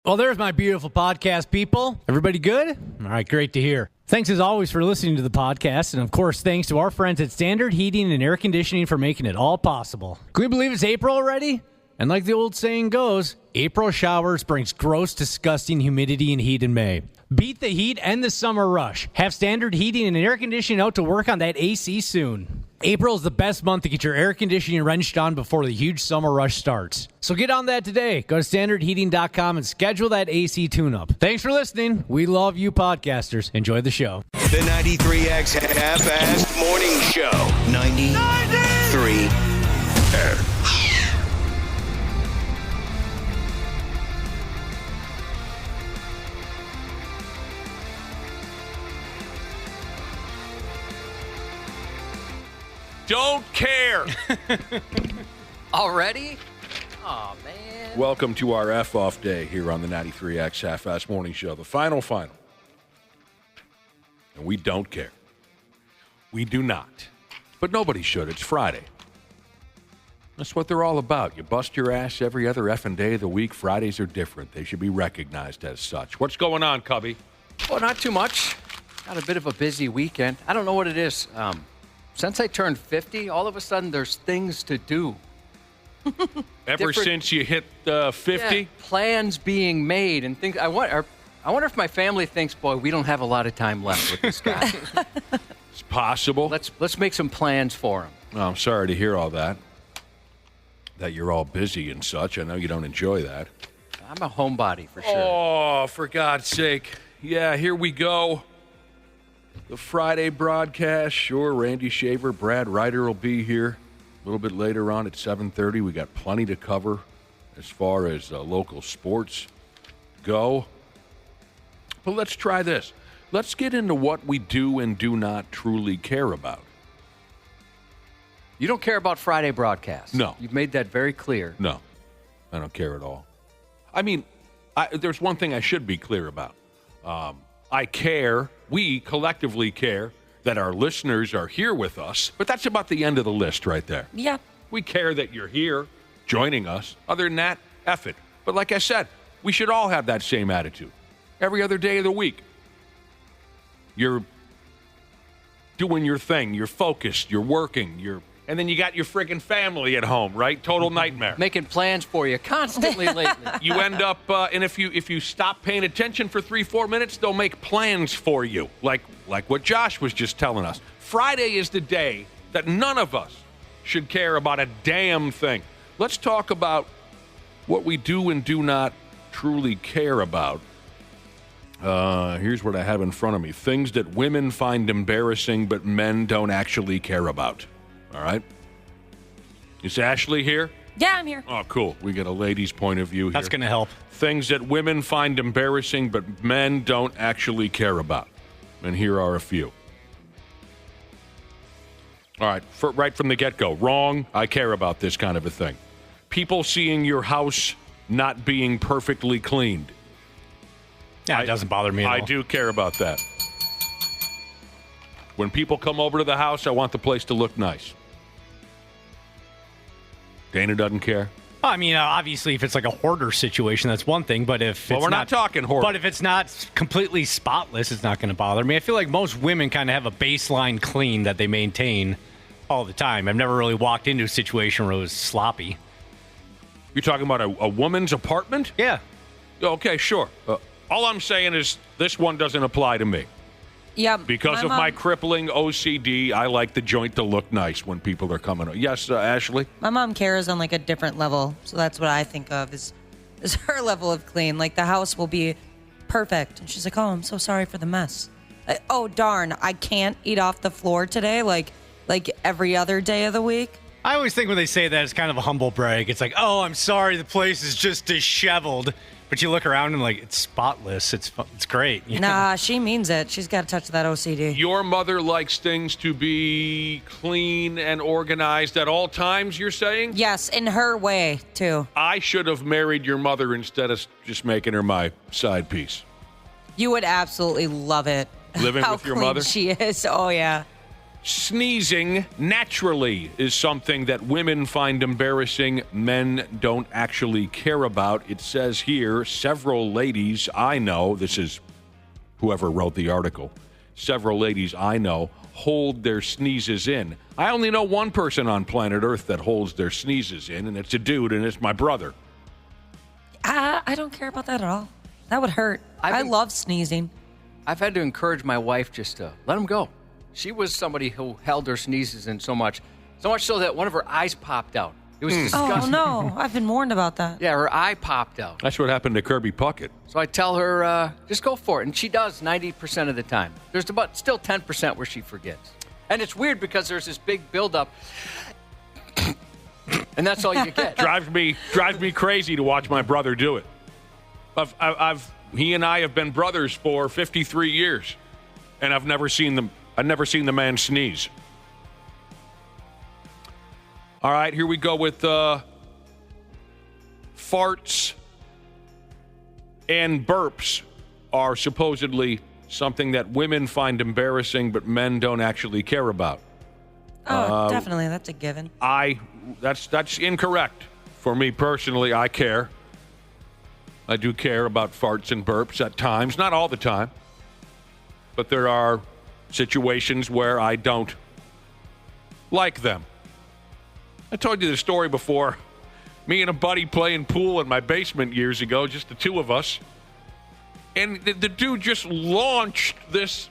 Well, there's my beautiful podcast, people. Everybody good? All right, great to hear. Thanks, as always, for listening to the podcast. And, of course, thanks to our friends at Standard Heating and Air Conditioning for making it all possible. Can we believe it's April already? And like the old saying goes, April showers brings gross, disgusting humidity and heat in May. Beat the heat and the summer rush. Have Standard Heating and Air Conditioning out to work on that AC soon. April is the best month to get your air conditioning wrenched on before the huge summer rush starts. So get on that today. Go to standardheating.com and schedule that AC tune-up. Thanks for listening. We love you podcasters. Enjoy the show. The 93X Half-Assed Morning Show. 93. Don't care. Already? Oh, man. Welcome to our F-Off Day here on the 93X Half-Assed Morning Show. The final. And we don't care. We do not. But nobody should. It's Friday. That's what they're all about. You bust your ass every other effing day of the week. Fridays are different. They should be recognized as such. What's going on, Cubby? Well, not too much. Got a bit of a busy weekend. I don't know what it is. Since I turned 50, all of a sudden there's things to do. Ever since you hit 50? Yeah, plans being made and things. I wonder if my family thinks, boy, we don't have a lot of time left with this guy. It's possible. Let's make some plans for him. Oh, I'm sorry to hear all that. That you're all busy and such. I know you don't enjoy that. I'm a homebody for sure. Oh, for God's sake. Yeah, here we go. The Friday broadcast. Sure, Randy Shaver, Brad Ryder will be here a little bit later on at 7:30. We got plenty to cover as far as local sports go. But let's try this. Let's get into what we do and do not truly care about. You don't care about Friday broadcasts? No. You've made that very clear. No, I don't care at all. I mean, there's one thing I should be clear about. I care, we collectively care, that our listeners are here with us, but that's about the end of the list right there. Yeah. We care that you're here joining us. Other than that, F it. But like I said, we should all have that same attitude. Every other day of the week, you're doing your thing, you're focused, you're working, and then you got your friggin' family at home, right? Total nightmare. Making plans for you constantly lately. You end up, and if you stop paying attention for 3-4 minutes, they'll make plans for you, like what Josh was just telling us. Friday is the day that none of us should care about a damn thing. Let's talk about what we do and do not truly care about. Here's what I have in front of me. Things that women find embarrassing but men don't actually care about. All right. Is Ashley here? Yeah, I'm here. Oh, cool. We get a lady's point of view here. That's going to help. Things that women find embarrassing but men don't actually care about. And here are a few. All right. Right from the get-go. Wrong. I care about this kind of a thing. People seeing your house not being perfectly cleaned. Yeah, it doesn't bother me at all. I do care about that. When people come over to the house, I want the place to look nice. Dana doesn't care. I mean, obviously, if it's like a hoarder situation, that's one thing. But if Well, it's we're not talking hoarder. But if it's not completely spotless, it's not going to bother me. I feel like most women kind of have a baseline clean that they maintain all the time. I've never really walked into a situation where it was sloppy. You're talking about a woman's apartment? Yeah. Okay, sure. All I'm saying is this one doesn't apply to me. Yeah. Because of my crippling OCD, I like the joint to look nice when people are coming. Yes, Ashley? My mom cares on like a different level. So that's what I think of is her level of clean. Like the house will be perfect. And she's like, oh, I'm so sorry for the mess. Oh, darn. I can't eat off the floor today like every other day of the week. I always think when they say that, it's kind of a humble brag. It's like, oh, I'm sorry, the place is just disheveled. But you look around and like, it's spotless. It's great. You know? Nah, she means it. She's got to touch that OCD. Your mother likes things to be clean and organized at all times, you're saying? Yes, in her way, too. I should have married your mother instead of just making her my side piece. You would absolutely love it. Living How with your clean mother? she is. Oh, yeah. Sneezing naturally is something that women find embarrassing, men don't actually care about. It says here, several ladies I know, this is whoever wrote the article, several ladies I know hold their sneezes in. I only know one person on planet Earth that holds their sneezes in, and it's a dude, and it's my brother. I don't care about that at all. That would hurt. I love sneezing. I've had to encourage my wife just to let them go. She was somebody who held her sneezes in so much so that one of her eyes popped out. It was disgusting. Oh, no. I've been warned about that. Yeah, her eye popped out. That's what happened to Kirby Puckett. So I tell her, just go for it. And she does 90% of the time. There's about still 10% where she forgets. And it's weird because there's this big buildup. And that's all you get. Drives me crazy to watch my brother do it. He and I have been brothers for 53 years. And I've never seen the man sneeze. All right, here we go with farts and burps are supposedly something that women find embarrassing, but men don't actually care about. Oh, definitely. That's a given. That's incorrect. For me personally, I care. I do care about farts and burps at times, not all the time. But there are situations where I don't like them. I told you the story before. Me and a buddy playing pool in my basement years ago, just the two of us. And the dude just launched this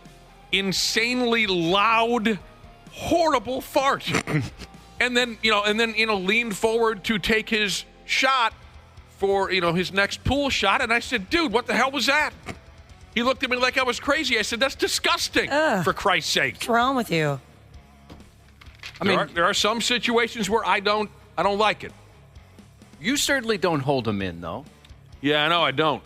insanely loud, horrible fart. and then leaned forward to take his shot for, his next pool shot. And I said, dude, what the hell was that? He looked at me like I was crazy. I said, that's disgusting, for Christ's sake. What's wrong with you? There are some situations where I don't like it. You certainly don't hold them in, though. Yeah, I know I don't.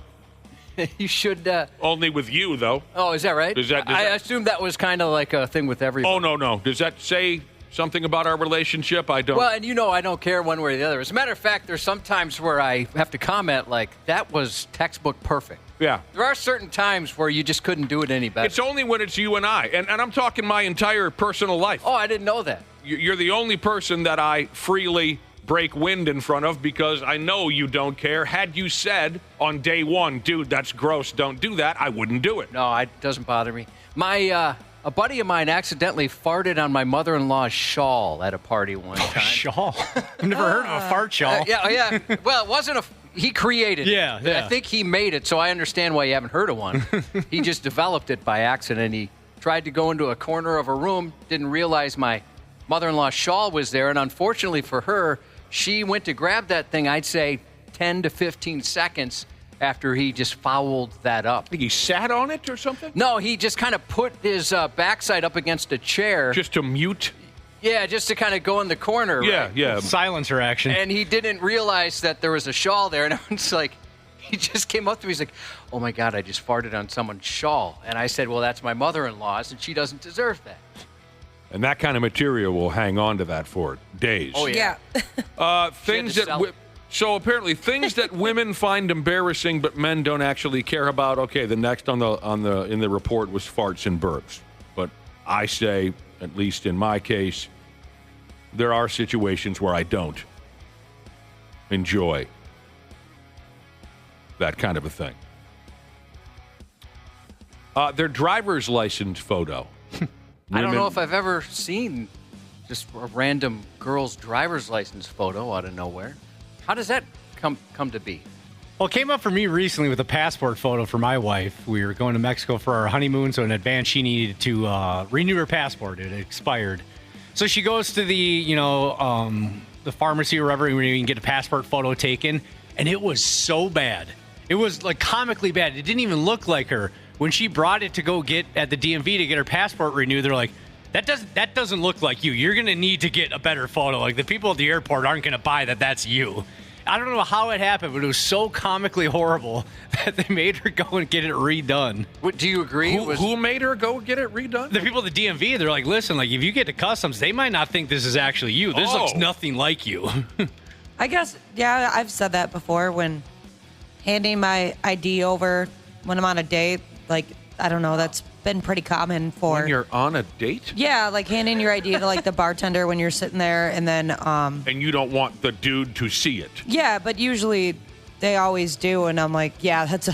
You should. Only with you, though. Oh, is that right? I assume that was kind of like a thing with everybody. Oh, no. Does that say something about our relationship? I don't. Well, and I don't care one way or the other. As a matter of fact, there's some times where I have to comment like, that was textbook perfect. Yeah. There are certain times where you just couldn't do it any better. It's only when it's you and I. And I'm talking my entire personal life. Oh, I didn't know that. You're the only person that I freely break wind in front of because I know you don't care. Had you said on day one, dude, that's gross, don't do that, I wouldn't do it. No, it doesn't bother me. A buddy of mine accidentally farted on my mother-in-law's shawl at a party one time. Shawl? I've never heard of a fart shawl. Yeah. Well, it wasn't he created it. Yeah. I think he made it, so I understand why you haven't heard of one. He just developed it by accident. He tried to go into a corner of a room, didn't realize my mother-in-law's shawl was there, and unfortunately for her, she went to grab that thing, I'd say 10 to 15 seconds after he just fouled that up. I think he sat on it or something? No, he just kind of put his backside up against a chair. Just to mute? Yeah, just to kind of go in the corner. Yeah, right? yeah. Silencer action. And he didn't realize that there was a shawl there, and I was like, he just came up to me, he's like, oh my God, I just farted on someone's shawl. And I said, well, that's my mother-in-law's, and she doesn't deserve that. And that kind of material will hang on to that for days. Oh, yeah. Things that so apparently things that women find embarrassing but men don't actually care about. Okay, the next in the report was farts and burps. But I say, at least in my case, there are situations where I don't enjoy that kind of a thing. Their driver's license photo. I don't know if I've ever seen just a random girl's driver's license photo out of nowhere. How does that come to be? Well, it came up for me recently with a passport photo for my wife. We were going to Mexico for our honeymoon, so in advance she needed to renew her passport. It expired. So she goes to the pharmacy or wherever, and we can get a passport photo taken, and it was so bad. It was like comically bad. It didn't even look like her. When she brought it to go get at the DMV to get her passport renewed, they're like, that doesn't look like you. You're going to need to get a better photo. Like, the people at the airport aren't going to buy that's you. I don't know how it happened, but it was so comically horrible that they made her go and get it redone. Do you agree? Who made her go get it redone? The people at the DMV, they're like, listen, like, if you get to customs, they might not think this is actually you. This looks nothing like you. I guess, yeah, I've said that before when handing my ID over when I'm on a date. Like, I don't know, that's been pretty common for. When you're on a date? Yeah, like handing your ID to like the bartender when you're sitting there, and then. And you don't want the dude to see it. Yeah, but usually they always do, and I'm like, yeah, that's a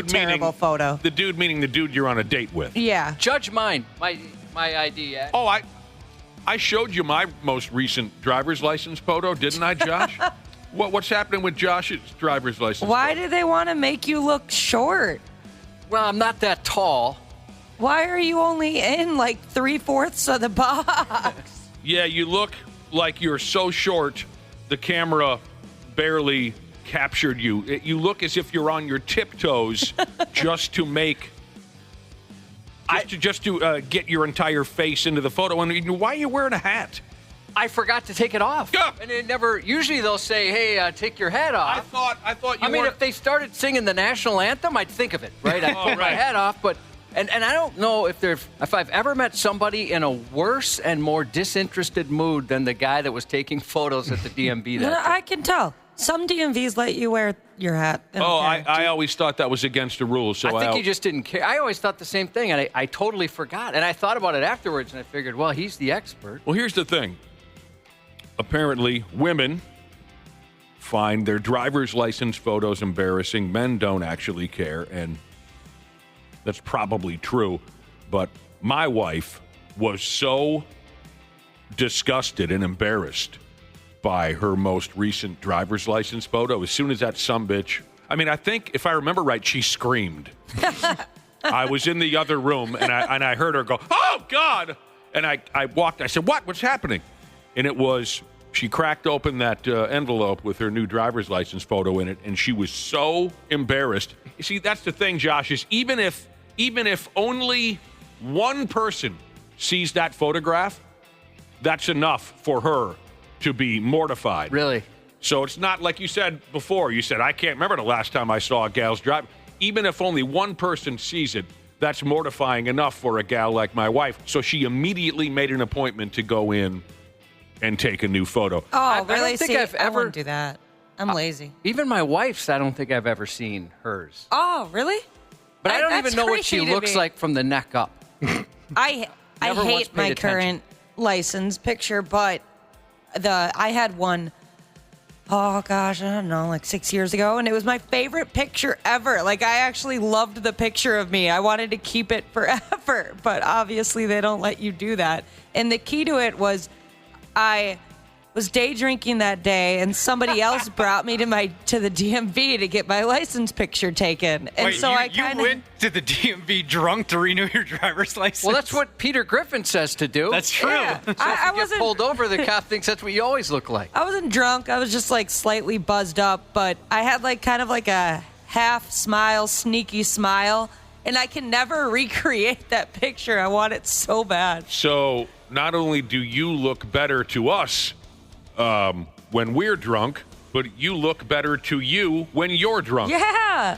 terrible photo. The dude meaning the dude you're on a date with. Yeah. Judge mine, my ID. Oh, I showed you my most recent driver's license photo, didn't I, Josh? What's happening with Josh's driver's license? Why photo? do they want to make you look short? Well, I'm not that tall. Why are you only in like 3/4 of the box? Yeah, you look like you're so short, the camera barely captured you. You look as if you're on your tiptoes just to make... Just to get your entire face into the photo. And why are you wearing a hat? I forgot to take it off. Yeah. And it never... Usually they'll say, hey, take your hat off. I thought you I mean, weren't... if they started singing the national anthem, I'd think of it, right? I'd pull my hat off, but... And I don't know if I've ever met somebody in a worse and more disinterested mood than the guy that was taking photos at the DMV that day. I can tell. Some DMVs let you wear your hat. I always thought that was against the rules. So I think he just didn't care. I always thought the same thing, and I totally forgot. And I thought about it afterwards, and I figured, well, he's the expert. Well, here's the thing. Apparently, women find their driver's license photos embarrassing. Men don't actually care, and that's probably true. But my wife was so disgusted and embarrassed by her most recent driver's license photo. As soon as that sumbitch, I mean, I think, if I remember right, she screamed. I was in the other room, and I heard her go, oh, God! And I walked, I said, what's happening? And it was, she cracked open that envelope with her new driver's license photo in it, and she was so embarrassed. You see, that's the thing, Josh, is even if only one person sees that photograph, that's enough for her to be mortified. Really? So it's not like you said before. You said, I can't remember the last time I saw a gal's drive. Even if only one person sees it, that's mortifying enough for a gal like my wife. So she immediately made an appointment to go in and take a new photo. Oh, really? I don't think I've I ever wouldn't do that. I'm lazy. Even my wife's, I don't think I've ever seen hers. Oh, really? But I don't That's even know what she crazy to looks me. like from the neck up. I Never once hate paid my attention. current license picture, but I had one, oh gosh, I don't know, like 6 years ago, and it was my favorite picture ever. Like, I actually loved the picture of me. I wanted to keep it forever, but obviously they don't let you do that. And the key to it was I was day drinking that day, and somebody else brought me to the DMV to get my license picture taken. And so you went to the DMV drunk to renew your driver's license? Well, that's what Peter Griffin says to do. That's true. Yeah. So if I you get wasn't pulled over, the cop thinks that's what you always look like. I wasn't drunk. I was just like slightly buzzed up, but I had like kind of like a half smile, sneaky smile, and I can never recreate that picture. I want it so bad. So not only do you look better to us when we're drunk, but you look better to you when you're drunk. Yeah.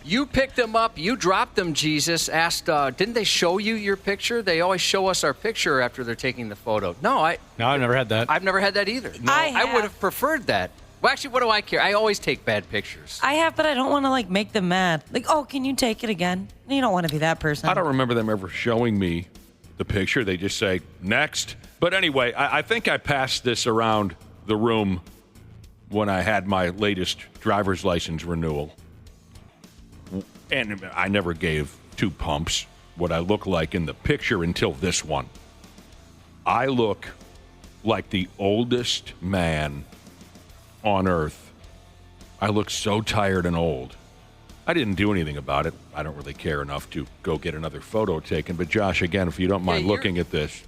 You picked them up. You dropped them, Jesus. Asked, didn't they show you your picture? They always show us our picture after they're taking the photo. No, I've never had that. I've never had that either. No, I would have preferred that. Well, actually, what do I care? I always take bad pictures. I have, but I don't want to like make them mad. Like, oh, can you take it again? You don't want to be that person. I don't remember them ever showing me the picture. They just say, next. But anyway, I think I passed this around the room when I had my latest driver's license renewal. And I never gave two pumps what I look like in the picture until this one. I look like the oldest man on earth. I look so tired and old. I didn't do anything about it. I don't really care enough to go get another photo taken. But Josh, again, if you don't mind looking at this.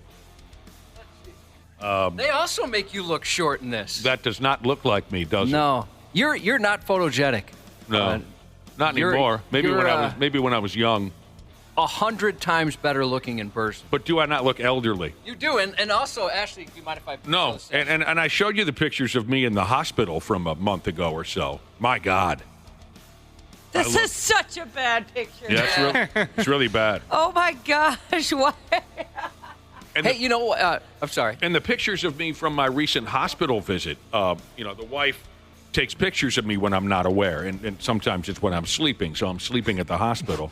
They also make you look short in this. That does not look like me, does it? No. You're not photogenic. No. Not anymore. Maybe when I was young. 100 times better looking in person. But do I not look elderly? You do, and also, Ashley, do you mind if I... No, and I showed you the pictures of me in the hospital from a month ago or so. My God. This is such a bad picture. Yeah, it's really bad. Oh my gosh, why? And hey, you know, I'm sorry. And the pictures of me from my recent hospital visit, the wife takes pictures of me when I'm not aware, and sometimes it's when I'm sleeping, so I'm sleeping at the hospital.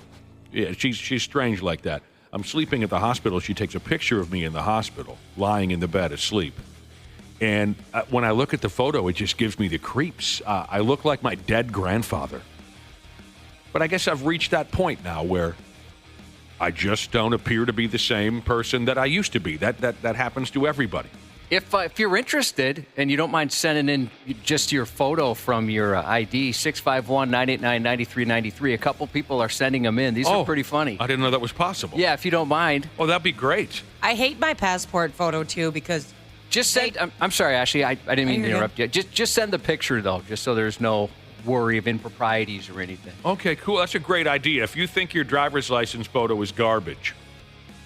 Yeah, she's strange like that. I'm sleeping at the hospital. She takes a picture of me in the hospital, lying in the bed asleep. And when I look at the photo, it just gives me the creeps. I look like my dead grandfather. But I guess I've reached that point now where I just don't appear to be the same person that I used to be. That happens to everybody. If you're interested and you don't mind sending in just your photo from your ID, 651-989-9393, a couple people are sending them in. These are pretty funny. I didn't know that was possible. Yeah, if you don't mind. Oh, that'd be great. I hate my passport photo, too, because... Just send... I'm sorry, Ashley. I didn't mean to interrupt you. Just send the picture, though, just so there's no worry of improprieties or anything. Okay, cool. That's a great idea. If you think your driver's license photo is garbage,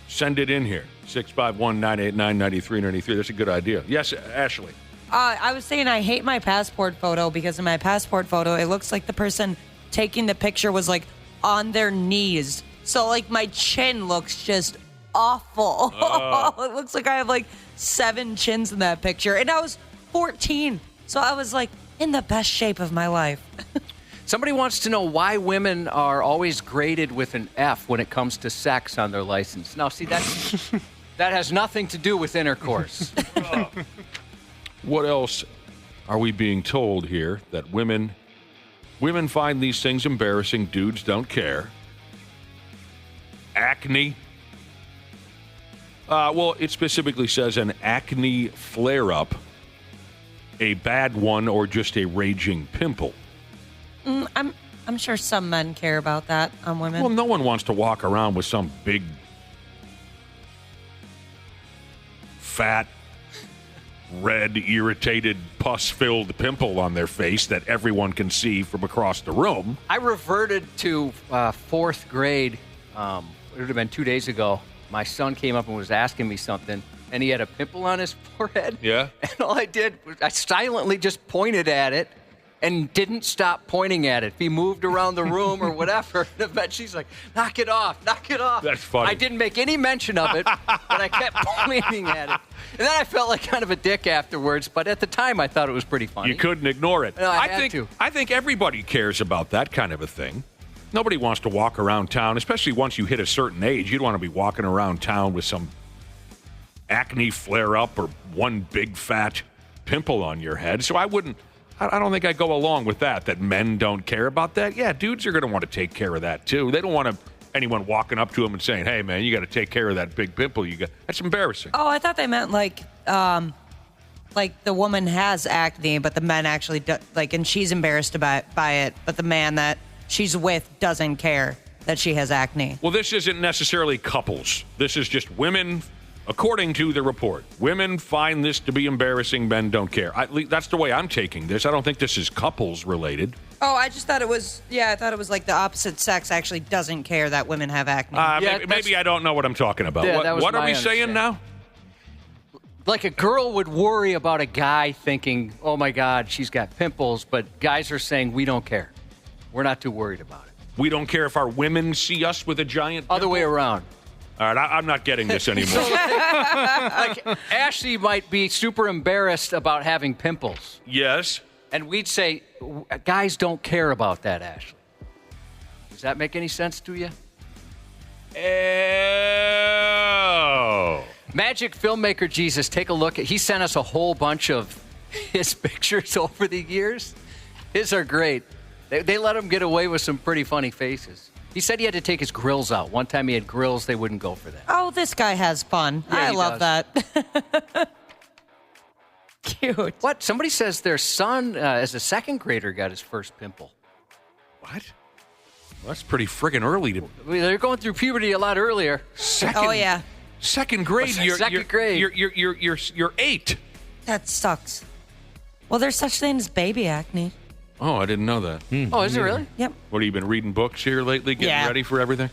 send it in here. 651-989-9393. That's a good idea. Yes, Ashley. I was saying I hate my passport photo because in my passport photo, it looks like the person taking the picture was, like, on their knees. So, like, my chin looks just awful. It looks like I have, like, 7 chins in that picture. And I was 14. So I was, like, in the best shape of my life. Somebody wants to know why women are always graded with an F when it comes to sex on their license. Now, see, that has nothing to do with intercourse. What else are we being told here? That women find these things embarrassing. Dudes don't care. Acne. Well, it specifically says an acne flare-up, a bad one, or just a raging pimple. I'm sure some men care about that on women. Well, no one wants to walk around with some big, fat, red, irritated, pus-filled pimple on their face that everyone can see from across the room. I reverted to 4th grade. It would have been 2 days ago. My son came up and was asking me something, and he had a pimple on his forehead. Yeah. And all I did was I silently just pointed at it and didn't stop pointing at it. He moved around the room or whatever. And eventually she's like, knock it off. That's funny. I didn't make any mention of it, but I kept pointing at it. And then I felt like kind of a dick afterwards, but at the time I thought it was pretty funny. You couldn't ignore it. No, I had to. I think everybody cares about that kind of a thing. Nobody wants to walk around town, especially once you hit a certain age. You'd want to be walking around town with some acne flare-up or one big fat pimple on your head. So I don't think I go along with that men don't care about that. Yeah, dudes are going to want to take care of that too. They don't want anyone walking up to them and saying, hey, man, you got to take care of that big pimple you got. That's embarrassing. Oh, I thought they meant like the woman has acne, but the men actually do, and she's embarrassed by it, but the man that she's with doesn't care that she has acne. Well, this isn't necessarily couples. This is just women. According to the report, women find this to be embarrassing. Men don't care. That's the way I'm taking this. I don't think this is couples related. Oh, I just thought it was. Yeah, I thought it was like the opposite sex actually doesn't care that women have acne. Maybe I don't know what I'm talking about. Yeah, what are we saying now? Like a girl would worry about a guy thinking, oh my God, she's got pimples, but guys are saying we don't care. We're not too worried about it. We don't care if our women see us with a giant pimple? Other way around. All right, I'm not getting this anymore. Like Ashley might be super embarrassed about having pimples. Yes. And we'd say, guys don't care about that, Ashley. Does that make any sense to you? Oh. Magic filmmaker Jesus, take a look. He sent us a whole bunch of his pictures over the years. His are great. They let him get away with some pretty funny faces. He said he had to take his grills out. One time he had grills, they wouldn't go for that. Oh, this guy has fun. Yeah, I he love that. Cute. What? Somebody says their son, as a 2nd grader, got his first pimple. What? Well, that's pretty friggin' early. They're going through puberty a lot earlier. Oh, yeah. 2nd grade. Second grade. You're 8. That sucks. Well, there's such thing as baby acne. Oh, I didn't know that. Oh, is it really? Yep. What, have you been reading books here lately, getting ready for everything?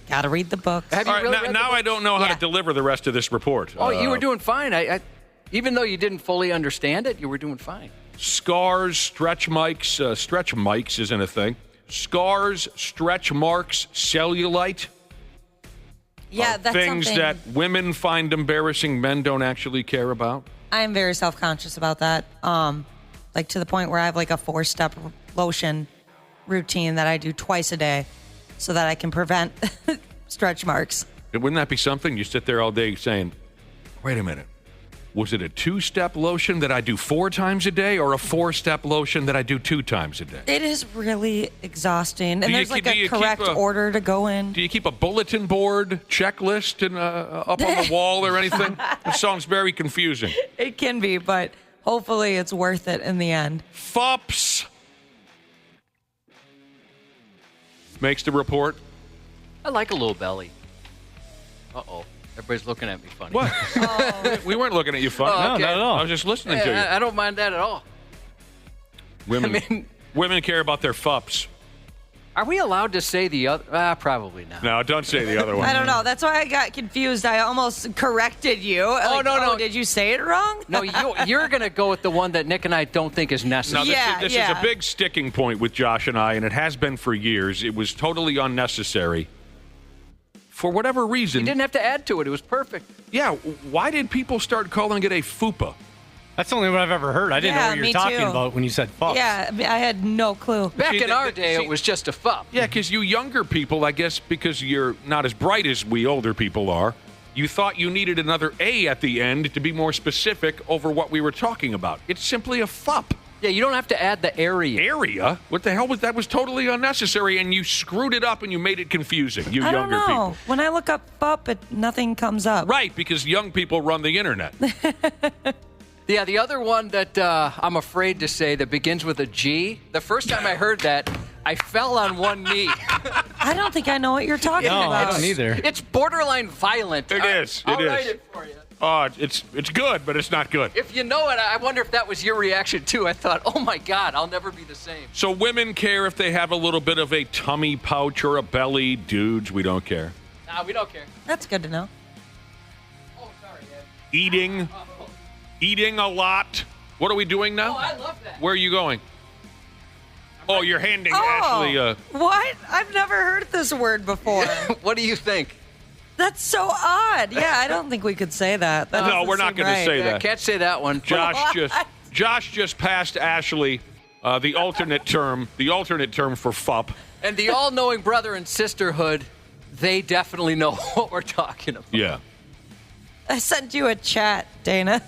Gotta read the books. Have you All right, really read the now I books? don't know how Yeah. to deliver the rest of this report. Oh, you were doing fine. I even though you didn't fully understand it, you were doing fine. Scars, stretch marks. Stretch marks isn't a thing. Scars, stretch marks, cellulite. Yeah, that's things something that women find embarrassing, men don't actually care about. I am very self-conscious about that. Like to the point where I have like a 4-step lotion routine that I do twice a day. so that I can prevent stretch marks. Wouldn't that be something? You sit there all day saying, wait a minute. Was it a 2-step lotion that I do 4 times a day or a 4-step lotion that I do 2 times a day? It is really exhausting. And there's like do a you correct keep order to go in. Do you keep a bulletin board checklist up on the wall or anything? It sounds very confusing. It can be, but hopefully it's worth it in the end. FUPS makes the report. I like a little belly. Uh-oh. Everybody's looking at me funny. What? We weren't looking at you funny. Oh, okay. No, not at all. I was just listening to you. I don't mind that at all. Women care about their FUPs. Are we allowed to say the other? Probably not. No, don't say the other one. I don't know. That's why I got confused. I almost corrected you. Oh, no. Did you say it wrong? No, you're going to go with the one that Nick and I don't think is necessary. No, this is a big sticking point with Josh and I, and it has been for years. It was totally unnecessary. For whatever reason. You didn't have to add to it. It was perfect. Yeah, why did people start calling it a FUPA? That's the only one I've ever heard. I didn't know what you were me talking too. about when you said FUPS. Yeah, I mean, I had no clue. Back in our day, it was just a FUP. Yeah, because you younger people, I guess because you're not as bright as we older people are, you thought you needed another A at the end to be more specific over what we were talking about. It's simply a FUP. Yeah, you don't have to add the area. Area? What the hell was that? Was totally unnecessary, and you screwed it up and you made it confusing, you I don't younger know. people. When I look up FUP, nothing comes up. Right, because young people run the internet. Yeah, the other one that I'm afraid to say that begins with a G, the first time I heard that, I fell on one knee. I don't think I know what you're talking No, about. I don't either. It's borderline violent. It is. I'll It write is. it for you. Oh, it's good, but it's not good. If you know it, I wonder if that was your reaction too. I thought, oh my God, I'll never be the same. So women care if they have a little bit of a tummy pouch or a belly. Dudes, we don't care. Nah, we don't care. That's good to know. Oh, sorry, Ed. Eating a lot. What are we doing now? Oh, I love that. Where are you going? Oh, you're handing Ashley What? I've never heard this word before. What do you think? That's so odd. Yeah, I don't think we could say that. That No, doesn't we're not seem gonna right. say I that. can't say that one. Josh just passed Ashley the alternate term for FUP. And the all-knowing brother and sisterhood, they definitely know what we're talking about. Yeah. I sent you a chat, Dana.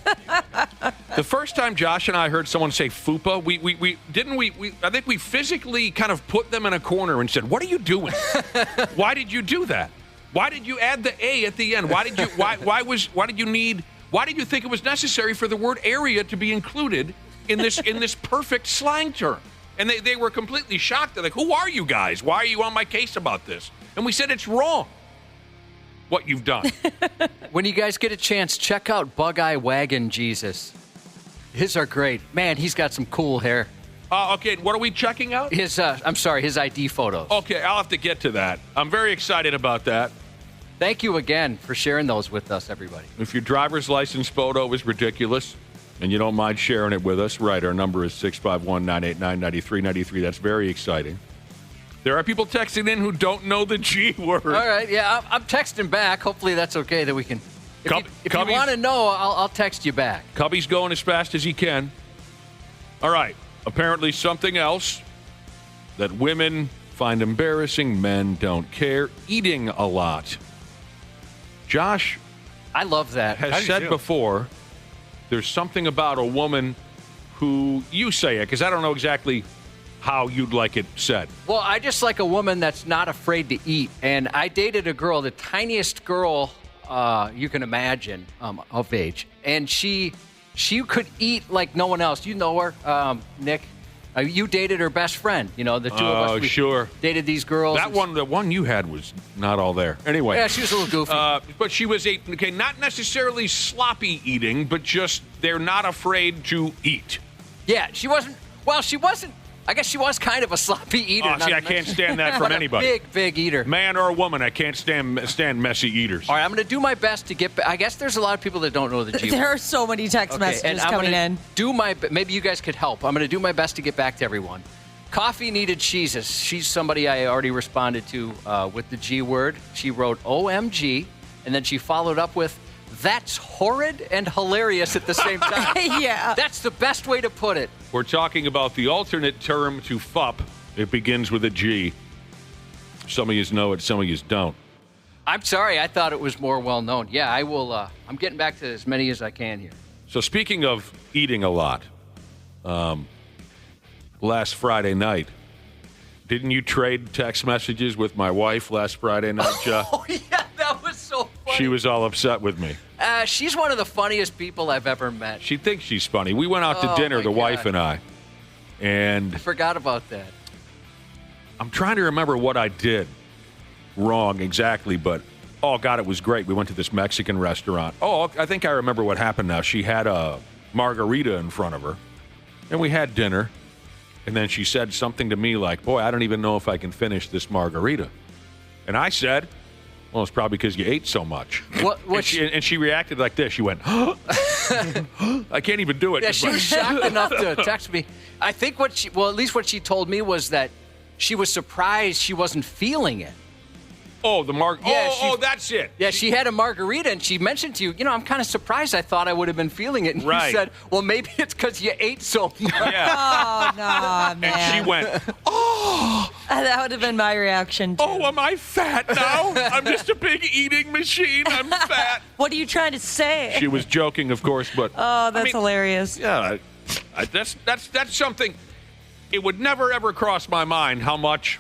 The first time Josh and I heard someone say FUPA, I think we physically kind of put them in a corner and said, "What are you doing? Why did you do that? Why did you add the A at the end? Why did you think it was necessary for the word area to be included in this perfect slang term?" And they were completely shocked. They're like, "Who are you guys? Why are you on my case about this?" And we said it's wrong. What you've done. When you guys get a chance, check out Bug Eye Wagon Jesus. His are great. Man, he's got some cool hair. Okay, what are we checking out? His ID photos. Okay, I'll have to get to that. I'm very excited about that. Thank you again for sharing those with us, everybody. If your driver's license photo is ridiculous and you don't mind sharing it with us, right, our number is 651-989-9393. That's very exciting. There are people texting in who don't know the G word. All right, yeah, I'm texting back. Hopefully that's okay that we can. If you want to know, I'll text you back. Cubby's going as fast as he can. All right, apparently something else that women find embarrassing, men don't care, eating a lot. Josh, I love that. has said before, there's something about a woman who, you say it, because I don't know exactly how you'd like it said. Well, I just like a woman that's not afraid to eat. And I dated a girl, the tiniest girl you can imagine of age. And she could eat like no one else. You know her, Nick. You dated her best friend. You know, the two of us. We sure. Dated these girls. The one you had was not all there. Anyway. Yeah, she was a little goofy. But she was not necessarily sloppy eating, but just they're not afraid to eat. Yeah, she wasn't. I guess she was kind of a sloppy eater. Oh, see, I can't stand that from anybody. Big eater. Man or woman, I can't stand messy eaters. All right, I'm going to do my best to get back. I guess there's a lot of people that don't know the G word. There are so many text messages coming in. Maybe you guys could help. I'm going to do my best to get back to everyone. Coffee needed cheeses. She's somebody I already responded to with the G word. She wrote OMG, and then she followed up with, "That's horrid and hilarious at the same time." Yeah. That's the best way to put it. We're talking about the alternate term to FUP. It begins with a G. Some of you know it, some of you don't. I'm sorry. I thought it was more well known. Yeah, I will. I'm getting back to as many as I can here. So speaking of eating a lot, last Friday night, didn't you trade text messages with my wife last Friday night, Jeff? Oh, yeah, that was so funny. She was all upset with me. She's one of the funniest people I've ever met. She thinks she's funny. We went out to dinner, my the God. wife and I. And I forgot about that. I'm trying to remember what I did wrong exactly, but oh, God, it was great. We went to this Mexican restaurant. Oh, I think I remember what happened now. She had a margarita in front of her, and we had dinner. And then she said something to me like, boy, I don't even know if I can finish this margarita. And I said, well, it's probably because you ate so much. And she reacted like this. She went, I can't even do it. Yeah, she was shocked enough to text me. I think at least what she told me was that she was surprised she wasn't feeling it. Oh, that's it. Yeah, she had a margarita, and she mentioned to you, I'm kind of surprised. I thought I would have been feeling it. And right. You said, well, maybe it's because you ate so much. Yeah. Oh, no, man. And she went, oh. That would have been my reaction, too. Oh, am I fat now? I'm just a big eating machine. I'm fat. What are you trying to say? She was joking, of course, but... Oh, that's hilarious. Yeah, that's something... It would never, ever cross my mind how much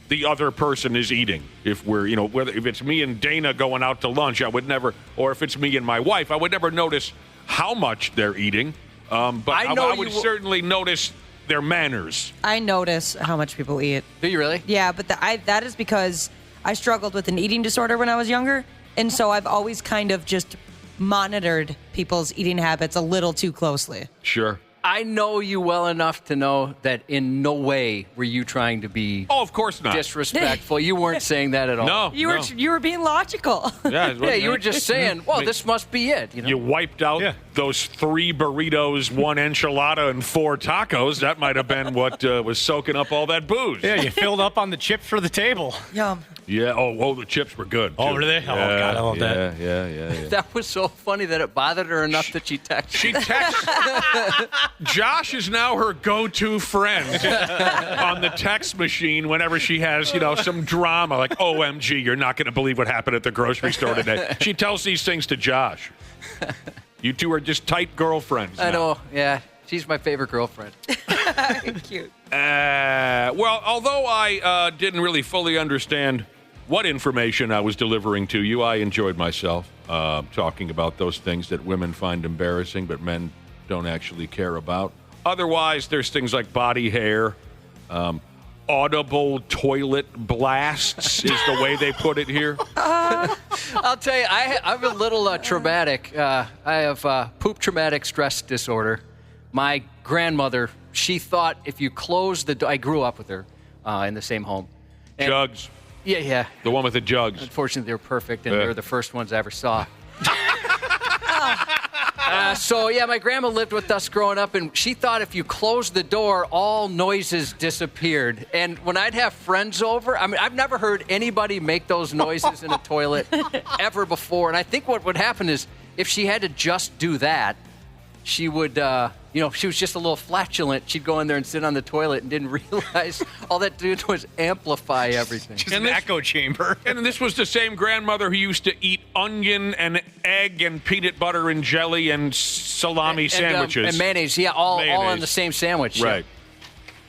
the other person is eating. If we're, if it's me and Dana going out to lunch, I would never... Or if it's me and my wife, I would never notice how much they're eating. But I would certainly notice their manners. I notice how much people eat. Do you really? Yeah, but that is because I struggled with an eating disorder when I was younger, and so I've always kind of just monitored people's eating habits a little too closely. Sure. I know you well enough to know that in no way were you trying to be of course not. Disrespectful. You weren't saying that at all. No. You were being logical. Yeah, you were just saying, well, this must be it. You wiped out those 3 burritos, 1 enchilada, and 4 tacos. That might have been what was soaking up all that booze. Yeah, you filled up on the chips for the table. Yum. Yeah, the chips were good, too. Oh, were they? Yeah, oh, God, I love that. Yeah. That was so funny that it bothered her enough that she texted. She texted. Josh is now her go-to friend on the text machine whenever she has, some drama, like, OMG, you're not going to believe what happened at the grocery store today. She tells these things to Josh. You two are just tight girlfriends now. I know, yeah. She's my favorite girlfriend. Cute. Well, although I didn't really fully understand what information I was delivering to you, I enjoyed myself talking about those things that women find embarrassing but men don't actually care about. Otherwise, there's things like body hair, audible toilet blasts is the way they put it here. I'll tell you, I'm a little traumatic. I have poop traumatic stress disorder. My grandmother, she thought if you close the door, I grew up with her in the same home. And Jugs. Yeah. The one with the jugs. Unfortunately, they're perfect, and they're the first ones I ever saw. My grandma lived with us growing up, and she thought if you closed the door, all noises disappeared. And when I'd have friends over, I've never heard anybody make those noises in a toilet ever before. And I think what would happen is if she had to just do that, she would, she was just a little flatulent. She'd go in there and sit on the toilet and didn't realize all that did was amplify everything. Just an echo chamber. And this was the same grandmother who used to eat onion and egg and peanut butter and jelly and salami sandwiches. And mayonnaise, all on the same sandwich. Right.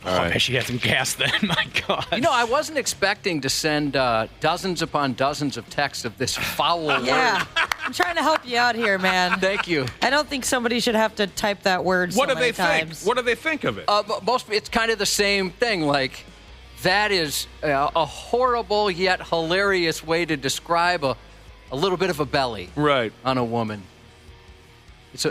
All right. She had some gas then. My God. I wasn't expecting to send dozens upon dozens of texts of this foul word. Yeah. I'm trying to help you out here, man. Thank you. I don't think somebody should have to type that word so many times. What do they think of it? It's kind of the same thing. Like, that is a horrible yet hilarious way to describe a little bit of a belly on a woman. It's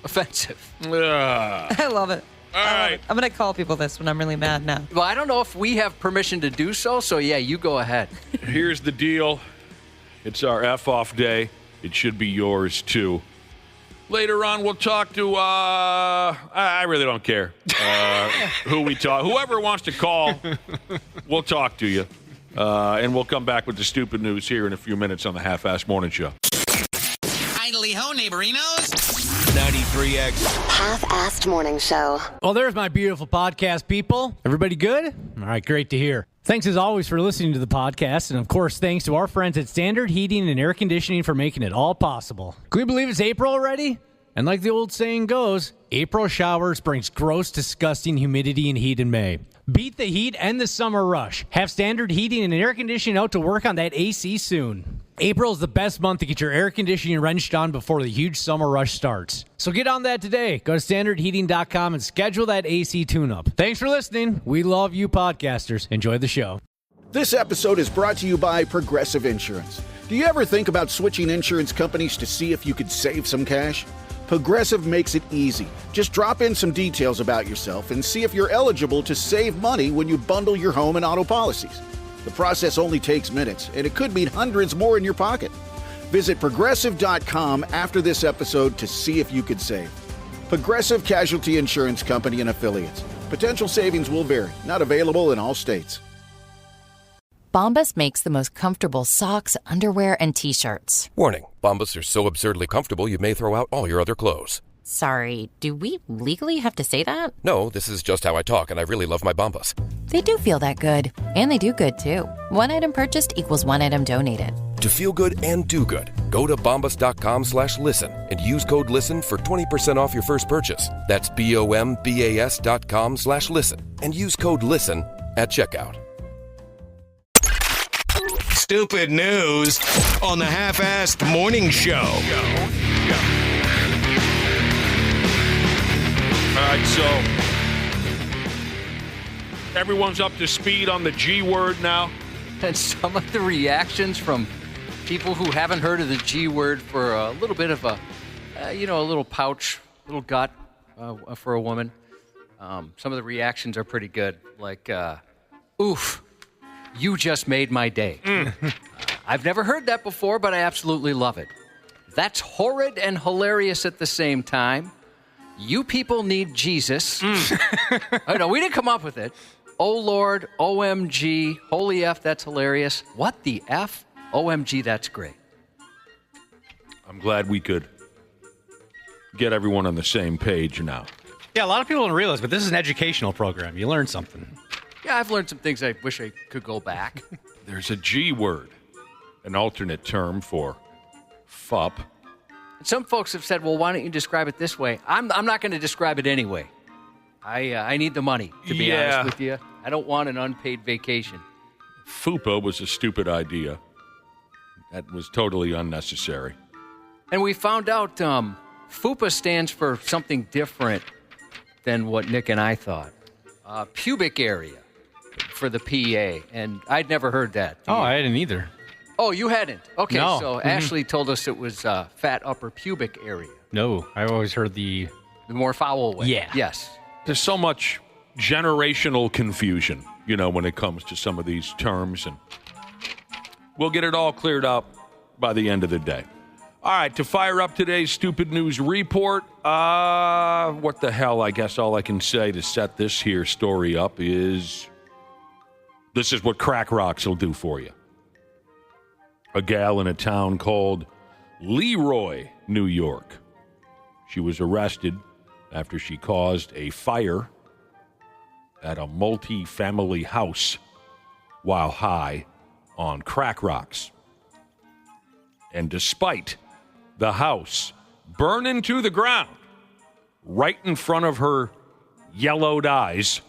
offensive. I love it. All right. I'm going to call people this when I'm really mad now. Well, I don't know if we have permission to do so, yeah, you go ahead. Here's the deal. It's our F-off day. It should be yours, too. Later on, we'll talk to, I really don't care who we talk. Whoever wants to call, we'll talk to you. And we'll come back with the stupid news here in a few minutes on the Half-Ass Morning Show. Idly ho, neighborinos. 93X. Half-assed Fast Morning Show. Well, there's my beautiful podcast, people. Everybody good? All right, great to hear. Thanks as always for listening to the podcast, and of course, thanks to our friends at Standard Heating and Air Conditioning for making it all possible. Can we believe it's April already? And like the old saying goes, April showers brings gross, disgusting humidity and heat in May. Beat the heat and the summer rush. Have Standard Heating and Air Conditioning out to work on that AC soon. April is the best month to get your air conditioning wrenched on before the huge summer rush starts. So get on that today. Go to standardheating.com and schedule that AC tune-up. Thanks for listening. We love you podcasters. Enjoy the show. This episode is brought to you by Progressive Insurance. Do you ever think about switching insurance companies to see if you could save some cash? Progressive makes it easy. Just drop in some details about yourself and see if you're eligible to save money when you bundle your home and auto policies. The process only takes minutes, and it could mean hundreds more in your pocket. Visit Progressive.com after this episode to see if you could save. Progressive Casualty Insurance Company and Affiliates. Potential savings will vary. Not available in all states. Bombas makes the most comfortable socks, underwear, and T-shirts. Warning, Bombas are so absurdly comfortable you may throw out all your other clothes. Sorry, do we legally have to say that? No, this is just how I talk, and I really love my Bombas. They do feel that good. And they do good, too. One item purchased equals one item donated. To feel good and do good, go to bombas.com/listen and use code LISTEN for 20% off your first purchase. That's BOMBAS.com/listen and use code LISTEN at checkout. Stupid news on the Half-Assed Morning Show. All right, so everyone's up to speed on the G word now. And some of the reactions from people who haven't heard of the G word for a little bit of a little pouch, little gut for a woman. Some of the reactions are pretty good. Like, oof, you just made my day. I've never heard that before, but I absolutely love it. That's horrid and hilarious at the same time. You people need Jesus. Oh, no, we didn't come up with it. Oh, Lord, OMG, holy F, that's hilarious. What the F? OMG, that's great. I'm glad we could get everyone on the same page now. Yeah, a lot of people don't realize, but this is an educational program. You learn something. Yeah, I've learned some things I wish I could go back. There's a G word, an alternate term for FUP. Some folks have said, well, why don't you describe it this way? I'm not going to describe it anyway. I need the money, to be honest with you. I don't want an unpaid vacation. FUPA was a stupid idea. That was totally unnecessary. And we found out FUPA stands for something different than what Nick and I thought. Pubic area for the PA, and I'd never heard that. Oh, I hadn't either. Oh, you hadn't? Okay, No. so Ashley told us it was fat upper pubic area. No, I always heard the more foul way. Yeah. Yes. There's so much generational confusion, when it comes to some of these terms, and we'll get it all cleared up by the end of the day. All right, to fire up today's Stupid News Report, what the hell, I guess all I can say to set this here story up is this is what crack rocks will do for you. A gal in a town called Leroy, New York. She was arrested after she caused a fire at a multi-family house while high on crack rocks. And despite the house burning to the ground right in front of her yellowed eyes,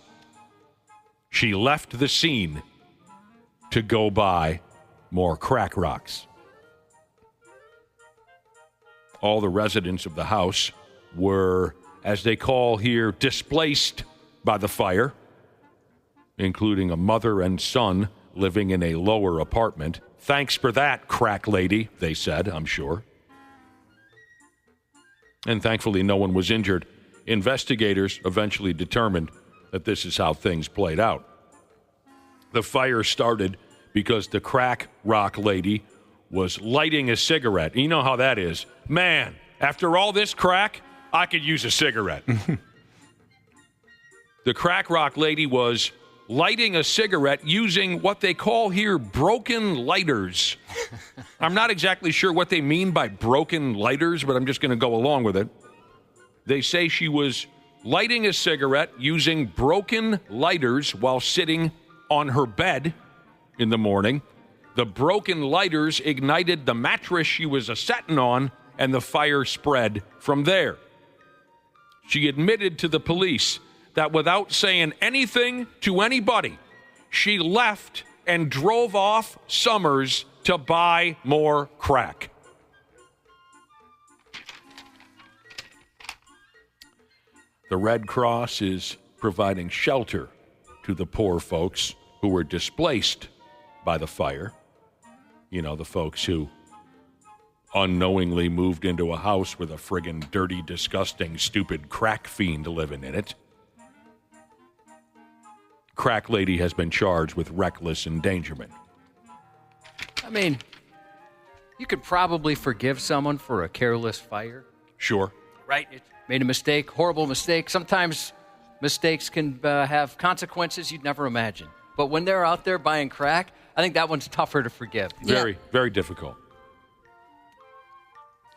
she left the scene to go buy more crack rocks. All the residents of the house were, as they call here, displaced by the fire, including a mother and son living in a lower apartment. Thanks for that, crack lady, they said, I'm sure. And thankfully, no one was injured. Investigators eventually determined that this is how things played out. The fire started because the crack rock lady was lighting a cigarette. You know how that is. Man, after all this crack, I could use a cigarette. The crack rock lady was lighting a cigarette using what they call here broken lighters. I'm not exactly sure what they mean by broken lighters, but I'm just going to go along with it. They say she was lighting a cigarette using broken lighters while sitting on her bed in the morning. The broken lighters ignited the mattress she was a-setting on, and the fire spread from there. She admitted to the police that without saying anything to anybody, she left and drove off Summers to buy more crack. The Red Cross is providing shelter to the poor folks who were displaced by the fire. You know, the folks who unknowingly moved into a house with a friggin' dirty, disgusting, stupid crack fiend living in it. Crack lady has been charged with reckless endangerment. I mean, you could probably forgive someone for a careless fire. Sure. Right? It made a mistake, horrible mistake. Sometimes mistakes can have consequences you'd never imagine. But when they're out there buying crack, I think that one's tougher to forgive. Very, very difficult.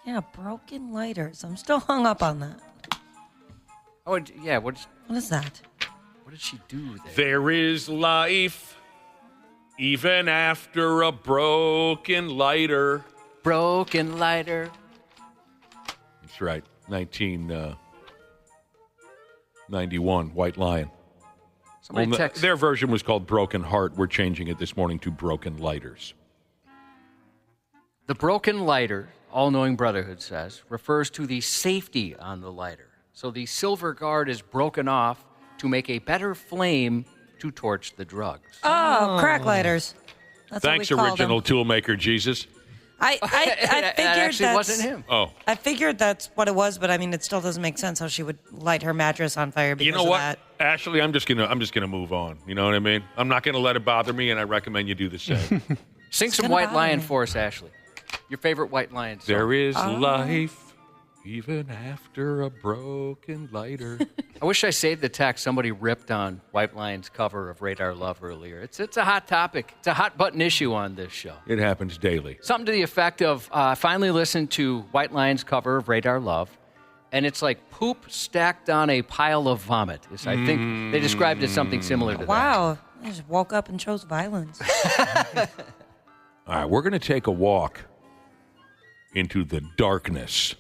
Yeah, broken lighters. I'm still hung up on that. Oh, yeah. What is that? What did she do there? There is life even after a broken lighter. Broken lighter. That's right. 1991, White Lion. Somebody text. Their version was called Broken Heart. We're changing it this morning to Broken Lighters. The broken lighter, All-Knowing Brotherhood says, refers to the safety on the lighter. So the silver guard is broken off to make a better flame to torch the drugs. Oh, crack lighters. That's Thanks, what we called original them. Toolmaker Jesus. I figured that actually that's, wasn't him. Oh. I figured that's what it was, but I mean, it still doesn't make sense how she would light her mattress on fire because You know of what, that. Ashley? I'm just gonna move on. You know what I mean? I'm not gonna let it bother me, and I recommend you do the same. Sing some gonna White bother Lion me. for us, Ashley. Your favorite White Lion song. There is life even after a broken lighter. I wish I saved the text. Somebody ripped on White Lion's cover of Radar Love earlier. It's a hot topic. It's a hot button issue on this show. It happens daily. Something to the effect of, I finally listened to White Lion's cover of Radar Love, and it's like poop stacked on a pile of vomit. I think they described it as something similar to that. Wow. I just woke up and chose violence. All right, we're going to take a walk into the darkness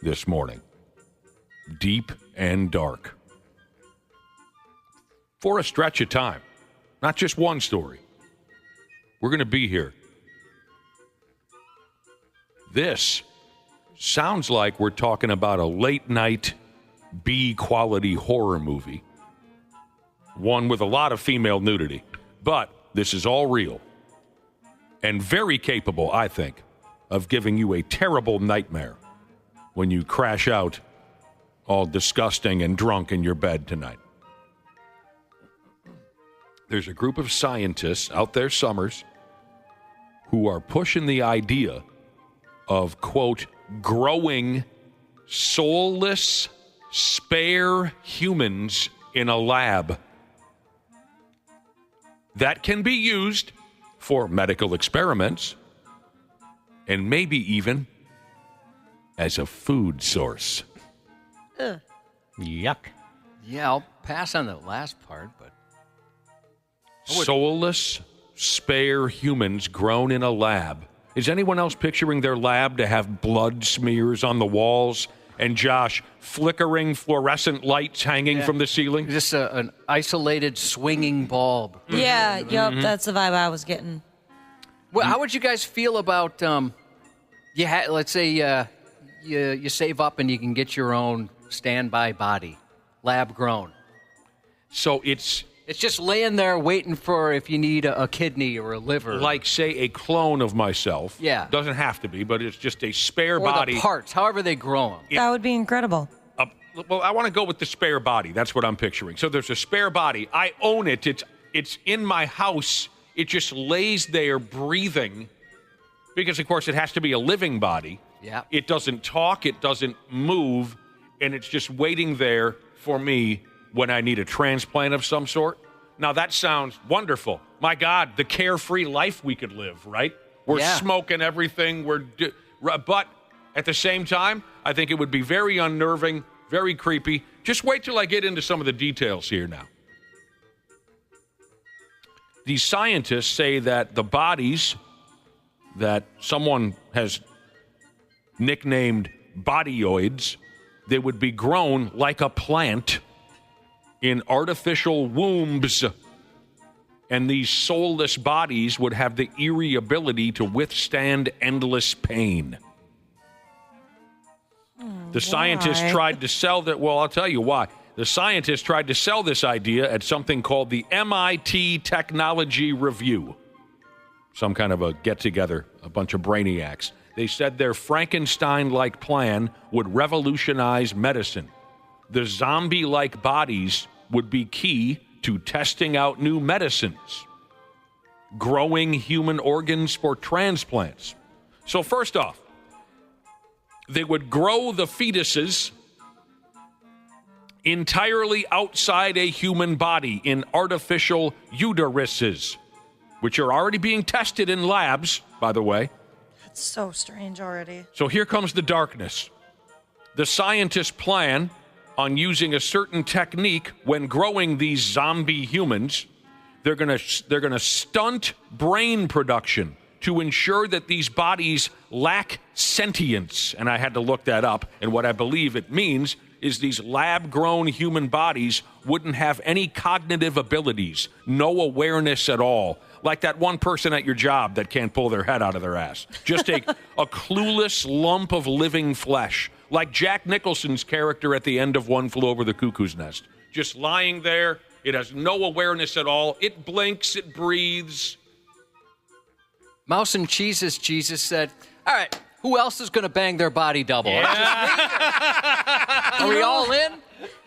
this morning. Deep and dark. For a stretch of time. Not just one story. We're going to be here. This sounds like we're talking about a late-night B-quality horror movie. One with a lot of female nudity. But this is all real. And very capable, I think, of giving you a terrible nightmare when you crash out all disgusting and drunk in your bed tonight. There's a group of scientists out there, Summers, who are pushing the idea of, quote, growing soulless, spare humans in a lab that can be used for medical experiments and maybe even as a food source. Yuck. Yeah, I'll pass on the last part, but Soulless, spare humans grown in a lab. Is anyone else picturing their lab to have blood smears on the walls and, Josh, flickering fluorescent lights hanging from the ceiling? just an isolated swinging bulb. Yeah, yep, that's the vibe I was getting. Well, how would you guys feel about, let's say you save up and you can get your own standby body, lab grown. So it's just laying there waiting for if you need a kidney or a liver. like, say, a clone of myself. Yeah. Doesn't have to be, but it's just a spare or body. the parts, however they grow them. That would be incredible. Well, I want to go with the spare body. That's what I'm picturing. So there's a spare body. I own it. It's in my house. It just lays there breathing because, of course, it has to be a living body. Yeah. It doesn't talk. It doesn't move. And it's just waiting there for me when I need a transplant of some sort. Now, that sounds wonderful. My God, the carefree life we could live, right? We're smoking everything. But at the same time, I think it would be very unnerving, Very creepy. Just wait till I get into some of the details here now. These scientists say that the bodies that someone has nicknamed bodyoids, they would be grown like a plant in artificial wombs. And these soulless bodies would have the eerie ability to withstand endless pain. The scientists tried to sell that. Well, I'll tell you why. The scientists tried to sell this idea at something called the MIT Technology Review. Some kind of a get-together, a bunch of brainiacs. They said their Frankenstein-like plan would revolutionize medicine. The zombie-like bodies would be key to testing out new medicines, growing human organs for transplants. So first off, they would grow the fetuses entirely outside a human body in artificial uteruses, which are already being tested in labs, by the way. It's so strange already. So here comes the darkness. The scientists plan on using a certain technique when growing these zombie humans. They're going to stunt brain production to ensure that these bodies lack sentience. And I had to look that up. And what I believe it means is these lab-grown human bodies wouldn't have any cognitive abilities, no awareness at all. Like that one person at your job that can't pull their head out of their ass. Just a clueless lump of living flesh. Like Jack Nicholson's character at the end of One Flew Over the Cuckoo's Nest. Just lying there. It has no awareness at all. It blinks. It breathes. Mouse and Cheese's Jesus said, all right, who else is going to bang their body double? Yeah. Are we all in?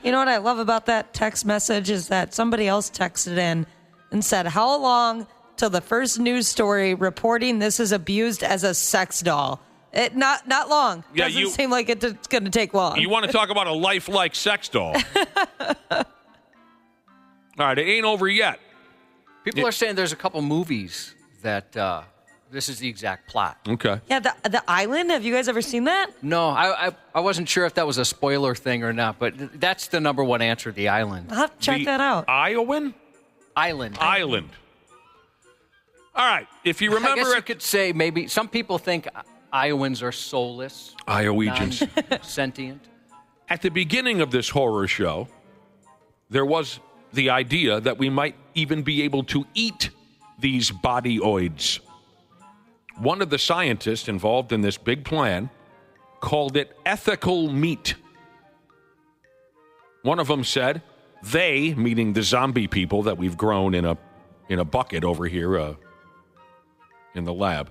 You know what I love about that text message is that somebody else texted in and said, how long till the first news story reporting this is abused as a sex doll? Not long. Yeah, Doesn't seem like it's going to take long. You want to talk about a lifelike sex doll? All right, it ain't over yet. People are saying there's a couple movies that this is the exact plot. Okay. Yeah, the island. Have you guys ever seen that? No, I wasn't sure if that was a spoiler thing or not, but that's the number one answer, the island. I'll have to check that out. Iowan? Island. All right, if you remember... I guess you could say maybe some people think Iowans are soulless. Iowegians. Sentient. At the beginning of this horror show, there was the idea that we might even be able to eat these bodyoids. One of the scientists involved in this big plan called it ethical meat. One of them said they, meaning the zombie people that we've grown in a bucket over here in the lab,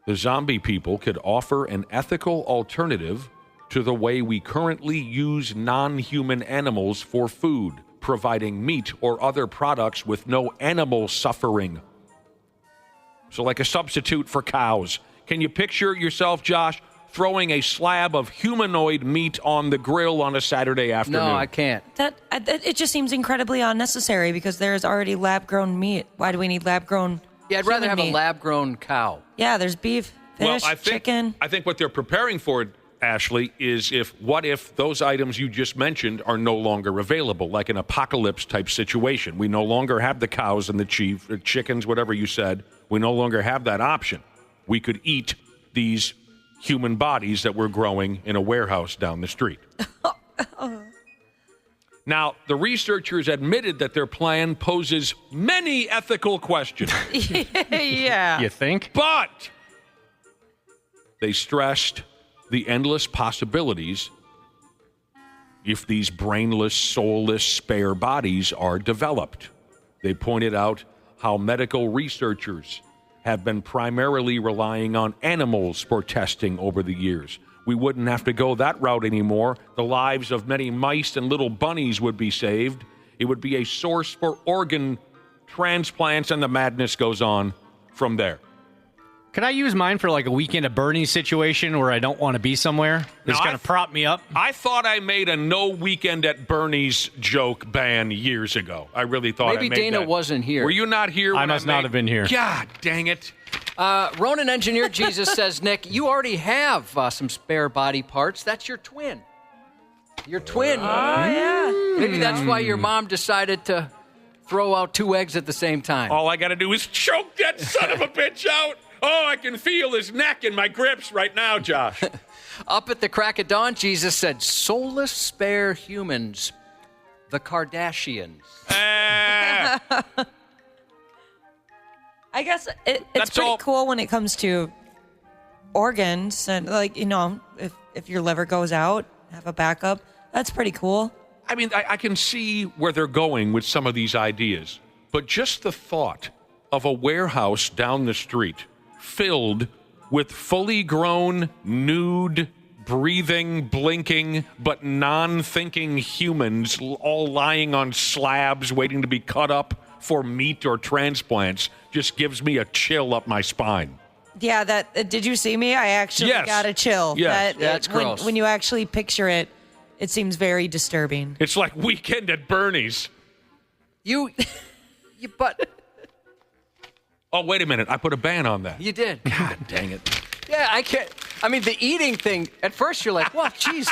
the zombie people could offer an ethical alternative to the way we currently use non-human animals for food, providing meat or other products with no animal suffering. So like a substitute for cows. Can you picture yourself, Josh, throwing a slab of humanoid meat on the grill on a Saturday afternoon? No, I can't. It just seems incredibly unnecessary because there's already lab-grown meat. Why do we need lab-grown Yeah, I'd rather have meat? a lab-grown cow. Yeah, there's beef, fish, chicken. I think what they're preparing for, Ashley, is what if those items you just mentioned are no longer available, like an apocalypse-type situation. We no longer have the cows and the chickens, whatever you said. We no longer have that option. We could eat these human bodies that we're growing in a warehouse down the street. Now, the researchers admitted that their plan poses many ethical questions. Yeah. You think? But they stressed the endless possibilities if these brainless, soulless, spare bodies are developed. They pointed out how medical researchers have been primarily relying on animals for testing over the years. We wouldn't have to go that route anymore. The lives of many mice and little bunnies would be saved. It would be a source for organ transplants, and the madness goes on from there. Can I use mine for like a weekend at Bernie's situation where I don't want to be somewhere? It's going to prop me up. I thought I made a no weekend at Bernie's joke ban years ago. I really thought Maybe I made Dana that. wasn't here. Were you not here? I must not have been here. God dang it. Ronan Engineer Jesus says, Nick, you already have some spare body parts. That's your twin. Your twin. Oh, yeah. Maybe that's why your mom decided to throw out 2 eggs at the same time. All I got to do is choke that son of a bitch out. Oh, I can feel his neck in my grips right now, Josh. Up at the crack of dawn, Jesus said, soulless spare humans, the Kardashians. I guess it's pretty cool when it comes to organs and, like, you know, if your liver goes out, have a backup. That's pretty cool. I mean, I can see where they're going with some of these ideas, but just the thought of a warehouse down the street filled with fully grown, nude, breathing, blinking, but non-thinking humans all lying on slabs waiting to be cut up for meat or transplants just gives me a chill up my spine. Yeah, did you see me? I actually got a chill. Yes. That's gross. When you actually picture it, it seems very disturbing. It's like Weekend at Bernie's. But... Oh, wait a minute. I put a ban on that. You did. God dang it. Yeah, I can't. I mean, the eating thing, at first you're like, well, geez,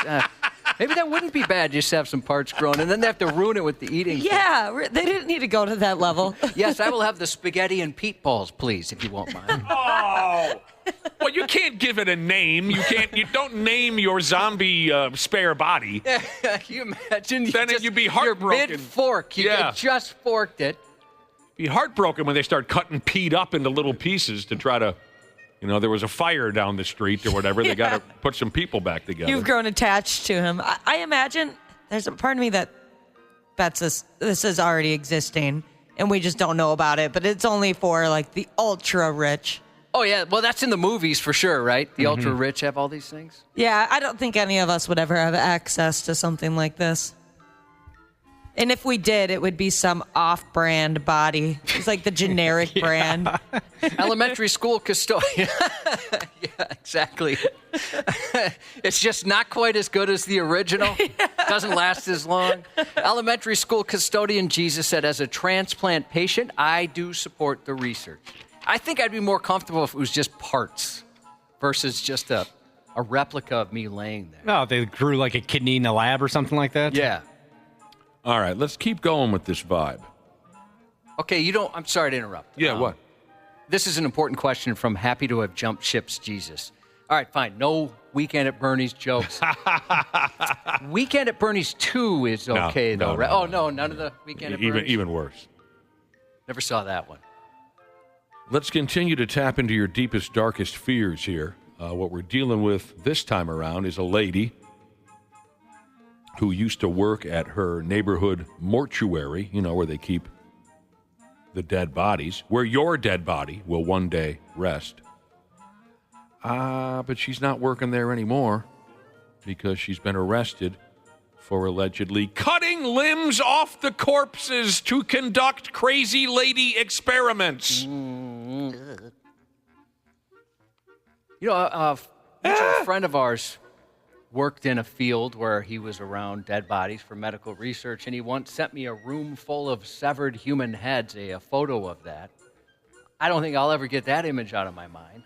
maybe that wouldn't be bad, just have some parts grown, and then they have to ruin it with the eating thing. Yeah, they didn't need to go to that level. Yes, I will have the spaghetti and Pete balls, please, if you won't mind. Oh! Well, you can't give it a name. You don't name your zombie spare body. Yeah, can you imagine? Then you'd be heartbroken. You're mid-fork. You just forked it. Be heartbroken when they start cutting Pete up into little pieces to try to, you know, there was a fire down the street or whatever. They got to put some people back together. You've grown attached to him. I imagine there's a part of me that bets this is already existing and we just don't know about it, but it's only for like the ultra rich. Oh, yeah. Well, that's in the movies for sure, right? The ultra rich have all these things. Yeah, I don't think any of us would ever have access to something like this. And if we did, it would be some off-brand body. It's like the generic brand. Elementary school custodian. Yeah, exactly. It's just not quite as good as the original. Doesn't last as long. Elementary school custodian Jesus said, as a transplant patient, I do support the research. I think I'd be more comfortable if it was just parts versus just a replica of me laying there. Oh, they grew like a kidney in a lab or something like that? Yeah. All right, let's keep going with this vibe. Okay, I'm sorry to interrupt. Yeah, what? This is an important question from Happy to Have Jumped Ships Jesus. All right, fine. No Weekend at Bernie's jokes. Weekend at Bernie's 2 is okay, though, right? None of the Weekend at Bernie's? Even worse. Never saw that one. Let's continue to tap into your deepest, darkest fears here. What we're dealing with this time around is a lady who used to work at her neighborhood mortuary, you know, where they keep the dead bodies, where your dead body will one day rest. But she's not working there anymore because she's been arrested for allegedly cutting limbs off the corpses to conduct crazy lady experiments. You know, a mutual friend of ours worked in a field where he was around dead bodies for medical research, and he once sent me a room full of severed human heads, a photo of that. I don't think I'll ever get that image out of my mind.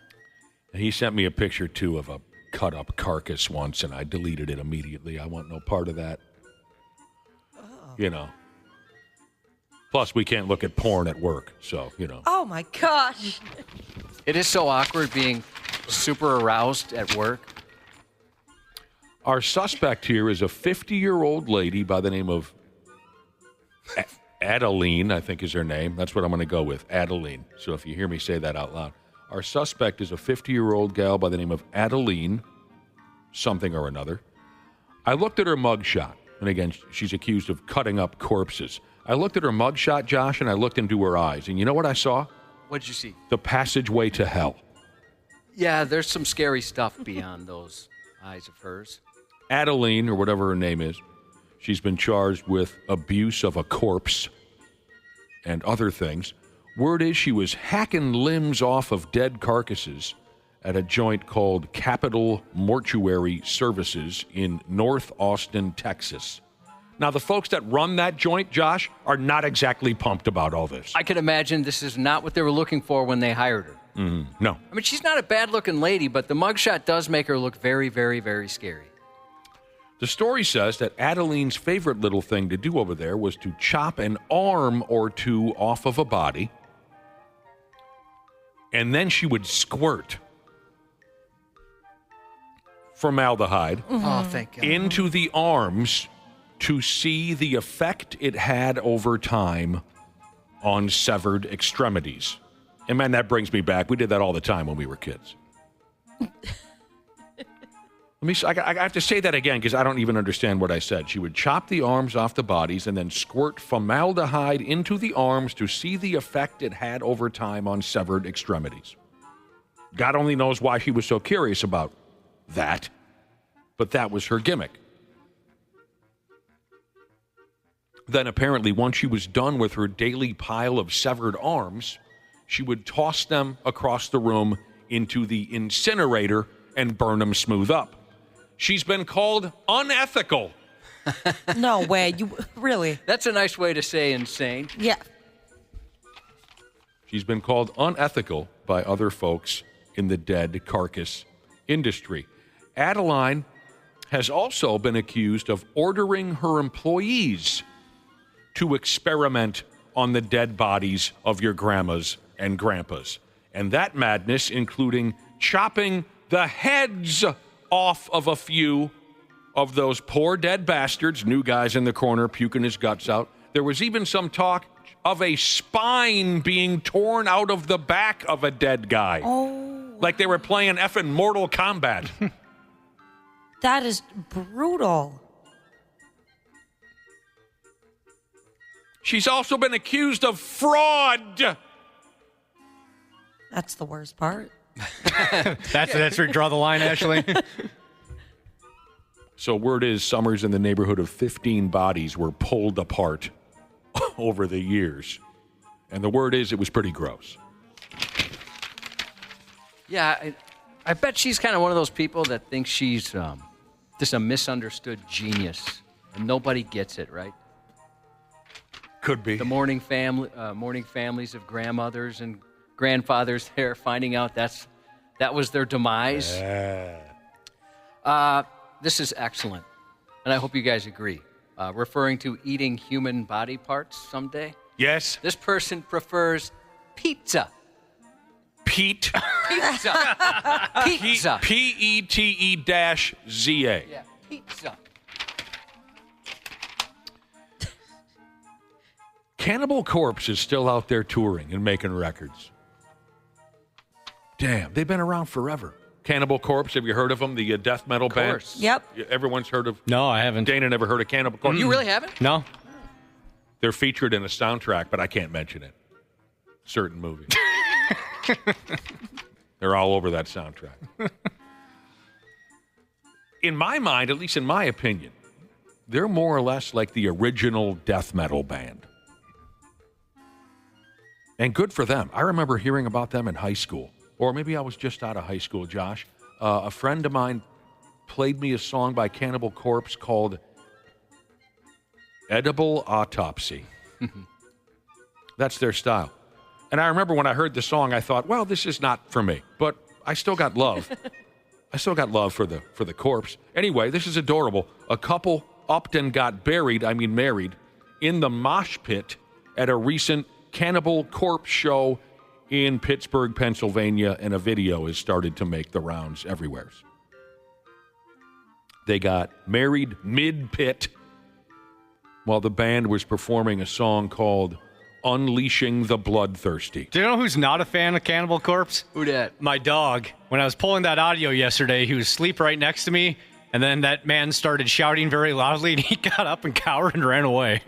And he sent me a picture, too, of a cut-up carcass once, and I deleted it immediately. I want no part of that. You know. Plus, we can't look at porn at work, so, you know. Oh, my gosh. It is so awkward being super aroused at work. Our suspect here is a 50-year-old lady by the name of Adeline, I think is her name. That's what I'm going to go with, Adeline. So if you hear me say that out loud. Our suspect is a 50-year-old gal by the name of Adeline, something or another. I looked at her mugshot, and again, she's accused of cutting up corpses. I looked at her mugshot, Josh, and I looked into her eyes. And you know what I saw? What'd you see? The passageway to hell. Yeah, there's some scary stuff beyond those eyes of hers. Adeline, or whatever her name is, she's been charged with abuse of a corpse and other things. Word is she was hacking limbs off of dead carcasses at a joint called Capital Mortuary Services in North Austin, Texas. Now, the folks that run that joint, Josh, are not exactly pumped about all this. I can imagine this is not what they were looking for when they hired her. No. I mean, she's not a bad-looking lady, but the mugshot does make her look very, very, very scary. The story says that Adeline's favorite little thing to do over there was to chop an arm or two off of a body, and then she would squirt formaldehyde into the arms to see the effect it had over time on severed extremities. And man, that brings me back. We did that all the time when we were kids. I have to say that again because I don't even understand what I said. She would chop the arms off the bodies and then squirt formaldehyde into the arms to see the effect it had over time on severed extremities. God only knows why she was so curious about that, but that was her gimmick. Then apparently, once she was done with her daily pile of severed arms, she would toss them across the room into the incinerator and burn them smooth up. She's been called unethical. No way. You really? That's a nice way to say insane. Yeah. She's been called unethical by other folks in the dead carcass industry. Adeline has also been accused of ordering her employees to experiment on the dead bodies of your grandmas and grandpas. And that madness, including chopping the heads off of a few of those poor dead bastards, new guys in the corner puking his guts out. There was even some talk of a spine being torn out of the back of a dead guy. Oh. Like they were playing effing Mortal Kombat. That is brutal. She's also been accused of fraud. That's the worst part. That's where you draw the line, Ashley. So word is somewhere's in the neighborhood of 15 bodies were pulled apart over the years. And the word is it was pretty gross. Yeah, I bet she's kind of one of those people that thinks she's just a misunderstood genius. And nobody gets it, right? Could be. The mourning families of grandmothers and grandfathers there finding out that was their demise. This is excellent, and I hope you guys agree. Referring to eating human body parts someday. Yes. This person prefers pizza. Pete. Pizza. Pizza. P-E-T-E-Z-A. Yeah, pizza. Cannibal Corpse is still out there touring and making records. Damn, they've been around forever. Cannibal Corpse, have you heard of them? The death metal band? Yep. Everyone's heard of? No, I haven't. Dana never heard of Cannibal Corpse? You really haven't? No. They're featured in a soundtrack, but I can't mention it. Certain movie. They're all over that soundtrack. In my mind, at least in my opinion, they're more or less like the original death metal band. And good for them. I remember hearing about them in high school. Or maybe I was just out of high school, Josh. A friend of mine played me a song by Cannibal Corpse called Edible Autopsy. That's their style. And I remember when I heard the song, I thought, well, this is not for me. But I still got love. I still got love for the corpse. Anyway, this is adorable. A couple upped and got married in the mosh pit at a recent Cannibal Corpse show in Pittsburgh, Pennsylvania, and a video has started to make the rounds everywhere. They got married mid-pit while the band was performing a song called Unleashing the Bloodthirsty. Do you know who's not a fan of Cannibal Corpse? Who dat? My dog. When I was pulling that audio yesterday, he was asleep right next to me, and then that man started shouting very loudly, and he got up and cowered and ran away.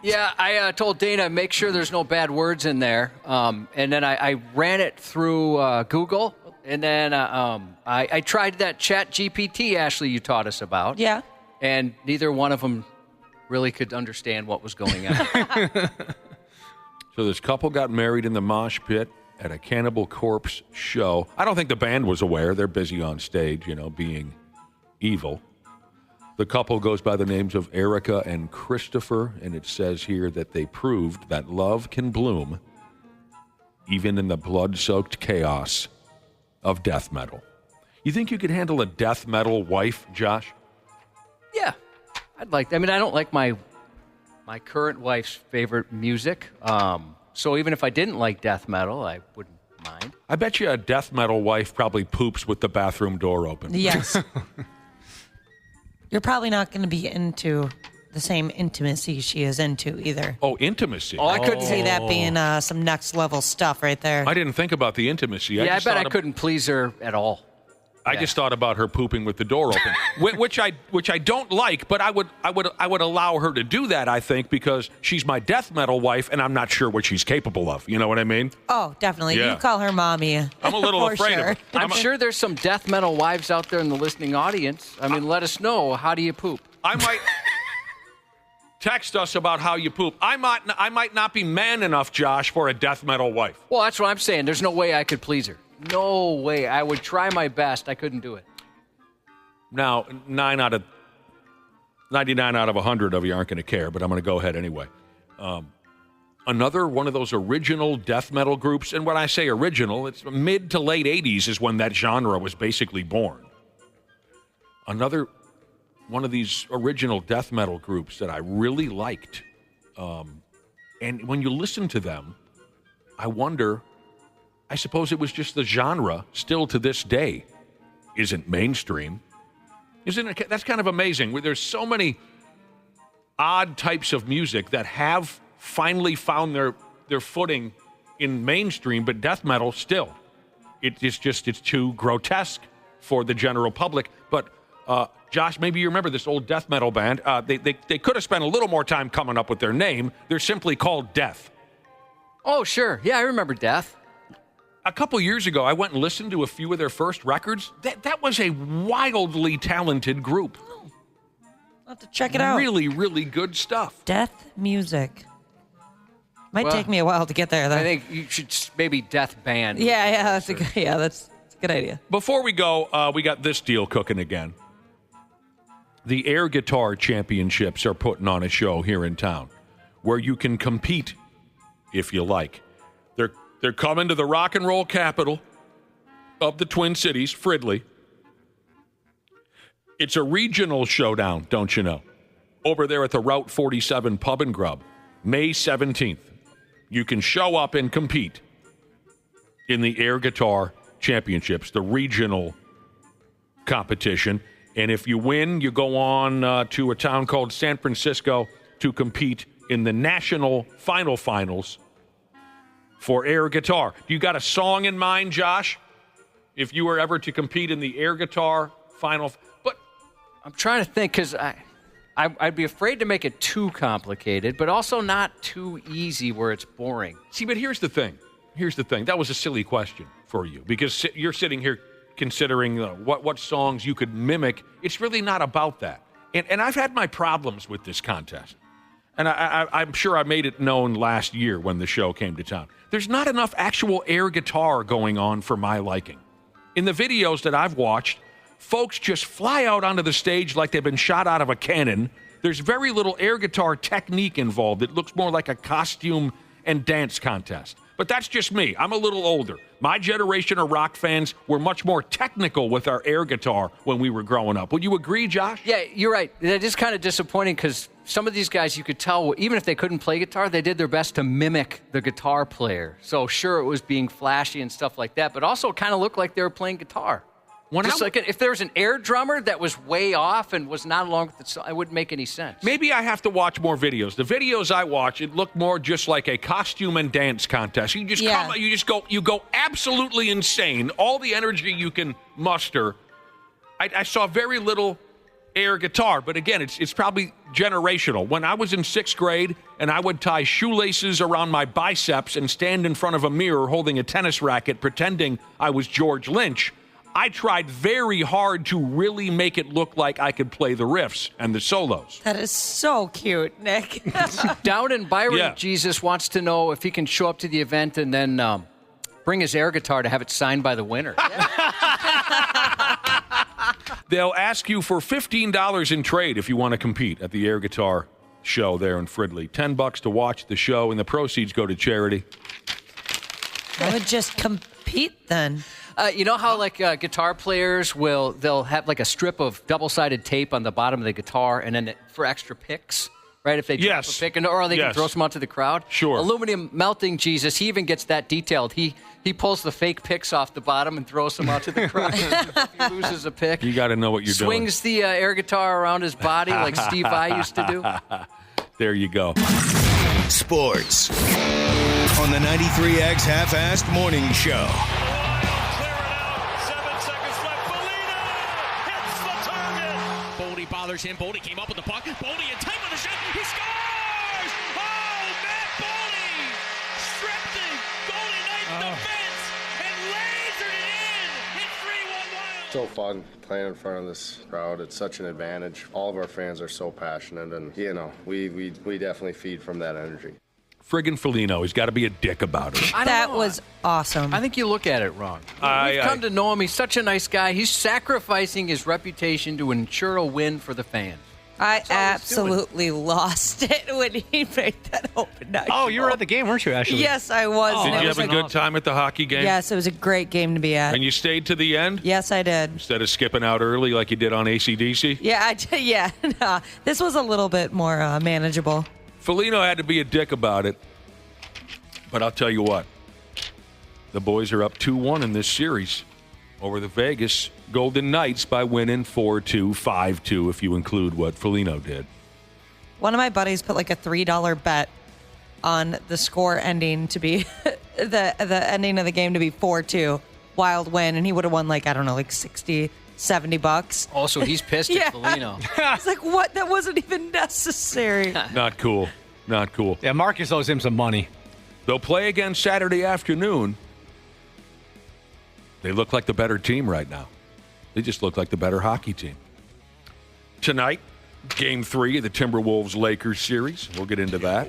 Yeah, I told Dana, make sure there's no bad words in there. And then I ran it through Google, and then I tried that Chat GPT, Ashley, you taught us about. Yeah. And neither one of them really could understand what was going on. So this couple got married in the mosh pit at a Cannibal Corpse show. I don't think the band was aware. They're busy on stage, being evil. The couple goes by the names of Erica and Christopher, and it says here that they proved that love can bloom even in the blood-soaked chaos of death metal. You think you could handle a death metal wife, Josh? Yeah, I don't like my current wife's favorite music. So even if I didn't like death metal, I wouldn't mind. I bet you a death metal wife probably poops with the bathroom door open. Yes. You're probably not going to be into the same intimacy she is into either. Oh, intimacy. I couldn't see that being some next level stuff right there. I didn't think about the intimacy. I bet I couldn't please her at all. I just thought about her pooping with the door open, which I don't like, but I would allow her to do that, I think, because she's my death metal wife, and I'm not sure what she's capable of. You know what I mean? Oh, definitely. Yeah. You call her mommy. I'm a little afraid of her. I'm sure there's some death metal wives out there in the listening audience. I mean, let us know. How do you poop? I might text us about how you poop. I might not be man enough, Josh, for a death metal wife. Well, that's what I'm saying. There's no way I could please her. No way. I would try my best. I couldn't do it. Now, 99 out of 100 of you aren't going to care, but I'm going to go ahead anyway. Another one of those original death metal groups, and when I say original, it's mid to late 80s is when that genre was basically born. Another one of these original death metal groups that I really liked. And when you listen to them, I wonder, I suppose it was just the genre still to this day isn't mainstream. Isn't it? That's kind of amazing. There's so many odd types of music that have finally found their footing in mainstream, but death metal still. It's too grotesque for the general public. But Josh, maybe you remember this old death metal band. They could have spent a little more time coming up with their name. They're simply called Death. Oh, sure. Yeah, I remember Death. A couple years ago, I went and listened to a few of their first records. That was a wildly talented group. I'll have to check it out. Really, really good stuff. Death music. Might take me a while to get there, though. I think you should maybe Death band. That's a good idea. Before we go, we got this deal cooking again. The Air Guitar Championships are putting on a show here in town where you can compete if you like. They're coming to the rock and roll capital of the Twin Cities, Fridley. It's a regional showdown, don't you know? Over there at the Route 47 Pub and Grub, May 17th. You can show up and compete in the Air Guitar Championships, the regional competition. And if you win, you go on to a town called San Francisco to compete in the national finals for air guitar. You got a song in mind, Josh? If you were ever to compete in the air guitar final, but I'm trying to think because I'd be afraid to make it too complicated, but also not too easy where it's boring. See, but here's the thing. That was a silly question for you because you're sitting here considering what songs you could mimic. It's really not about that. And I've had my problems with this contest. And I'm sure I made it known last year when the show came to town. There's not enough actual air guitar going on for my liking. In the videos that I've watched, folks just fly out onto the stage like they've been shot out of a cannon. There's very little air guitar technique involved. It looks more like a costume and dance contest. But that's just me. I'm a little older. My generation of rock fans were much more technical with our air guitar when we were growing up. Would you agree, Josh? Yeah, you're right. That is kind of disappointing because some of these guys, you could tell, even if they couldn't play guitar, they did their best to mimic the guitar player. So sure, it was being flashy and stuff like that, but also kind of looked like they were playing guitar. Like if there was an air drummer that was way off and was not along with the song, it wouldn't make any sense. Maybe I have to watch more videos. The videos I watch, it looked more just like a costume and dance contest. You just go absolutely insane. All the energy you can muster. I saw very little air guitar, but again, it's probably generational. When I was in 6th grade and I would tie shoelaces around my biceps and stand in front of a mirror holding a tennis racket pretending I was George Lynch, I tried very hard to really make it look like I could play the riffs and the solos. That is so cute, Nick. Down in Byron, Jesus wants to know if he can show up to the event and then bring his air guitar to have it signed by the winner. They'll ask you for $15 in trade if you want to compete at the air guitar show there in Fridley. $10 to watch the show, and the proceeds go to charity. I would just compete then. You know how guitar players they'll have like a strip of double-sided tape on the bottom of the guitar, and then for extra picks, right? If they drop a pick, or they can throw some out to the crowd. Sure. Aluminum melting Jesus, he even gets that detailed. He pulls the fake picks off the bottom and throws them out to the crowd. He loses a pick. You got to know what you're doing. Swings the air guitar around his body like Steve Vai used to do. There you go. Sports on the 93X Half-Assed Morning Show. Boldy bothers him. Boldy came up with the puck. Boldy in tight with the shot. He scores! Oh, Matt Boldy stripped the Golden Knights defense and lasered it in 3-1 Wild. So fun playing in front of this crowd. It's such an advantage. All of our fans are so passionate, and we definitely feed from that energy. Friggin' Foligno, he's got to be a dick about it. That was awesome. I think you look at it wrong. We've come to know him. He's such a nice guy. He's sacrificing his reputation to ensure a win for the fans. I absolutely lost it when he made that open night. Oh, you were at the game, weren't you, Ashley? Yes, I was. Did you have a good time at the hockey game? Yes, it was a great game to be at. And you stayed to the end? Yes, I did. Instead of skipping out early like you did on AC/DC? Yeah, I did. Yeah, no, this was a little bit more manageable. Foligno had to be a dick about it. But I'll tell you what. The boys are up 2-1 in this series over the Vegas Golden Knights by winning 4-2, 5-2 if you include what Foligno did. One of my buddies put like a $3 bet on the score ending to be the ending of the game to be 4-2, Wild win, and he would have won like, I don't know, like $60-$70. Also, he's pissed at Foligno. It's like, what? That wasn't even necessary. Not cool. Not cool. Yeah, Marcus owes him some money. They'll play again Saturday afternoon. They look like the better team right now. They just look like the better hockey team. Tonight, Game 3 of the Timberwolves-Lakers series. We'll get into that.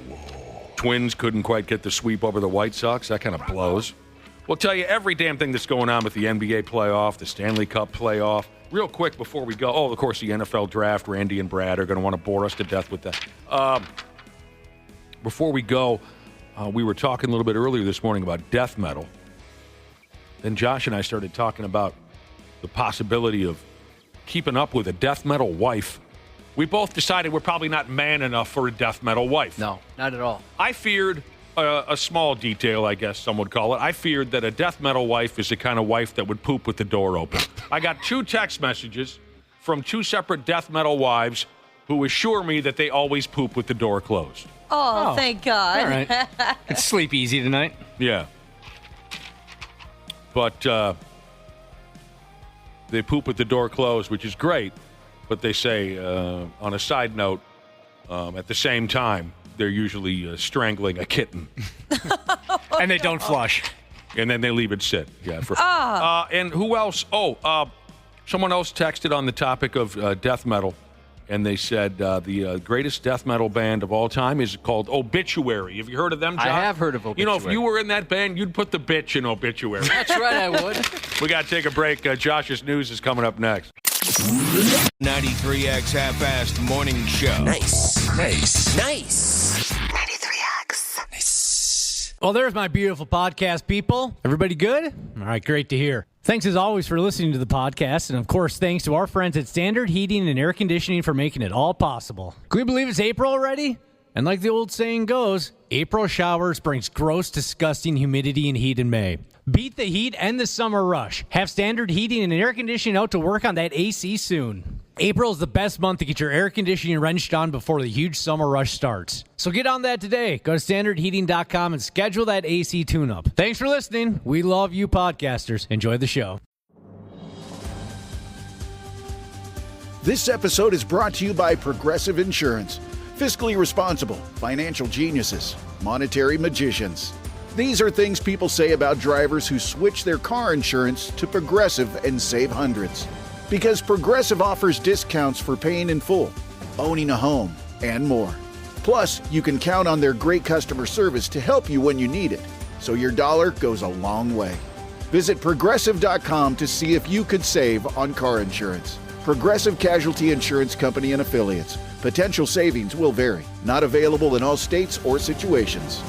Twins couldn't quite get the sweep over the White Sox. That kind of blows. We'll tell you every damn thing that's going on with the NBA playoff, the Stanley Cup playoff. Real quick before we go, of course, the NFL draft. Randy and Brad are going to want to bore us to death with that. Before we go, we were talking a little bit earlier this morning about death metal. Then Josh and I started talking about the possibility of keeping up with a death metal wife. We both decided we're probably not man enough for a death metal wife. No, not at all. I feared a small detail, I guess some would call it. I feared that a death metal wife is the kind of wife that would poop with the door open. I got 2 text messages from 2 separate death metal wives who assure me that they always poop with the door closed. Oh, thank God. All right. Let's sleep easy tonight. Yeah. But they poop with the door closed, which is great. But they say, on a side note, at the same time, they're usually strangling a kitten. And they don't flush. And then they leave it sit. Yeah. And who else? Someone else texted on the topic of death metal. And they said the greatest death metal band of all time is called Obituary. Have you heard of them, John? I have heard of Obituary. You know, if you were in that band, you'd put the bitch in Obituary. That's right, I would. We got to take a break. Josh's News is coming up next. 93X Half-Assed Morning Show. Nice. 93X. Nice. Well, there's my beautiful podcast, people. Everybody good? All right, great to hear. Thanks, as always, for listening to the podcast. And, of course, thanks to our friends at Standard Heating and Air Conditioning for making it all possible. Can we believe it's April already? And like the old saying goes, April showers brings gross, disgusting humidity and heat in May. Beat the heat and the summer rush. Have Standard Heating and Air Conditioning out to work on that AC soon. April is the best month to get your air conditioning wrenched on before the huge summer rush starts. So get on that today. Go to standardheating.com and schedule that AC tune-up. Thanks for listening. We love you podcasters. Enjoy the show. This episode is brought to you by Progressive Insurance. Fiscally responsible, financial geniuses, monetary magicians. These are things people say about drivers who switch their car insurance to Progressive and save hundreds. Because Progressive offers discounts for paying in full, owning a home, and more. Plus, you can count on their great customer service to help you when you need it, so your dollar goes a long way. Visit Progressive.com to see if you could save on car insurance. Progressive Casualty Insurance Company and Affiliates. Potential savings will vary. Not available in all states or situations.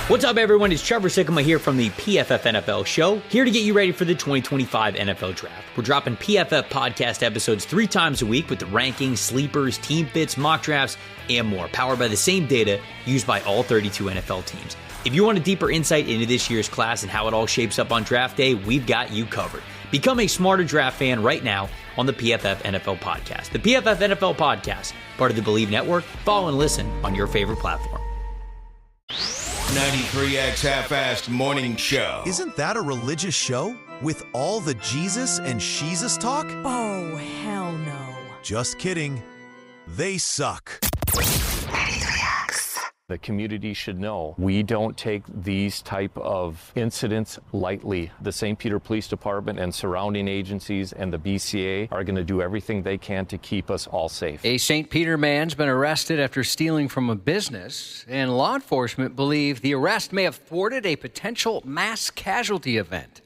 What's up, everyone? It's Trevor Sikkema here from the PFF NFL Show, here to get you ready for the 2025 NFL Draft. We're dropping PFF podcast episodes 3 times a week with the rankings, sleepers, team fits, mock drafts, and more, powered by the same data used by all 32 NFL teams. If you want a deeper insight into this year's class and how it all shapes up on draft day, we've got you covered. Become a smarter draft fan right now on the PFF NFL Podcast. The PFF NFL Podcast, part of the Believe Network. Follow and listen on your favorite platform. 93X Half-Assed Morning Show. Isn't that a religious show? With all the Jesus and Sheezus talk? Oh, hell no. Just kidding. They suck. 93X. The community should know we don't take these type of incidents lightly. The St. Peter Police Department and surrounding agencies and the BCA are going to do everything they can to keep us all safe. A St. Peter man's been arrested after stealing from a business, and law enforcement believe the arrest may have thwarted a potential mass casualty event.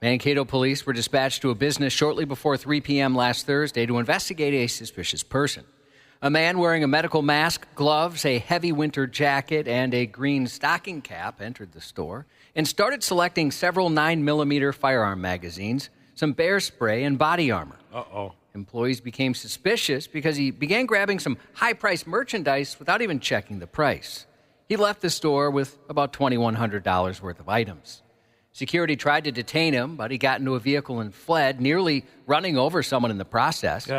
Mankato police were dispatched to a business shortly before 3 p.m. last Thursday to investigate a suspicious person. A man wearing a medical mask, gloves, a heavy winter jacket, and a green stocking cap entered the store and started selecting several 9mm firearm magazines, some bear spray, and body armor. Employees became suspicious because he began grabbing some high-priced merchandise without even checking the price. He left the store with about $2,100 worth of items. Security tried to detain him, but he got into a vehicle and fled, nearly running over someone in the process.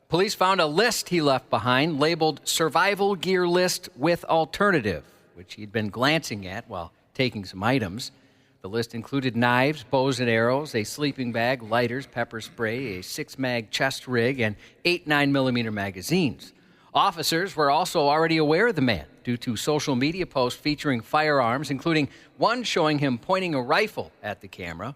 Police found a list he left behind labeled Survival Gear List with Alternative, which he'd been glancing at while taking some items. The list included knives, bows and arrows, a sleeping bag, lighters, pepper spray, a 6-mag chest rig, and 8 9mm magazines. Officers were also already aware of the man due to social media posts featuring firearms, including one showing him pointing a rifle at the camera.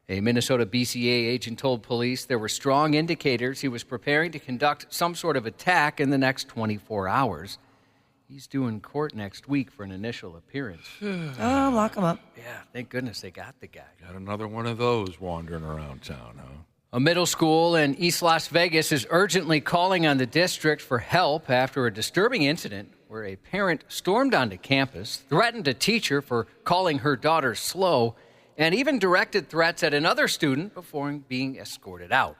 A Minnesota BCA agent told police there were strong indicators he was preparing to conduct some sort of attack in the next 24 hours. He's due in court next week for an initial appearance. Oh, lock him up. Yeah, thank goodness they got the guy. Got another one of those wandering around town, huh? A middle school in East Las Vegas is urgently calling on the district for help after a disturbing incident where a parent stormed onto campus, threatened a teacher for calling her daughter slow, and even directed threats at another student before being escorted out.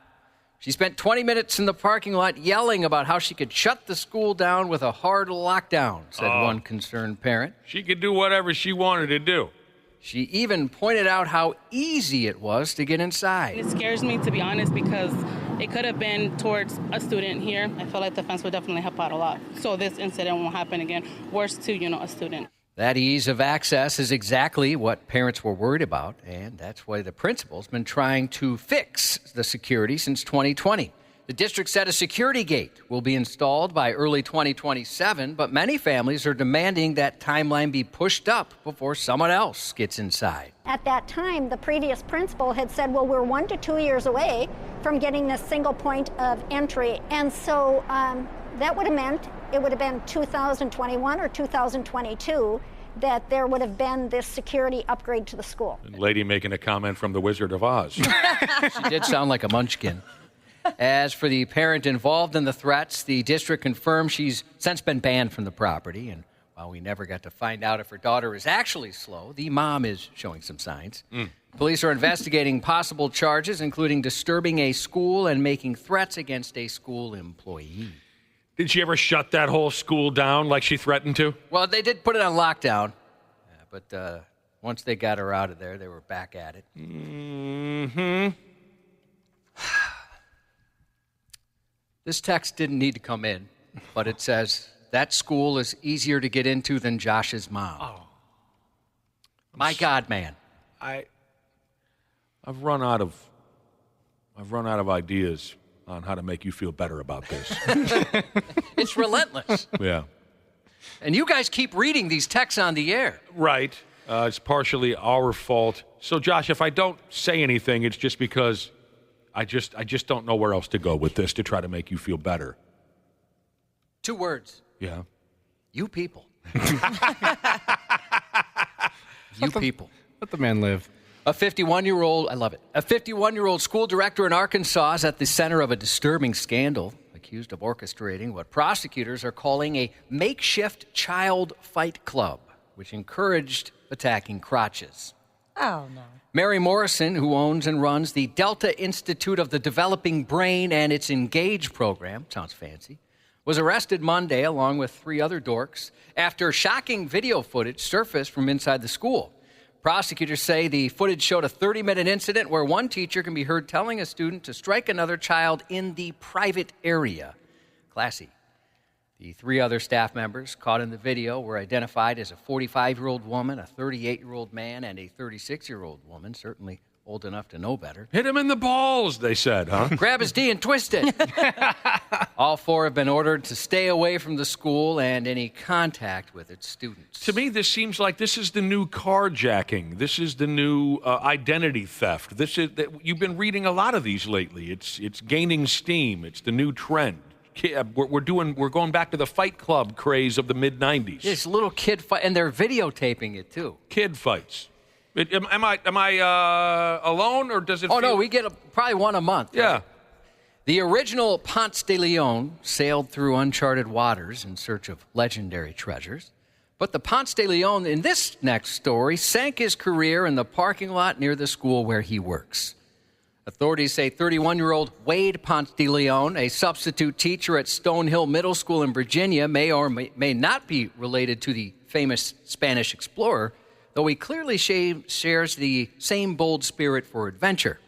She spent 20 minutes in the parking lot yelling about how she could shut the school down with a hard lockdown, said one concerned parent. She could do whatever she wanted to do. She even pointed out how easy it was to get inside. It scares me, to be honest, because it could have been towards a student here. I feel like the fence would definitely help out a lot. So this incident won't happen again. Worse to, a student. That ease of access is exactly what parents were worried about, and that's why the principal's been trying to fix the security since 2020. The district said a security gate will be installed by early 2027, but many families are demanding that timeline be pushed up before someone else gets inside. At that time, the previous principal had said, well, we're 1 to 2 years away from getting this single point of entry, and so that would have meant it would have been 2021 or 2022 that there would have been this security upgrade to the school. And lady making a comment from the Wizard of Oz. She did sound like a munchkin. As for the parent involved in the threats, the district confirmed she's since been banned from the property. And while we never got to find out if her daughter is actually slow, the mom is showing some signs. Police are investigating possible charges, including disturbing a school and making threats against a school employee. Did she ever shut that whole school down like she threatened to? Well, they did put it on lockdown, but once they got her out of there, they were back at it. This text didn't need to come in, but it says, that school is easier to get into than Josh's mom. My God, man. I've run out of ideas on how to make you feel better about this. It's relentless. Yeah. And you guys keep reading these texts on the air. Right. It's partially our fault. So, Josh, if I don't say anything, it's just because I just don't know where else to go with this to try to make you feel better. 2 words. Yeah. You people. You people. Let the man live. A 51-year-old school director in Arkansas is at the center of a disturbing scandal, accused of orchestrating what prosecutors are calling a makeshift child fight club which encouraged attacking crotches. Oh, no. Mary Morrison, who owns and runs the Delta Institute of the Developing Brain and its Engage program, sounds fancy, was arrested Monday along with 3 other dorks after shocking video footage surfaced from inside the school. Prosecutors say the footage showed a 30-minute incident where one teacher can be heard telling a student to strike another child in the private area. Classy. The 3 other staff members caught in the video were identified as a 45-year-old woman, a 38-year-old man, and a 36-year-old woman, certainly old enough to know better. Hit him in the balls, they said, huh? Grab his D and twist it. All 4 have been ordered to stay away from the school and any contact with its students. To me, this seems like this is the new carjacking. This is the new identity theft. You've been reading a lot of these lately. It's gaining steam. It's the new trend. We're going back to the Fight Club craze of the mid-'90s. This little kid fight, and they're videotaping it too. Kid fights. Am I alone, or does it? Oh no, we get probably one a month. Yeah. Right? The original Ponce de Leon sailed through uncharted waters in search of legendary treasures, but the Ponce de Leon in this next story sank his career in the parking lot near the school where he works. Authorities say 31-year-old Wade Ponce de Leon, a substitute teacher at Stonehill Middle School in Virginia, may or may not be related to the famous Spanish explorer, though he clearly shares the same bold spirit for adventure.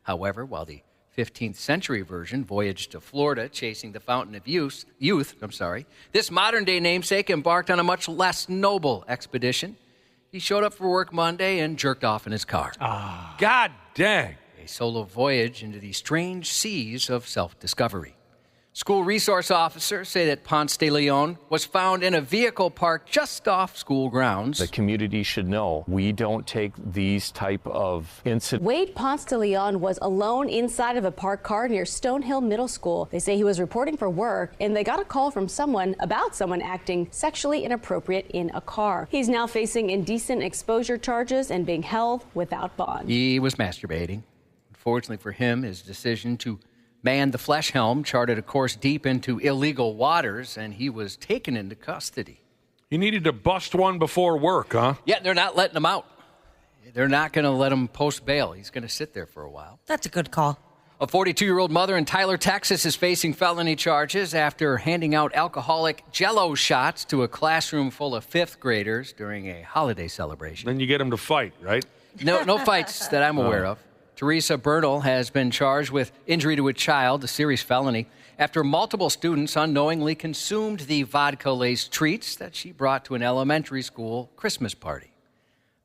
However, while the 15th century version voyaged to Florida chasing the fountain of youth, this modern-day namesake embarked on a much less noble expedition. He showed up for work Monday and jerked off in his car. God dang. A solo voyage into the strange seas of self-discovery. School resource officers say that Ponce de Leon was found in a vehicle parked just off school grounds. The community should know we don't take these type of incidents. Wade Ponce de Leon was alone inside of a parked car near Stonehill Middle School. They say he was reporting for work, and they got a call from someone about someone acting sexually inappropriate in a car. He's now facing indecent exposure charges and being held without bond. He was masturbating. Unfortunately for him, his decision to man the flesh helm charted a course deep into illegal waters, and he was taken into custody. You needed to bust one before work, huh? Yeah, they're not letting him out. They're not going to let him post bail. He's going to sit there for a while. That's a good call. A 42-year-old mother in Tyler, Texas is facing felony charges after handing out alcoholic Jell-O shots to a classroom full of 5th graders during a holiday celebration. Then you get them to fight, right? No fights that I'm aware of. Teresa Bernal has been charged with injury to a child, a serious felony, after multiple students unknowingly consumed the vodka-laced treats that she brought to an elementary school Christmas party.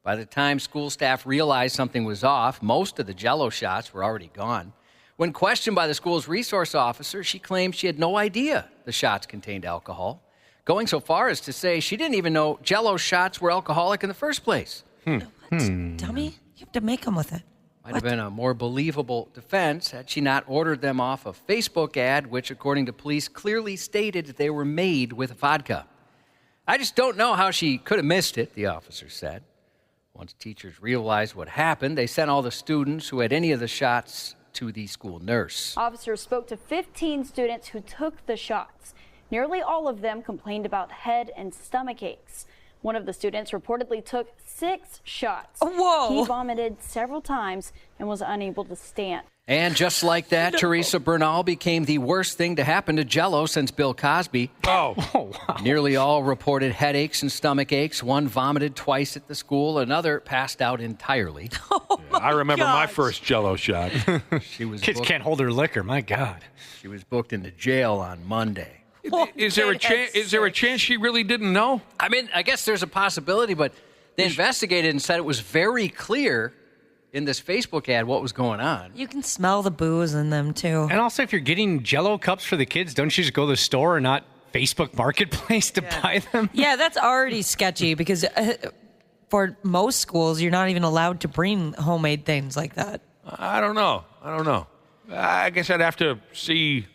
By the time school staff realized something was off, most of the Jell-O shots were already gone. When questioned by the school's resource officer, she claimed she had no idea the shots contained alcohol, going so far as to say she didn't even know Jell-O shots were alcoholic in the first place. What? Dummy? You have to make them with it. Might have been a more believable defense had she not ordered them off a Facebook ad, which, according to police, clearly stated that they were made with vodka. I just don't know how she could have missed it, the officer said. Once teachers realized what happened, they sent all the students who had any of the shots to the school nurse. Officers spoke to 15 students who took the shots. Nearly all of them complained about head and stomach aches. One of the students reportedly took 6 shots. Whoa! He vomited several times and was unable to stand. And just like that, Teresa Bernal became the worst thing to happen to Jell-O since Bill Cosby. Oh, wow. Nearly all reported headaches and stomach aches. One vomited twice at the school. Another passed out entirely. I remember my first Jell-O shot. Kids can't hold their liquor. My God. She was booked into jail on Monday. Is there a chance she really didn't know? I mean, I guess there's a possibility, but they investigated and said it was very clear in this Facebook ad what was going on. You can smell the booze in them, too. And also, if you're getting Jell-O cups for the kids, don't you just go to the store and not Facebook Marketplace to buy them? Yeah, that's already sketchy because for most schools, you're not even allowed to bring homemade things like that. I don't know. I guess I'd have to see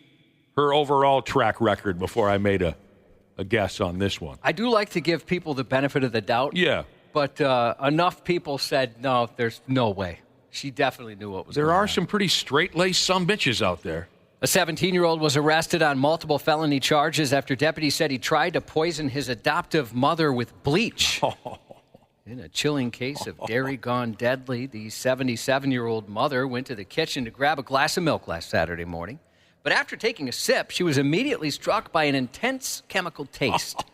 her overall track record before I made a guess on this one. I do like to give people the benefit of the doubt. Yeah. But enough people said, no, there's no way. She definitely knew what was going on. There are some pretty straight-laced sumbitches out there. A 17-year-old was arrested on multiple felony charges after deputies said he tried to poison his adoptive mother with bleach. In a chilling case of dairy gone deadly, the 77-year-old mother went to the kitchen to grab a glass of milk last Saturday morning. But after taking a sip, she was immediately struck by an intense chemical taste.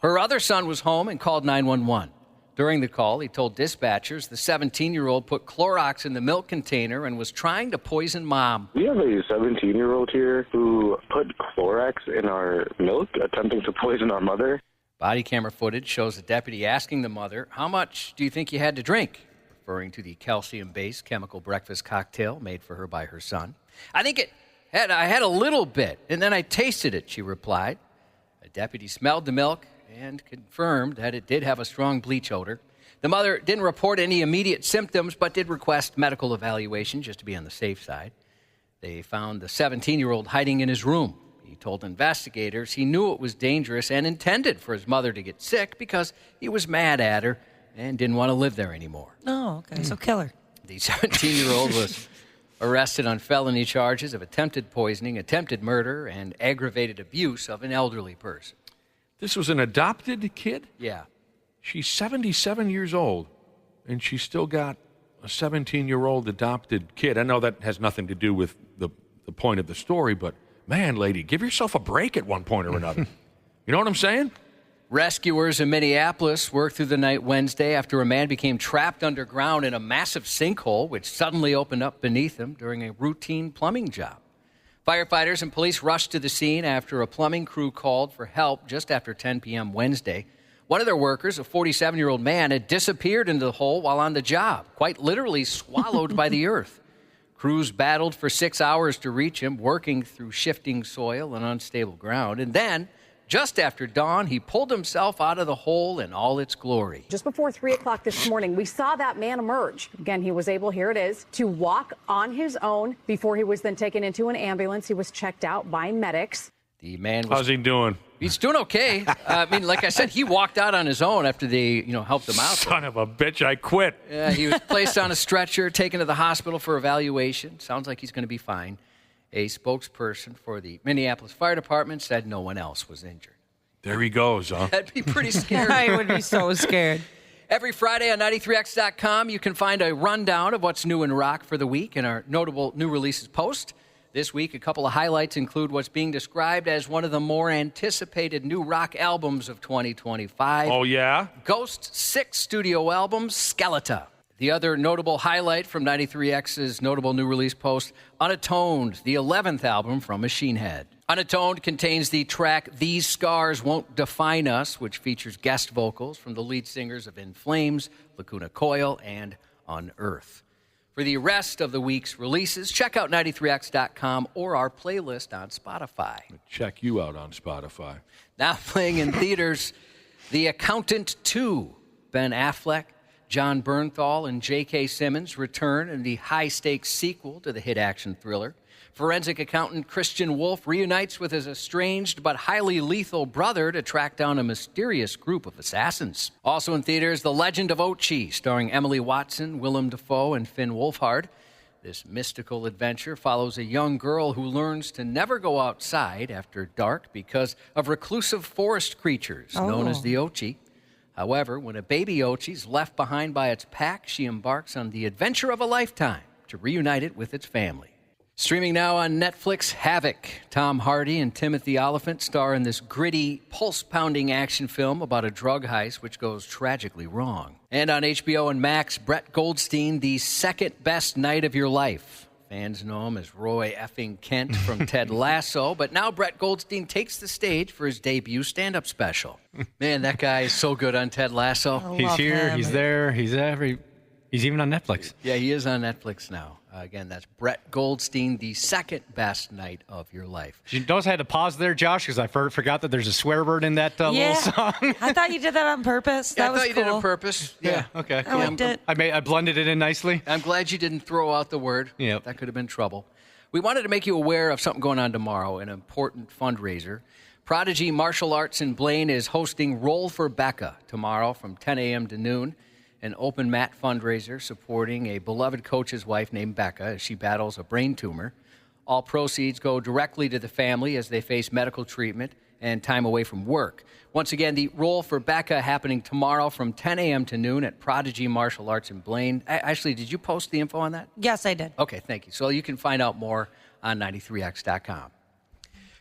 Her other son was home and called 911. During the call, he told dispatchers the 17-year-old put Clorox in the milk container and was trying to poison Mom. We have a 17-year-old here who put Clorox in our milk, attempting to poison our mother. Body camera footage shows the deputy asking the mother, "How much do you think you had to drink?" referring to the calcium-based chemical breakfast cocktail made for her by her son. I had a little bit, and then I tasted it," she replied. A deputy smelled the milk and confirmed that it did have a strong bleach odor. The mother didn't report any immediate symptoms, but did request medical evaluation just to be on the safe side. They found the 17-year-old hiding in his room. He told investigators he knew it was dangerous and intended for his mother to get sick because he was mad at her and didn't want to live there anymore. Oh, okay, so kill her. The 17-year-old was arrested on felony charges of attempted poisoning, attempted murder, and aggravated abuse of an elderly person. This was an adopted kid? Yeah. She's 77 years old, and she's still got a 17-year-old adopted kid. I know that has nothing to do with the point of the story, but man, lady, give yourself a break at one point or another. You know what I'm saying? Rescuers in Minneapolis worked through the night Wednesday after a man became trapped underground in a massive sinkhole, which suddenly opened up beneath him during a routine plumbing job. Firefighters and police rushed to the scene after a plumbing crew called for help just after 10 p.m. Wednesday. One of their workers, a 47-year-old man, had disappeared into the hole while on the job, quite literally swallowed by the earth. Crews battled for 6 hours to reach him, working through shifting soil and unstable ground. And then, just after dawn, he pulled himself out of the hole in all its glory. Just before 3 o'clock this morning, we saw that man emerge. Again, he was able, here it is, to walk on his own before he was then taken into an ambulance. He was checked out by medics. The man was... How's he doing? He's doing okay. I mean, like I said, he walked out on his own after they, helped him out. Son of a bitch, I quit. Yeah, he was placed on a stretcher, taken to the hospital for evaluation. Sounds like he's going to be fine. A spokesperson for the Minneapolis Fire Department said no one else was injured. There he goes, huh? That'd be pretty scary. I would be so scared. Every Friday on 93x.com, you can find a rundown of what's new in rock for the week in our notable new releases post. This week, a couple of highlights include what's being described as one of the more anticipated new rock albums of 2025. Oh, yeah? Ghost's 6th studio album, Skeleta. The other notable highlight from 93X's notable new release post, Unatoned, the 11th album from Machine Head. Unatoned contains the track These Scars Won't Define Us, which features guest vocals from the lead singers of In Flames, Lacuna Coil, and Unearth. For the rest of the week's releases, check out 93x.com or our playlist on Spotify. Check you out on Spotify. Now playing in theaters, The Accountant 2. Ben Affleck, John Bernthal, and J.K. Simmons return in the high-stakes sequel to the hit action thriller. Forensic accountant Christian Wolf reunites with his estranged but highly lethal brother to track down a mysterious group of assassins. Also in theaters, The Legend of Ochi, starring Emily Watson, Willem Dafoe, and Finn Wolfhard. This mystical adventure follows a young girl who learns to never go outside after dark because of reclusive forest creatures known as the Ochi. However, when a baby Ochi is left behind by its pack, she embarks on the adventure of a lifetime to reunite it with its family. Streaming now on Netflix, Havoc. Tom Hardy and Timothy Olyphant star in this gritty, pulse-pounding action film about a drug heist which goes tragically wrong. And on HBO and Max, Brett Goldstein, The Second Best Night of Your Life. Fans know him as Roy effing Kent from Ted Lasso, but now Brett Goldstein takes the stage for his debut stand-up special. Man, that guy is so good on Ted Lasso. He's here, he's there, he's even on Netflix. Yeah, he is on Netflix now. Again, that's Brett Goldstein, The Second Best Night of Your Life. You notice I had to pause there, Josh, because I forgot that there's a swear word in that little song. I thought you did that on purpose. Yeah, That was I thought you did it on purpose. Yeah. Okay. I liked it. I blended it in nicely. I'm glad you didn't throw out the word. Yeah. That could have been trouble. We wanted to make you aware of something going on tomorrow, an important fundraiser. Prodigy Martial Arts in Blaine is hosting Roll for Becca tomorrow from 10 a.m. to noon. An open mat fundraiser supporting a beloved coach's wife named Becca as she battles a brain tumor. All proceeds go directly to the family as they face medical treatment and time away from work. Once again, the Roll for Becca happening tomorrow from 10 a.m. to noon at Prodigy Martial Arts in Blaine. Ashley, did you post the info on that? Yes, I did. Okay, thank you. So you can find out more on 93x.com.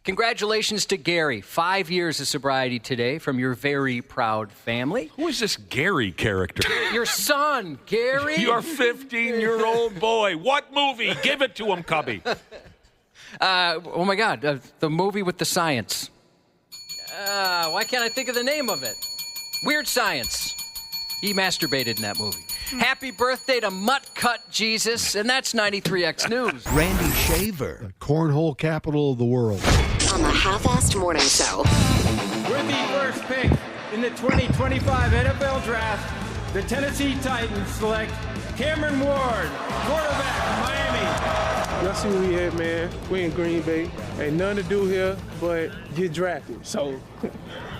Congratulations to Gary. 5 years of sobriety today from your very proud family. Who is this Gary character? Your son, Gary. Your 15-year-old boy. What movie? Give it to him, Cubby. Oh, my God. The movie with the science. Why can't I think of the name of it? Weird Science. He masturbated in that movie. Happy birthday to Mutt Cut Jesus, and that's 93X News. Randy Shaver. The cornhole capital of the world. On the Half-Assed Morning Show. With the first pick in the 2025 NFL Draft, the Tennessee Titans select Cameron Ward, quarterback, Miami. Y'all see what we had, man. We in Green Bay. Ain't nothing to do here but get drafted. So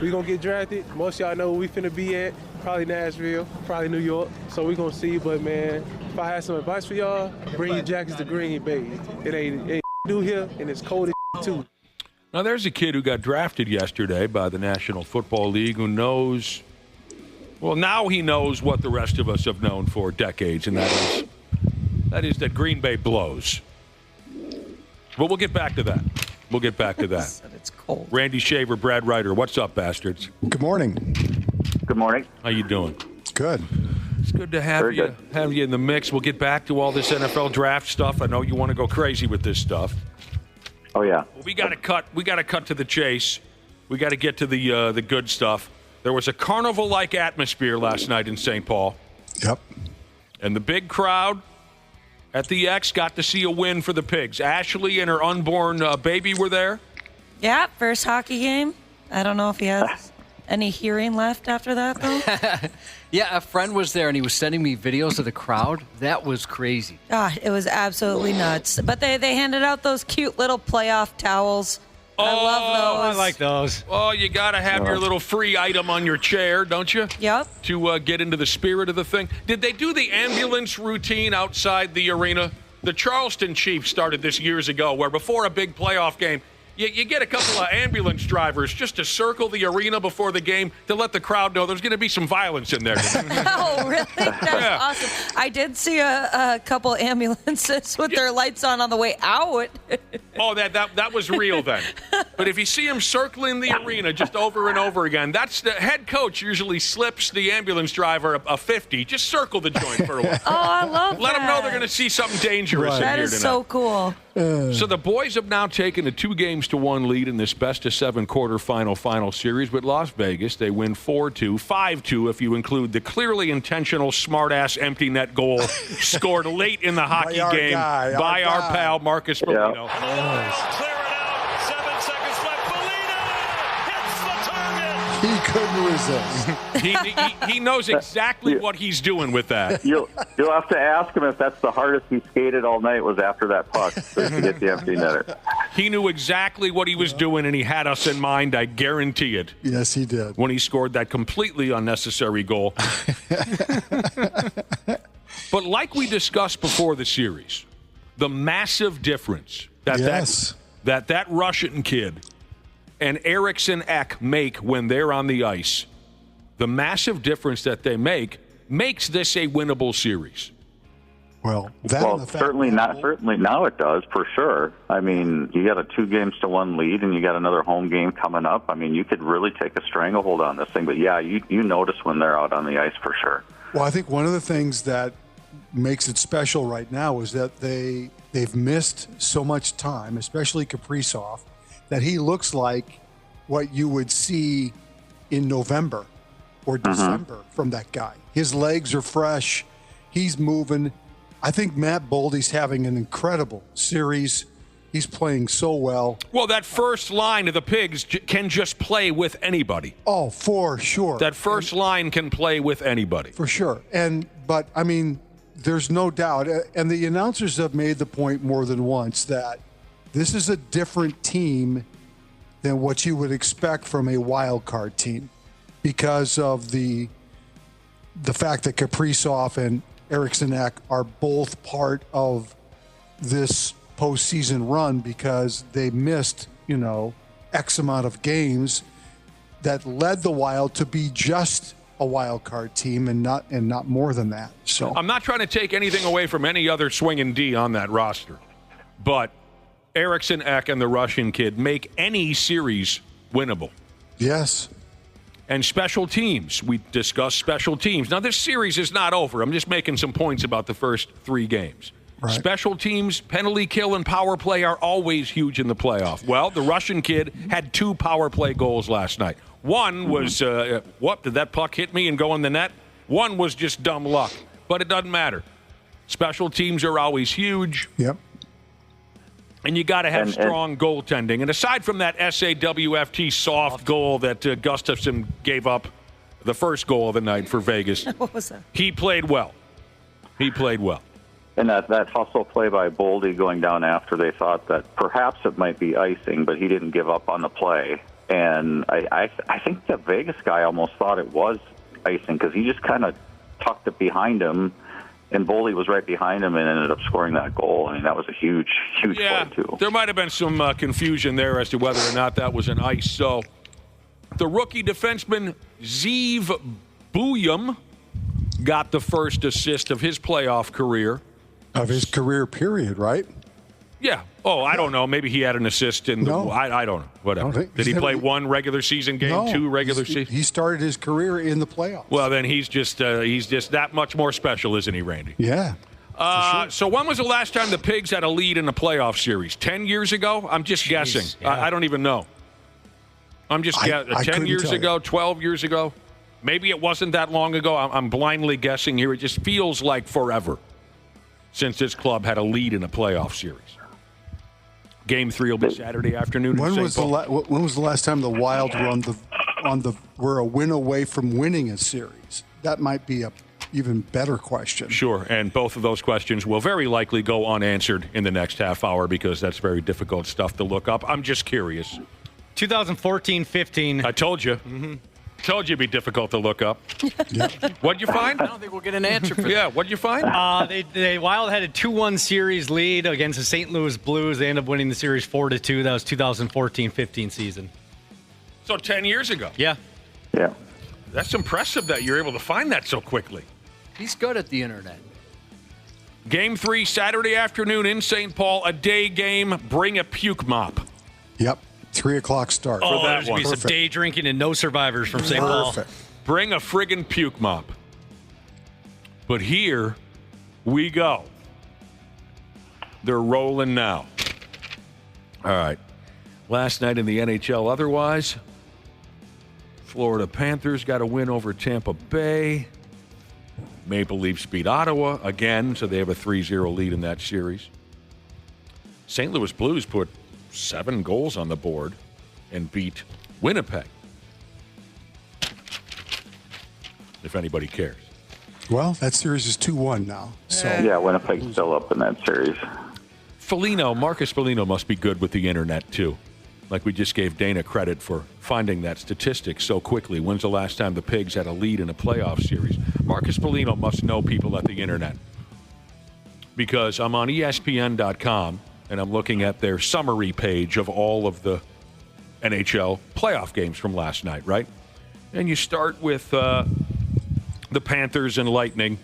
we gonna get drafted. Most of y'all know where we finna be at. Probably Nashville, probably New York. So we gonna see. But man, if I had some advice for y'all, bring your jackets to Green Bay. It ain't do here, and it's cold as too. Now there's a kid who got drafted yesterday by the National Football League who knows. Well, now he knows what the rest of us have known for decades, and that is that Green Bay blows. But we'll get back to that. We'll get back to that. It's cold. Randy Shaver, Brad Ryder. What's up, bastards? Good morning. Good morning. How you doing? Good. It's good to have you in the mix. We'll get back to all this NFL draft stuff. I know you want to go crazy with this stuff. Oh yeah. Well, we got to cut. We got to cut to the chase. We got to get to the good stuff. There was a carnival-like atmosphere last night in St. Paul. Yep. And the big crowd at the X got to see a win for the Pigs. Ashley and her unborn baby were there. Yeah, first hockey game. I don't know if he has any hearing left after that, though. Yeah, a friend was there, and he was sending me videos of the crowd. That was crazy. God, it was absolutely nuts. But they handed out those cute little playoff towels. I love those. I like those. Oh, you got to have your little free item on your chair, don't you? Yep. To get into the spirit of the thing. Did they do the ambulance routine outside the arena? The Charleston Chiefs started this years ago, where before a big playoff game, you get a couple of ambulance drivers just to circle the arena before the game to let the crowd know there's going to be some violence in there. Oh, really? That's awesome. I did see a couple ambulances with their lights on the way out. Oh, that was real then. But if you see them circling the arena just over and over again, that's the head coach usually slips the ambulance driver a 50. Just circle the joint for a while. Oh, I love Let them know they're going to see something dangerous in That here is tonight. so cool. So the boys have now taken a 2-1 lead in this best-of-7 quarterfinal final series with Las Vegas. They win 4-2, 5-2 if you include the clearly intentional smart-ass empty net goal scored late in the hockey game by our pal Marcus Foligno. He couldn't resist. He knows exactly what he's doing with that. You'll have to ask him if that's the hardest he skated all night was after that puck to get the empty netter. He knew exactly what he was doing, and he had us in mind, I guarantee it. Yes, he did. When he scored that completely unnecessary goal. But like we discussed before the series, the massive difference that Russian kid and Eriksson Ek make when they're on the ice, the massive difference that they makes this a winnable series. Well, certainly now it does, for sure. I mean, you got a 2-1 lead, and you got another home game coming up. I mean, you could really take a stranglehold on this thing. But, yeah, you notice when they're out on the ice for sure. Well, I think one of the things that makes it special right now is that they've missed so much time, especially Kaprizov, that he looks like what you would see in November or December from that guy. His legs are fresh. He's moving. I think Matt Boldy's having an incredible series. He's playing so well. Well, that first line of the Pigs can just play with anybody. Oh, for sure. That first line can play with anybody. For sure. But I mean, there's no doubt, and the announcers have made the point more than once that this is a different team than what you would expect from a wild card team because of the fact that Kaprizov and Eriksson Ek are both part of this postseason run because they missed, X amount of games that led the Wild to be just a wild card team and not more than that. So I'm not trying to take anything away from any other swinging D on that roster, but Eriksson, Ek, and the Russian kid make any series winnable. Yes. And special teams. We discussed special teams. Now, this series is not over. I'm just making some points about the first 3 games. Right. Special teams, penalty kill, and power play are always huge in the playoff. Well, the Russian kid had 2 power play goals last night. One was, did that puck hit me and go in the net? One was just dumb luck. But it doesn't matter. Special teams are always huge. Yep. And you got to have strong goaltending. And aside from that SAWFT soft goal that Gustafsson gave up, the first goal of the night for Vegas, what was that? He played well. And that hustle play by Boldy going down after they thought that perhaps it might be icing, but he didn't give up on the play. And I think the Vegas guy almost thought it was icing because he just kind of tucked it behind him, and Boldy was right behind him and ended up scoring that goal. I mean, that was a huge play, too. There might have been some confusion there as to whether or not that was an ice. So the rookie defenseman Zeev Buyum got the first assist of his playoff career. Of his career period, right? Yeah. Oh, I don't know. Maybe he had an assist in the... I don't know. Whatever. Did he play 1 regular season game, 2 regular season? He started his career in the playoffs. Well, then he's just that much more special, isn't he, Randy? Yeah. Sure. So when was the last time the Pigs had a lead in a playoff series? 10 years ago? I'm just guessing. Yeah. I don't even know. I'm just guessing. 10 years ago, 12 years ago? Maybe it wasn't that long ago. I'm blindly guessing here. It just feels like forever since this club had a lead in a playoff series. Game 3 will be Saturday afternoon. When was the last time the Wild were a win away from winning a series? That might be a even better question. Sure, and both of those questions will very likely go unanswered in the next half hour because that's very difficult stuff to look up. I'm just curious. 2014-15. I told you. Mm-hmm. Told you it'd be difficult to look up. Yeah. What'd you find? I don't think we'll get an answer for that. Yeah, what'd you find? The Wild had a 2-1 series lead against the St. Louis Blues. They ended up winning the series 4-2. That was 2014-15 season. So 10 years ago. Yeah. Yeah. That's impressive that you're able to find that so quickly. He's good at the internet. Game 3, Saturday afternoon in St. Paul, a day game. Bring a puke mop. Yep. 3:00 start. Oh, for that there's going to be some day drinking and no survivors from St. Paul. Bring a friggin' puke mop. But here we go. They're rolling now. All right. Last night in the NHL otherwise, Florida Panthers got a win over Tampa Bay. Maple Leafs beat Ottawa again, so they have a 3-0 lead in that series. St. Louis Blues put 7 goals on the board and beat Winnipeg. If anybody cares. Well, that series is 2-1 now. So yeah, Winnipeg's still up in that series. Marcus Foligno must be good with the internet, too. Like we just gave Dana credit for finding that statistic so quickly. When's the last time the Pigs had a lead in a playoff series? Marcus Foligno must know people at the internet. Because I'm on ESPN.com, and I'm looking at their summary page of all of the NHL playoff games from last night, right? And you start with the Panthers and Lightning.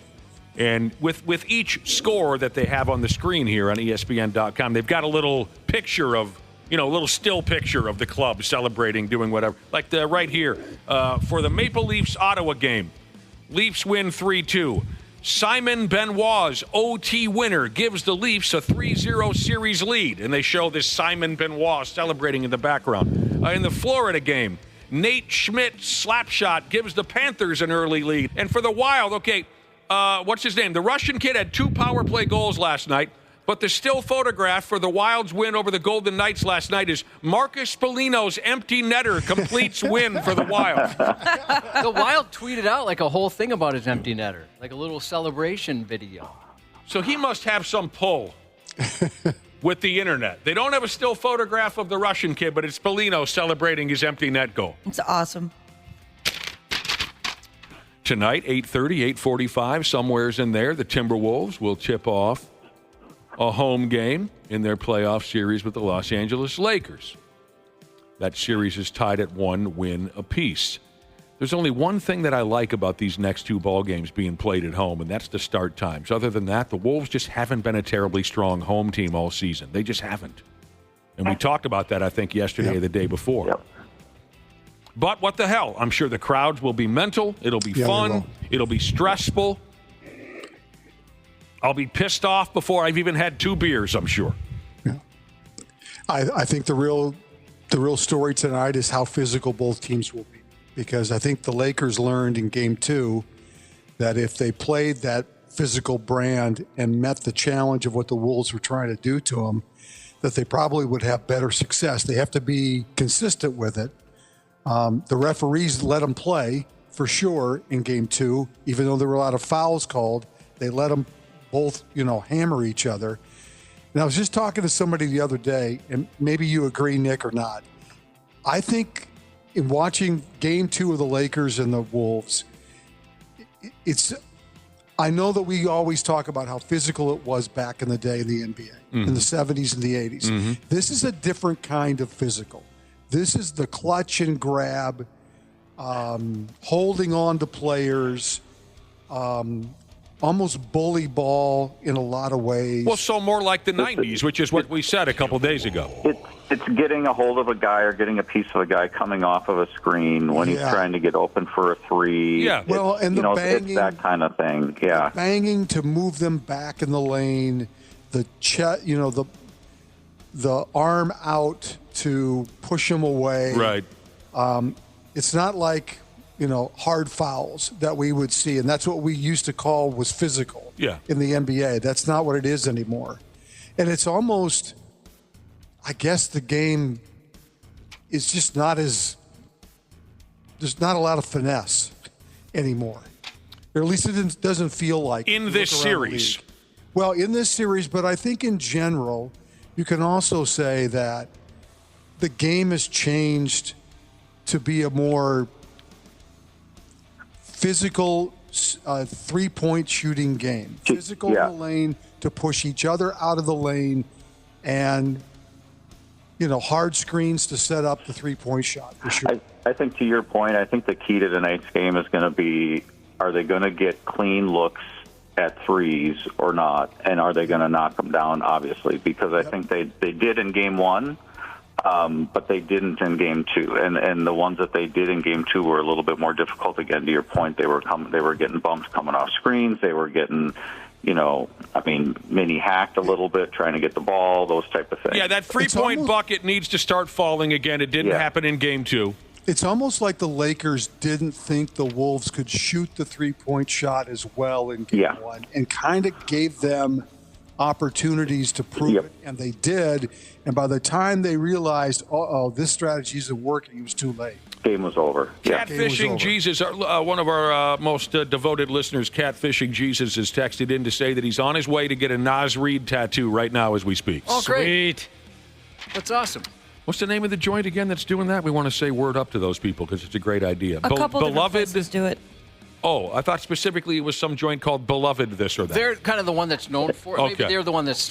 And with each score that they have on the screen here on ESPN.com, they've got a little picture of, a little still picture of the club celebrating, doing whatever. Like right here, for the Maple Leafs Ottawa game, Leafs win 3-2. Simon Benoit's OT winner gives the Leafs a 3-0 series lead. And they show this Simon Benoit celebrating in the background. In the Florida game, Nate Schmidt's slap shot gives the Panthers an early lead. And for the Wild, what's his name? The Russian kid had 2 power play goals last night. But the still photograph for the Wild's win over the Golden Knights last night is Marcus Foligno's empty netter completes win for the Wild. The Wild tweeted out like a whole thing about his empty netter, like a little celebration video. So he must have some pull with the internet. They don't have a still photograph of the Russian kid, but it's Foligno celebrating his empty net goal. It's awesome. Tonight, 8:30, 8:45, somewheres in there, the Timberwolves will tip off a home game in their playoff series with the Los Angeles Lakers. That series is tied at 1 win apiece. There's only one thing that I like about these next 2 ball games being played at home, and that's the start times. Other than that, the Wolves just haven't been a terribly strong home team all season. They just haven't. And we talked about that, I think, yesterday or the day before. Yep. But what the hell? I'm sure the crowds will be mental. It'll be fun. It'll be stressful. I'll be pissed off before I've even had 2 beers, I'm sure. Yeah. I think the real story tonight is how physical both teams will be. Because I think the Lakers learned in Game 2 that if they played that physical brand and met the challenge of what the Wolves were trying to do to them, that they probably would have better success. They have to be consistent with it. The referees let them play, for sure, in Game 2. Even though there were a lot of fouls called, they let them both, hammer each other. And I was just talking to somebody the other day, and maybe you agree, Nick, or not. I think in watching Game 2 of the Lakers and the Wolves, I know that we always talk about how physical it was back in the day in the NBA, in the 70s and the 80s. Mm-hmm. This is a different kind of physical. This is the clutch and grab, holding on to players, almost bully ball in a lot of ways. Well, so more like the 90s, which is what we said a couple days ago. It's getting a hold of a guy or getting a piece of a guy coming off of a screen when he's trying to get open for a 3. Yeah. Well, and the banging, it's that kind of thing. Yeah. Banging to move them back in the lane, the arm out to push them away. Right. It's not like, hard fouls that we would see. And that's what we used to call was physical in the NBA. That's not what it is anymore. And it's almost, I guess the game is just there's not a lot of finesse anymore. Or at least it doesn't feel like. In this series. Well, in this series, but I think in general, you can also say that the game has changed to be a more physical 3-point shooting game. Physical in the lane to push each other out of the lane and, hard screens to set up the 3-point shot for sure. I think to your point, I think the key to tonight's game is going to be, are they going to get clean looks at threes or not? And are they going to knock them down, obviously? Because I think they did in Game 1. But they didn't in Game 2, and the ones that they did in Game 2 were a little bit more difficult. Again, to your point, they were getting bumps coming off screens. They were getting, mini hacked a little bit trying to get the ball, those type of things. Yeah, that 3-point bucket needs to start falling again. It didn't happen in Game 2. It's almost like the Lakers didn't think the Wolves could shoot the 3-point shot as well in Game 1, and kind of gave them opportunities to prove it, and they did. And by the time they realized, this strategy isn't working, it was too late. Game was over. Catfishing Jesus, one of our most devoted listeners, Catfishing Jesus, has texted in to say that he's on his way to get a Nas Reed tattoo right now as we speak. Oh, great. That's awesome. What's the name of the joint again that's doing that? We want to say word up to those people because it's a great idea. A couple different places do it. Oh, I thought specifically it was some joint called Beloved this or that. They're kind of the one that's known for it. Okay. Maybe they're the one that's...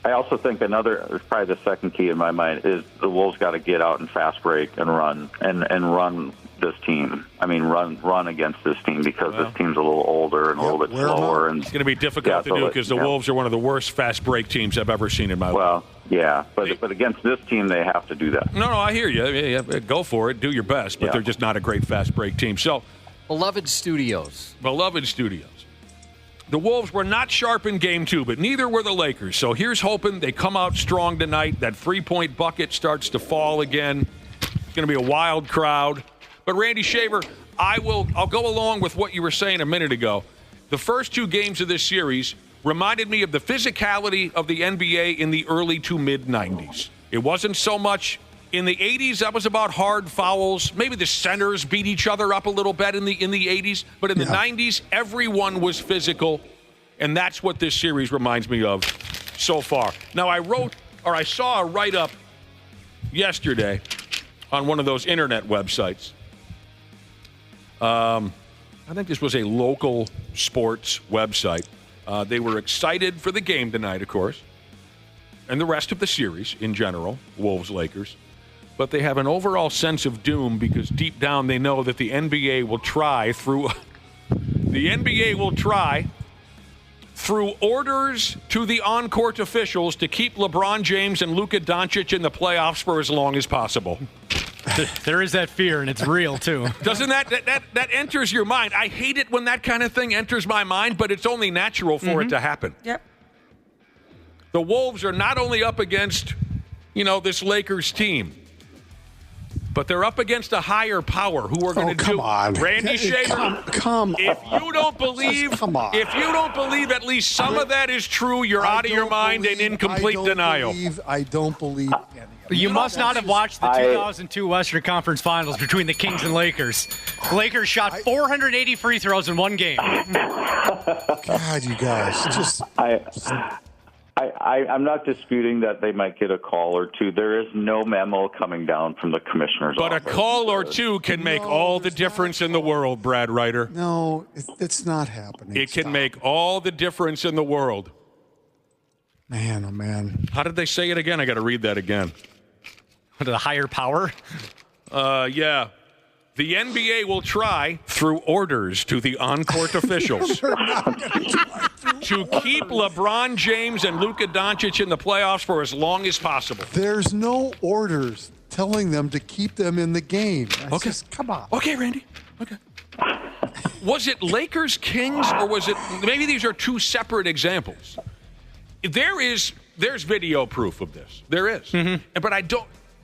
I also think probably the second key in my mind is the Wolves got to get out and fast break and run and run this team. I mean, run against this team because this team's a little older and a little bit slower. And it's going to be difficult to do because the Wolves are one of the worst fast break teams I've ever seen in my life. Well, yeah, but against this team, they have to do that. No, I hear you. Yeah, go for it. Do your best, but they're just not a great fast break team. So, Beloved Studios. The Wolves were not sharp in Game 2, but neither were the Lakers. So here's hoping they come out strong tonight. That 3-point bucket starts to fall again. It's going to be a wild crowd. But Randy Shaver, I'll go along with what you were saying a minute ago. The first 2 games of this series reminded me of the physicality of the NBA in the early to mid-90s. It wasn't so much in the 80s, that was about hard fouls. Maybe the centers beat each other up a little bit in the 80s. But in the 90s, everyone was physical. And that's what this series reminds me of so far. Now, I saw a write-up yesterday on one of those internet websites. I think this was a local sports website. They were excited for the game tonight, of course, and the rest of the series in general, Wolves-Lakers. But they have an overall sense of doom because deep down they know that the NBA will try through orders to the on-court officials to keep LeBron James and Luka Doncic in the playoffs for as long as possible. There is that fear, and it's real, too. Doesn't that enters your mind? I hate it when that kind of thing enters my mind, but it's only natural for it to happen. Yep. The Wolves are not only up against, this Lakers team, but they're up against a higher power who are going to do. Come on, Randy Shaver. Come on. If you don't believe, at least some of that is true, you're out of your mind and in complete denial. I don't believe any of it. You must not have watched the 2002 Western Conference Finals between the Kings and Lakers. The Lakers shot 480 free throws in one game. God, you guys, I'm not disputing that they might get a call or two. There is no memo coming down from the commissioner's office. But a call or two can make all the difference in the world, Brad Ryder. No, it's not happening. It can make all the difference in the world. Man, oh man. How did they say it again? I got to read that again. The higher power? Yeah. The NBA will try, through orders to the on-court officials, to keep LeBron James and Luka Doncic in the playoffs for as long as possible. There's no orders telling them to keep them in the game. Come on. Okay, Randy. Okay. Was it Lakers Kings, or was it maybe these are two separate examples? There's video proof of this. There is. But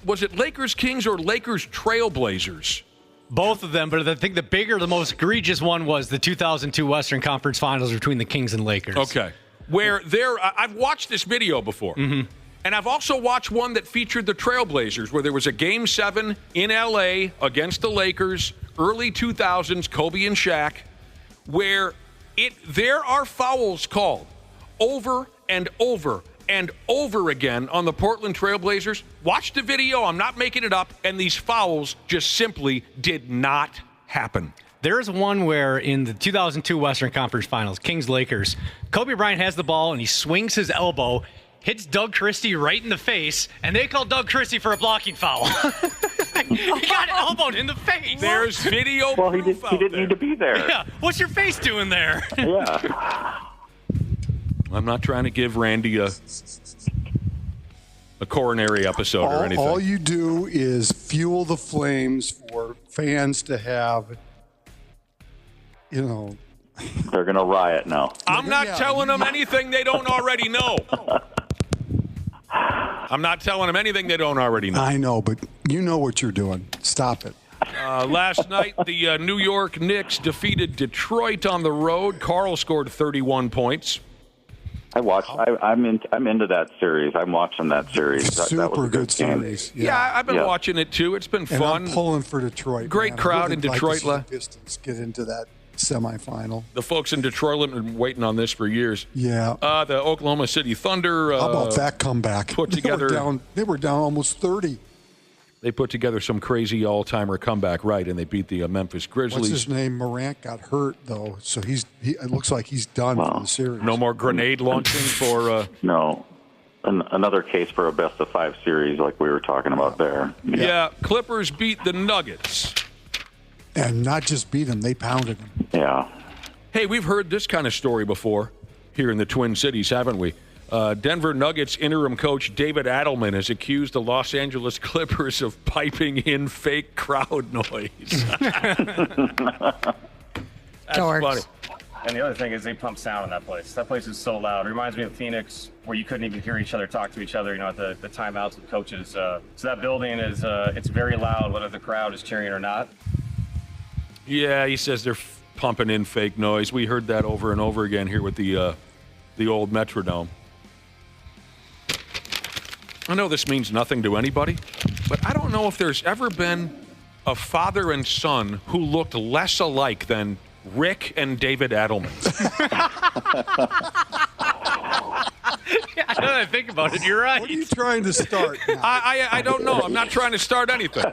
was it Lakers Kings or Lakers Trailblazers? Both of them, but I think the most egregious one was the 2002 Western Conference Finals between the Kings and Lakers. Okay. Where I've watched this video before. And I've also watched one that featured the Trailblazers, where there was a Game 7 in L.A. against the Lakers, early 2000s, Kobe and Shaq, where there are fouls called over and over and over again on the Portland Trailblazers. Watch the video. I'm not making it up. And these fouls just simply did not happen. There's one where in the 2002 Western Conference Finals, Kings-Lakers, Kobe Bryant has the ball and he swings his elbow, hits Doug Christie right in the face, and they call Doug Christie for a blocking foul. He got elbowed in the face. There's video Well, proof he didn't need to be there. Yeah. What's your face doing there? Yeah. I'm not trying to give Randy a coronary episode or anything. All you do is fuel the flames for fans to have, They're going to riot now. I'm not telling them anything they don't already know. I'm not telling them anything they don't already know. I know, but you know what you're doing. Stop it. Last night, the New York Knicks defeated Detroit on the road. Carl scored 31 points. I watched. I'm into that series. I'm watching that series. Super that was a good game. series. Yeah, I've been watching it too. It's been fun. And I'm pulling for Detroit. Great crowd in Detroit. Like the Pistons get into that semifinal. The folks in Detroit have been waiting on this for years. Yeah. The Oklahoma City Thunder. How about that comeback? Put together. They were down almost 30. They put together some crazy all-timer comeback, right? And they beat the Memphis Grizzlies. What's his name? Morant got hurt though, so it looks like he's done for the series. No more grenade launching for. No. Another case for a best-of-5 series like we were talking about there. Yeah, Clippers beat the Nuggets. And not just beat them, they pounded them. Yeah. Hey, we've heard this kind of story before here in the Twin Cities, haven't we? Denver Nuggets interim coach David Adelman has accused the Los Angeles Clippers of piping in fake crowd noise. That's funny. And the other thing is they pump sound in that place. That place is so loud. It reminds me of Phoenix, where you couldn't even hear each other talk to each other, at the timeouts with coaches. So that building is it's very loud, whether the crowd is cheering or not. Yeah, he says they're pumping in fake noise. We heard that over and over again here with the old Metrodome. I know this means nothing to anybody, but I don't know if there's ever been a father and son who looked less alike than Rick and David Adelman. Yeah, now that I think about it, you're right. What are you trying to start? I don't know. I'm not trying to start anything.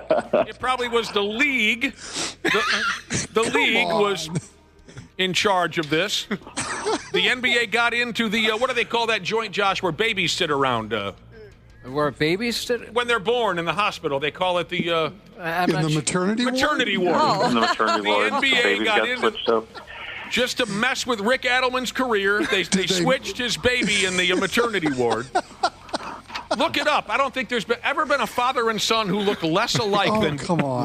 It probably was the league. The league was in charge of this. The NBA got into the, what do they call that joint, Josh, where babies sit around? Where babies sit? When they're born in the hospital, they call it the... in the maternity ward? ward. In the maternity ward. The NBA Babies got switched up. just to mess with Rick Adelman's career. They switched his baby in the maternity ward. Look it up. I don't think there's ever been a father and son who look less alike than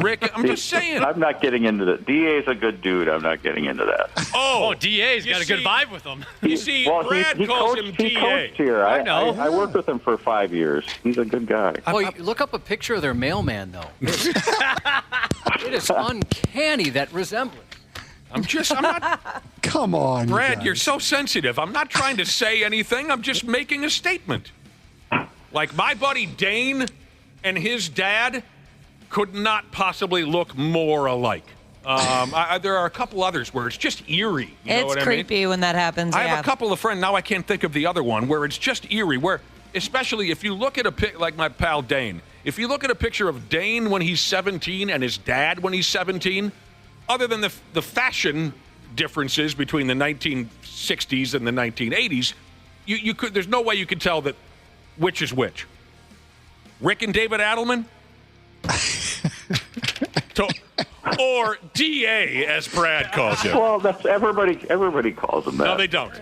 Rick. I'm just saying. I'm not getting into that. DA's a good dude. I'm not getting into that. Oh, DA's got a good vibe with him. You see, Brad he calls coached, him he DA. coached here. I know. I worked with him for 5 years. He's a good guy. Oh, you look up a picture of their mailman, though. It is uncanny, that resemblance. I'm not. Come on, Brad, you're so sensitive. I'm not trying to say anything. I'm just making a statement. Like, my buddy Dane and his dad could not possibly look more alike. There are a couple others where it's just eerie. You know what I mean? It's creepy when that happens. I have a couple of friends, now I can't think of the other one, where it's just eerie, where, especially if you look at a pic, like my pal Dane, if you look at a picture of Dane when he's 17 and his dad when he's 17, other than the fashion differences between the 1960s and the 1980s, you could, there's no way you could tell that which is which. Rick and David Adelman? Or DA, as Brad calls him. Well, that's everybody calls him that. No, they don't.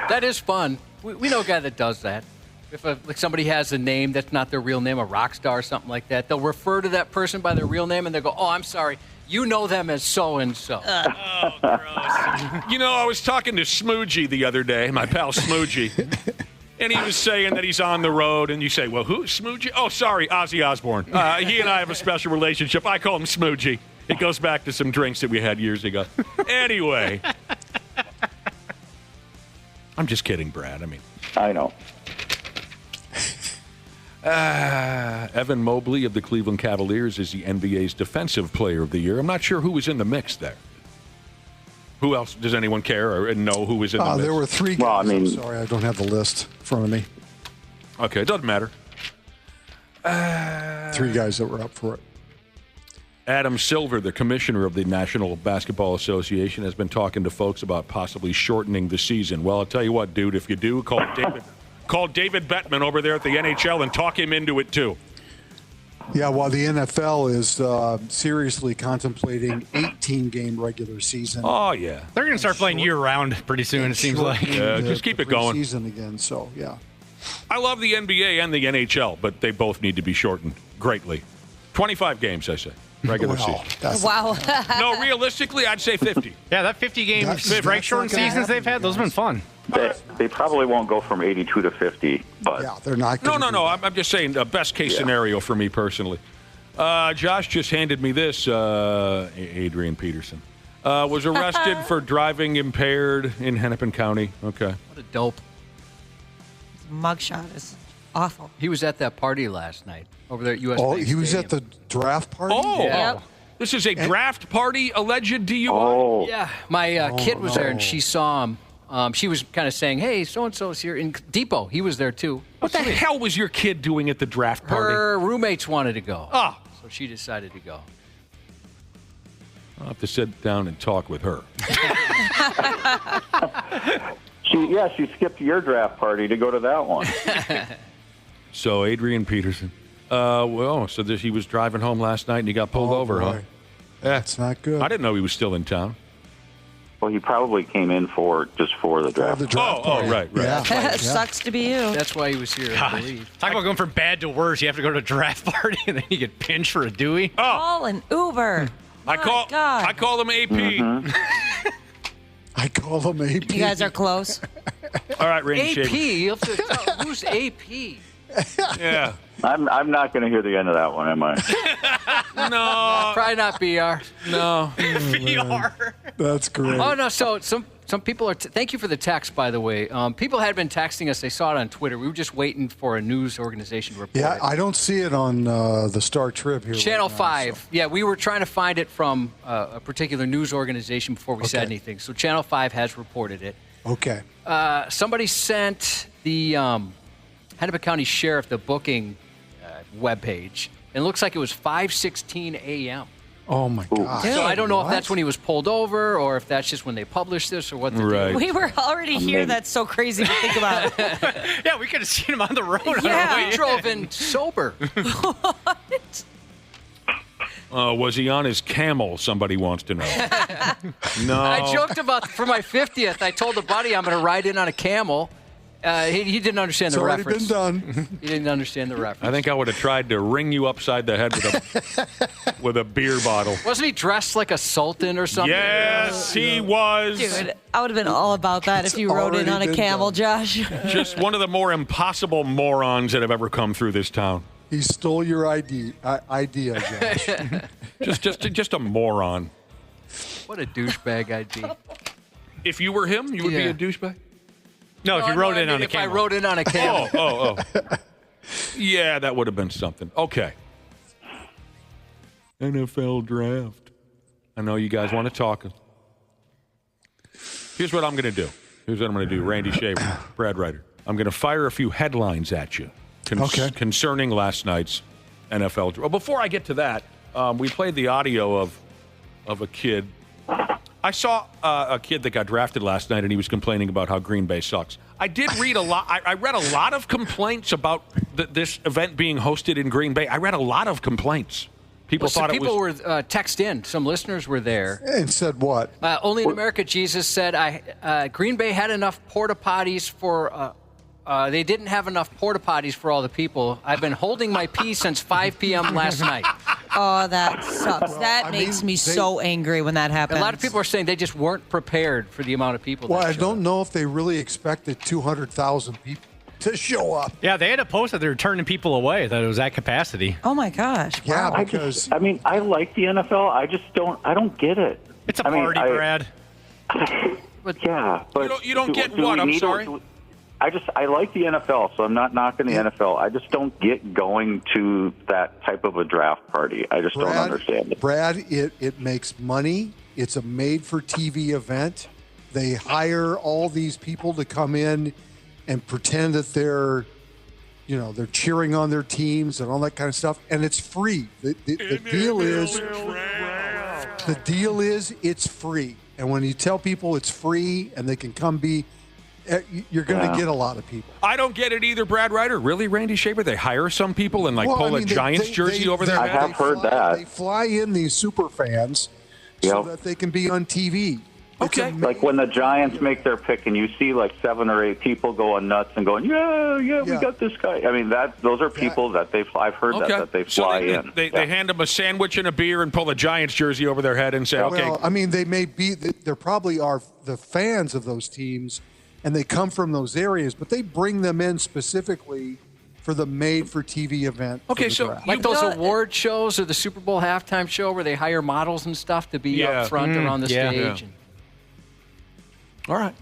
That is fun. We know a guy that does that. If like somebody has a name that's not their real name, a rock star or something like that, they'll refer to that person by their real name and they'll go, oh, I'm sorry, you know them as so-and-so. Oh, gross. You know, I was talking to Smoogie the other day, my pal Smoogie, and he was saying that he's on the road, and you say, well, who's Smoogie? Oh, sorry, Ozzy Osbourne. He and I have a special relationship. I call him Smoogie. It goes back to some drinks that we had years ago. Anyway. I'm just kidding, Brad. I mean. I know. Evan Mobley of the Cleveland Cavaliers is the NBA's Defensive Player of the Year. I'm not sure who was in the mix there. Who else? Does anyone care or know who was in the mix? There were three guys. Well, I mean, I'm sorry, I don't have the list in front of me. Okay, it doesn't matter. Three guys that were up for it. Adam Silver, the commissioner of the National Basketball Association, has been talking to folks about possibly shortening the season. Well, I'll tell you what, dude, if you do, call David Bettman over there at the NHL and talk him into it, too. Yeah, while the NFL is seriously contemplating 18-game regular season. Oh, yeah. They're going to start playing year-round pretty soon, it seems like. Yeah, just keep it going. Season again, so, yeah. I love the NBA and the NHL, but they both need to be shortened greatly. 25 games, I say. Regular season. Wow. No, realistically, I'd say 50. Yeah, that 50-game strike shortened seasons they've had, those have been fun. They probably won't go from 82 to 50, but yeah, they're not. No. I'm just saying the best case scenario for me personally. Josh just handed me this. Adrian Peterson was arrested for driving impaired in Hennepin County. Okay. What a dope. His mugshot is awful. He was at that party last night over there at US Oh, Bank he was Stadium. at the draft party? Oh, yeah. Yep. This is a draft party alleged DUI? Oh. Yeah, my kid was there and she saw him. She was kind of saying, hey, so-and-so's here. In Depot, he was there too. What the hell was your kid doing at the draft party? Her roommates wanted to go. Oh. So she decided to go. I'll have to sit down and talk with her. She skipped your draft party to go to that one. So, Adrian Peterson. So he was driving home last night and he got pulled over, huh? That's not good. I didn't know he was still in town. Well, he probably came in for the draft. Right. Yeah. Sucks to be you. That's why he was here, I believe. Talk about going from bad to worse. You have to go to a draft party and then you get pinched for a Dewey. Call an Uber. I call him AP. Mm-hmm. I call him AP. You guys are close. All right, Randy AP? Shaver. You have to tell, who's AP? Yeah. I'm not going to hear the end of that one, am I? No. Probably not BR. No. VR. That's great. Oh, no, so some people are... thank you for the text, by the way. People had been texting us. They saw it on Twitter. We were just waiting for a news organization to report it. I don't see it on the Star Trib here. Channel right now, 5. so. Yeah, we were trying to find it from a particular news organization before we said anything. So Channel 5 has reported it. Okay. Somebody sent the Hennepin County Sheriff the booking webpage. And it looks like it was 5:16 a.m. Oh, my God. So I don't know if that's when he was pulled over or if that's just when they published this or what the deal. We were already here. That's so crazy to think about. Yeah, we could have seen him on the road. Yeah, he drove in sober. Was he on his camel? Somebody wants to know. No. I joked about for my 50th. I told a buddy I'm going to ride in on a camel. He didn't understand the reference. It's already been done. He didn't understand the reference. I think I would have tried to ring you upside the head with a beer bottle. Wasn't he dressed like a sultan or something? Yes, he was. Dude, I would have been all about that if you rode in on a camel, Josh. Just one of the more impossible morons that have ever come through this town. He stole your idea, Josh. just a moron. What a douchebag I'd be. If you were him, you would be a douchebag? No, if you rode in on a camel. If I rode in on a camel. Oh. Yeah, that would have been something. Okay. NFL draft. I know you guys want to talk. Here's what I'm going to do. Randy Shaver, Brad Ryder. I'm going to fire a few headlines at you concerning last night's NFL draft. Well, before I get to that, we played the audio of a kid. I saw a kid that got drafted last night, and he was complaining about how Green Bay sucks. I did read a lot. I read a lot of complaints about this event being hosted in Green Bay. I read a lot of complaints. People were text in. Some listeners were there. And said what? Only in America, Jesus said, Green Bay had enough porta potties for... they didn't have enough porta potties for all the people. I've been holding my pee since 5 p.m. last night. Oh, that sucks. That makes me so angry when that happens. A lot of people are saying they just weren't prepared for the amount of people. Well, I don't know if they really expected 200,000 people to show up. Yeah, they had a post that they were turning people away, that it was at capacity. Oh, my gosh. Yeah, Wow. because... I like the NFL. I don't get it. It's a party, Brad. But you don't get what? I'm sorry? I like the NFL, so I'm not knocking the NFL. I just don't get going to that type of a draft party. I just don't understand it. Brad, it makes money. It's a made-for-TV event. They hire all these people to come in and pretend that they're cheering on their teams and all that kind of stuff, and it's free. The deal is it's free. And when you tell people it's free and they can come be, you're going to get a lot of people. I don't get it either, Brad Ryder. Really, Randy Shaver? They hire some people and pull a Giants jersey over their head? I have heard that. They fly in these super fans so that they can be on TV. Okay. Like when the Giants make their pick and you see 7 or 8 people going nuts and going, yeah, we got this guy. I mean, those are people that I've heard that they fly in. They hand them a sandwich and a beer and pull a Giants jersey over their head and say, okay. Well, I mean, there probably are the fans of those teams, and they come from those areas, but they bring them in specifically for the made-for-TV event. Okay, so draft. like those award shows or the Super Bowl halftime show where they hire models and stuff to be up front or on the stage. Yeah. All right.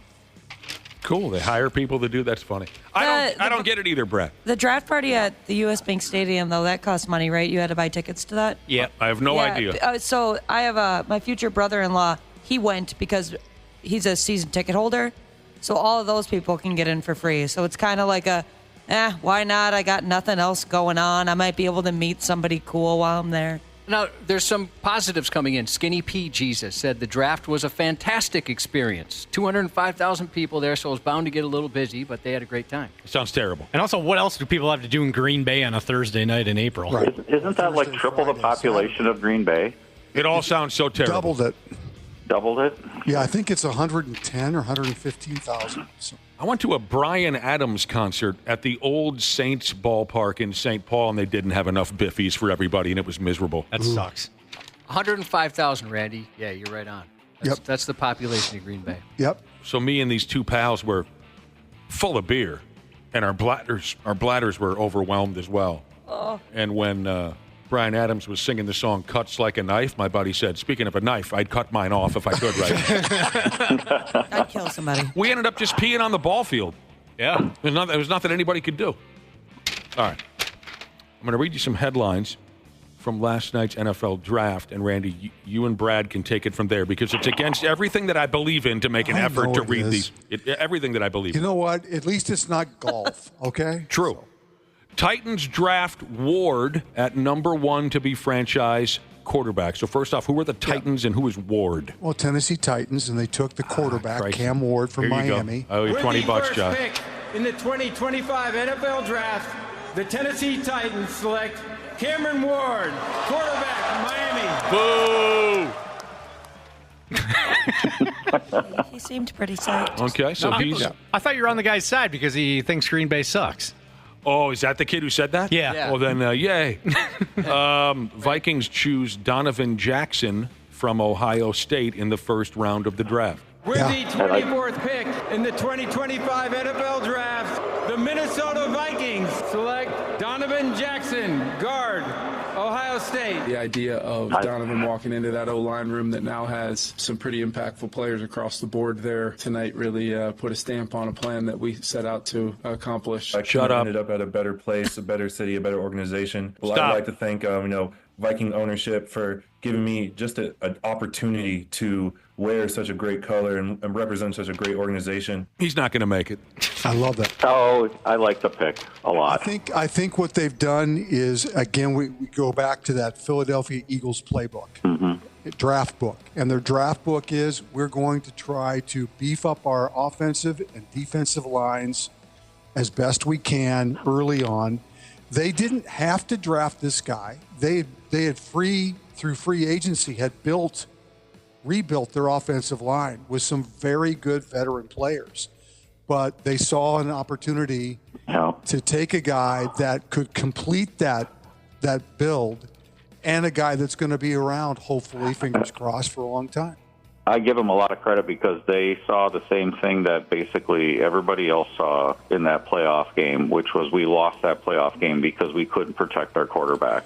Cool. They hire people to do. That's funny. I don't get it either, Brett. The draft party at the U.S. Bank Stadium, though, that costs money, right? You had to buy tickets to that? Yeah. I have no idea. So I have my future brother-in-law. He went because he's a season ticket holder. So all of those people can get in for free. So it's kind of like why not? I got nothing else going on. I might be able to meet somebody cool while I'm there. Now, there's some positives coming in. Skinny P. Jesus said the draft was a fantastic experience. 205,000 people there, so it was bound to get a little busy, but they had a great time. Sounds terrible. And also, what else do people have to do in Green Bay on a Thursday night in April? Right. Isn't that triple the population of Green Bay? It all sounds so terrible. Doubled it? Yeah, I think it's 110 or 115,000. So. I went to a Bryan Adams concert at the old Saints ballpark in St. Paul, and they didn't have enough biffies for everybody, and it was miserable. That sucks. 105,000, Randy. Yeah, you're right on. That's the population of Green Bay. Yep. So me and these two pals were full of beer, and our bladders were overwhelmed as well. Oh. And when Bryan Adams was singing the song Cuts Like a Knife, my buddy said, speaking of a knife, I'd cut mine off if I could right I'd kill somebody. We ended up just peeing on the ball field. Yeah. There was nothing anybody could do. All right. I'm going to read you some headlines from last night's NFL draft. And, Randy, you and Brad can take it from there because it's against everything that I believe in to make an effort to read these. Everything that I believe in. You know what? At least it's not golf, okay? True. Titans draft Ward at number 1 to be franchise quarterback. So first off, who were the Titans and who was Ward? Well, Tennessee Titans, and they took the quarterback, Christ. Cam Ward from Here you go. Miami. I owe you $20, John. Pick in the 2025 NFL Draft, the Tennessee Titans select Cameron Ward, quarterback, Miami. Boo! He seemed pretty psyched. Okay, so he's... I thought you were on the guy's side because he thinks Green Bay sucks. Oh, is that the kid who said that? Yeah. Well, then, yay. Vikings choose Donovan Jackson from Ohio State in the first round of the draft. With the 24th pick in the 2025 NFL Draft, the Minnesota Vikings select Donovan Jackson, guard, Ohio State. The idea of Donovan walking into that O-line room that now has some pretty impactful players across the board there tonight really put a stamp on a plan that we set out to accomplish. Shut up. Ended up at a better place, a better city, a better organization. Well, Stop. I'd like to thank Viking ownership for giving me just an opportunity to wear such a great color and represent such a great organization. He's not going to make it. I love that. Oh, I like the pick a lot. I think what they've done is, again, we go back to that Philadelphia Eagles playbook, draft book. And their draft book is, we're going to try to beef up our offensive and defensive lines as best we can early on. They didn't have to draft this guy. They had through free agency, had rebuilt their offensive line with some very good veteran players. But they saw an opportunity to take a guy that could complete that build and a guy that's going to be around, hopefully, fingers crossed, for a long time. I give them a lot of credit because they saw the same thing that basically everybody else saw in that playoff game, which was we lost that playoff game because we couldn't protect our quarterback.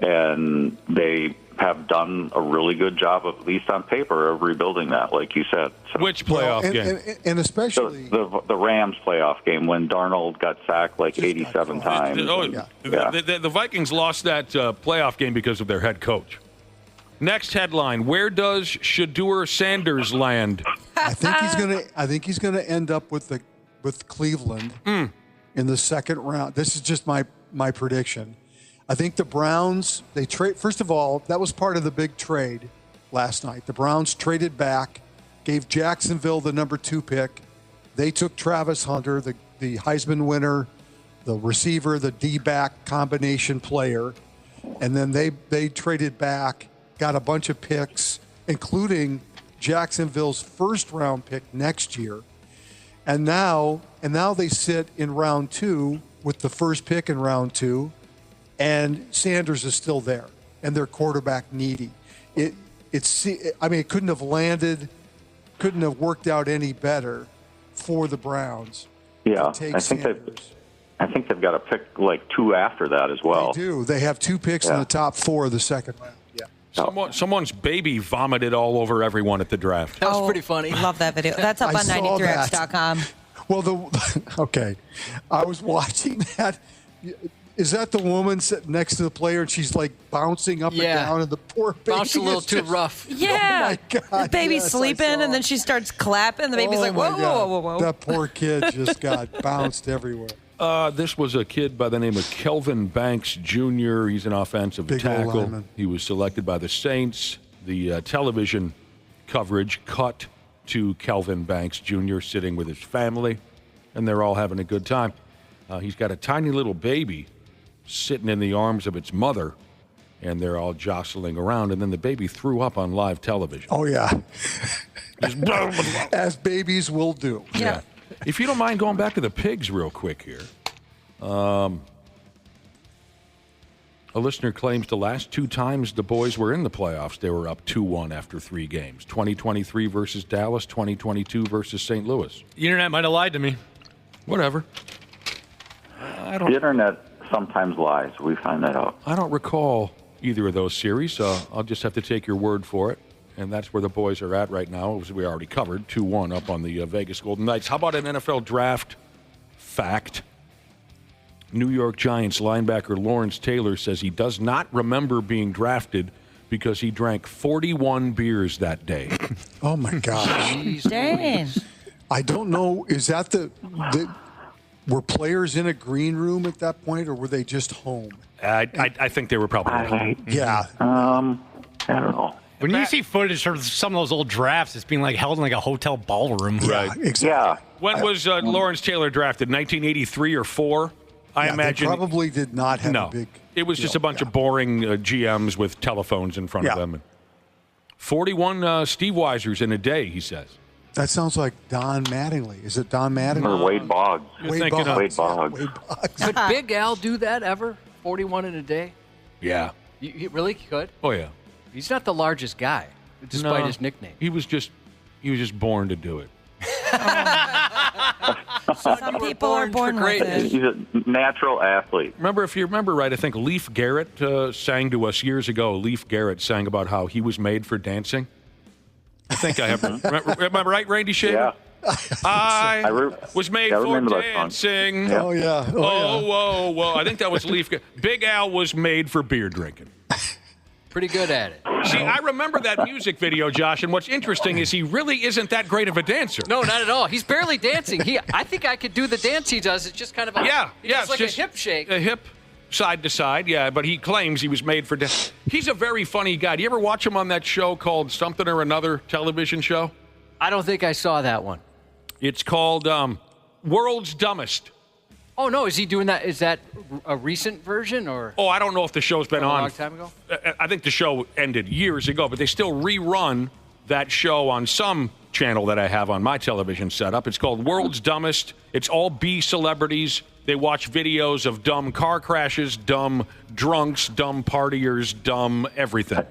And they have done a really good job, at least on paper, of rebuilding that, like you said. So, which playoff game? And especially the Rams playoff game when Darnold got sacked like 87 times. The Vikings lost that playoff game because of their head coach. Next headline: where does Shedeur Sanders land? I think he's gonna end up with Cleveland in the second round. This is just my prediction. I think the Browns, they trade. First of all, that was part of the big trade last night. The Browns traded back, gave Jacksonville the number 2 pick. They took Travis Hunter, the Heisman winner, the receiver, the D-back combination player, and then they traded back, got a bunch of picks, including Jacksonville's first-round pick next year. And now they sit in round 2 with the first pick in round 2. And Sanders is still there, and they're quarterback needy. It couldn't have worked out any better for the Browns. Yeah, to take I think Sanders. they've got a pick like 2 after that as well. They do. They have 2 picks in the top 4 of the second round. Yeah. Someone's baby vomited all over everyone at the draft. That was pretty funny. Love that video. That's up on 93x.com. Well, okay. I was watching that. Is that the woman sitting next to the player and she's like bouncing up and down and the poor baby bounced a little too rough. Yeah. Oh my God. The baby's sleeping and then she starts clapping. The baby's like, whoa, whoa, whoa, whoa. That poor kid just got bounced everywhere. This was a kid by the name of Kelvin Banks Jr. He's an offensive tackle. He was selected by the Saints. The television coverage cut to Kelvin Banks Jr. sitting with his family, and they're all having a good time. He's got a tiny little baby sitting in the arms of its mother, and they're all jostling around, and then the baby threw up on live television. Oh, yeah. As babies will do. Yeah. If you don't mind going back to the pigs real quick here. A listener claims the last 2 times the boys were in the playoffs, they were up 2-1 after 3 games. 2023 versus Dallas, 2022 versus St. Louis. The internet might have lied to me. Whatever. The internet sometimes lies. We find that out. I don't recall either of those series, so I'll just have to take your word for it. And that's where the boys are at right now, as we already covered, 2-1 up on the Vegas Golden Knights. How about an NFL draft fact? New York Giants linebacker Lawrence Taylor says he does not remember being drafted because he drank 41 beers that day. Oh, my gosh. Dang. I don't know. Is that were players in a green room at that point, or were they just home? I think they were probably home. Yeah. I don't know. When you see footage from some of those old drafts, it's being like held in like a hotel ballroom. Right. Exactly. Yeah. When was Lawrence Taylor drafted? 1983 or 4? I imagine. They probably did not have a big. It was just a bunch of boring GMs with telephones in front of them. 41 Steve Weisers in a day, he says. That sounds like Don Mattingly. Is it Don Mattingly? Or Wade Boggs. You're thinking of Wade Boggs. Wade Boggs. Could Big Al do that ever? 41 in a day? Yeah. He really could? Oh, yeah. He's not the largest guy, despite his nickname. He was just born to do it. Some people are born with it. He's a natural athlete. If you remember right, I think Leif Garrett sang to us years ago. Leif Garrett sang about how he was made for dancing. I think I have. Am I right, Randy Shaver? Yeah. I was made for dancing. Oh, yeah. Whoa. I think that was Leif Garrett. Big Al was made for beer drinking. Pretty good at it. See, I remember that music video, Josh, and what's interesting is he really isn't that great of a dancer. No, not at all. He's barely dancing. I think I could do the dance he does. It's just kind of it's like a hip shake. A hip side to side, yeah, but he claims he was made for dance. He's a very funny guy. Do you ever watch him on that show called Something or Another television show? I don't think I saw that one. It's called World's Dumbest. Oh, no, is he doing that? Is that a recent version or? Oh, I don't know if the show's been on. A long time ago? I think the show ended years ago, but they still rerun that show on some channel that I have on my television setup. It's called World's Dumbest. It's all B celebrities. They watch videos of dumb car crashes, dumb drunks, dumb partiers, dumb everything.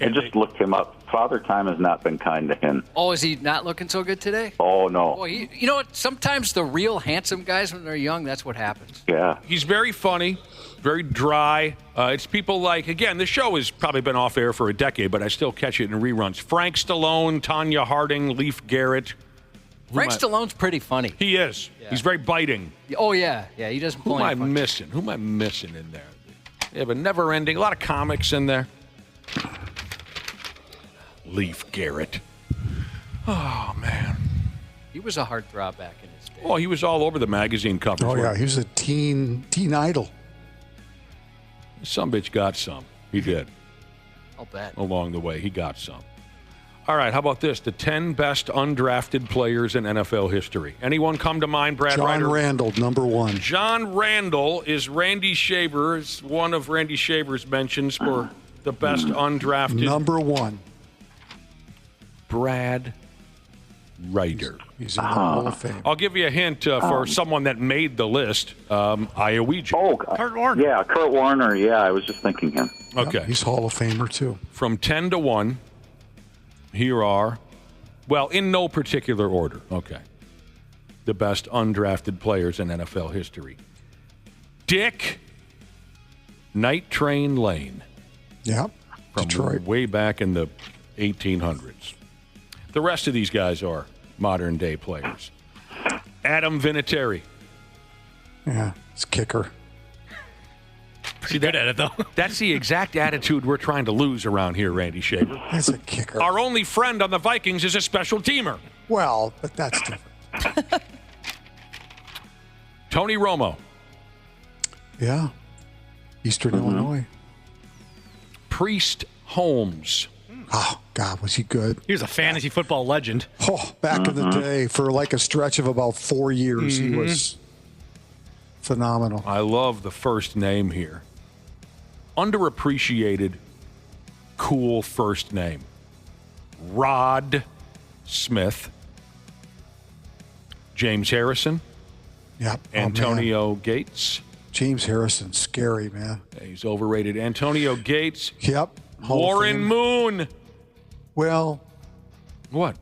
I just looked him up. Father Time has not been kind to him. Oh, is he not looking so good today? Oh, no. Boy, you know what? Sometimes the real handsome guys, when they're young, that's what happens. Yeah. He's very funny, very dry. It's people like, again, the show has probably been off air for a decade, but I still catch it in reruns. Frank Stallone, Tanya Harding, Leif Garrett. Frank Stallone's pretty funny. He is. Yeah. He's very biting. Oh, yeah. Yeah, he doesn't pull Who am I missing in there? They have a never-ending, a lot of comics in there. Leif Garrett. Oh, man. He was a heartthrob back in his day. Oh, he was all over the magazine covers. Oh, yeah. He was a teen idol. Some bitch got some. He did. I'll bet. Along the way, he got some. All right, how about this? The 10 best undrafted players in NFL history. Anyone come to mind, Brad Ryder? John Randall, number 1. John Randall is Randy Shaver. It's one of Randy Shaver's mentions for the best undrafted. Number 1. Brad Ryder. He's in the Hall of Fame. I'll give you a hint for someone that made the list. Iowegian. Oh, Kurt Warner. Yeah, Kurt Warner. Yeah, I was just thinking him. Okay. Yep, he's Hall of Famer, too. From 10 to 1, here are, well, in no particular order. Okay. The best undrafted players in NFL history. Dick Night Train Lane. Yep. From Detroit. Way back in the 1800s. The rest of these guys are modern-day players. Adam Vinatieri. Yeah, it's kicker. See, good at it, though. That's the exact attitude we're trying to lose around here, Randy Shaver. That's a kicker. Our only friend on the Vikings is a special teamer. Well, but that's different. Tony Romo. Yeah. Eastern Illinois. Priest Holmes. Oh, God, was he good? He was a fantasy football legend. Oh, back in the day, for like a stretch of about 4 years, he was phenomenal. I love the first name here. Underappreciated, cool first name. Rod Smith. James Harrison. Yep. Antonio Gates. James Harrison, scary, man. He's overrated. Antonio Gates. Yep. Warren Moon. Well. What?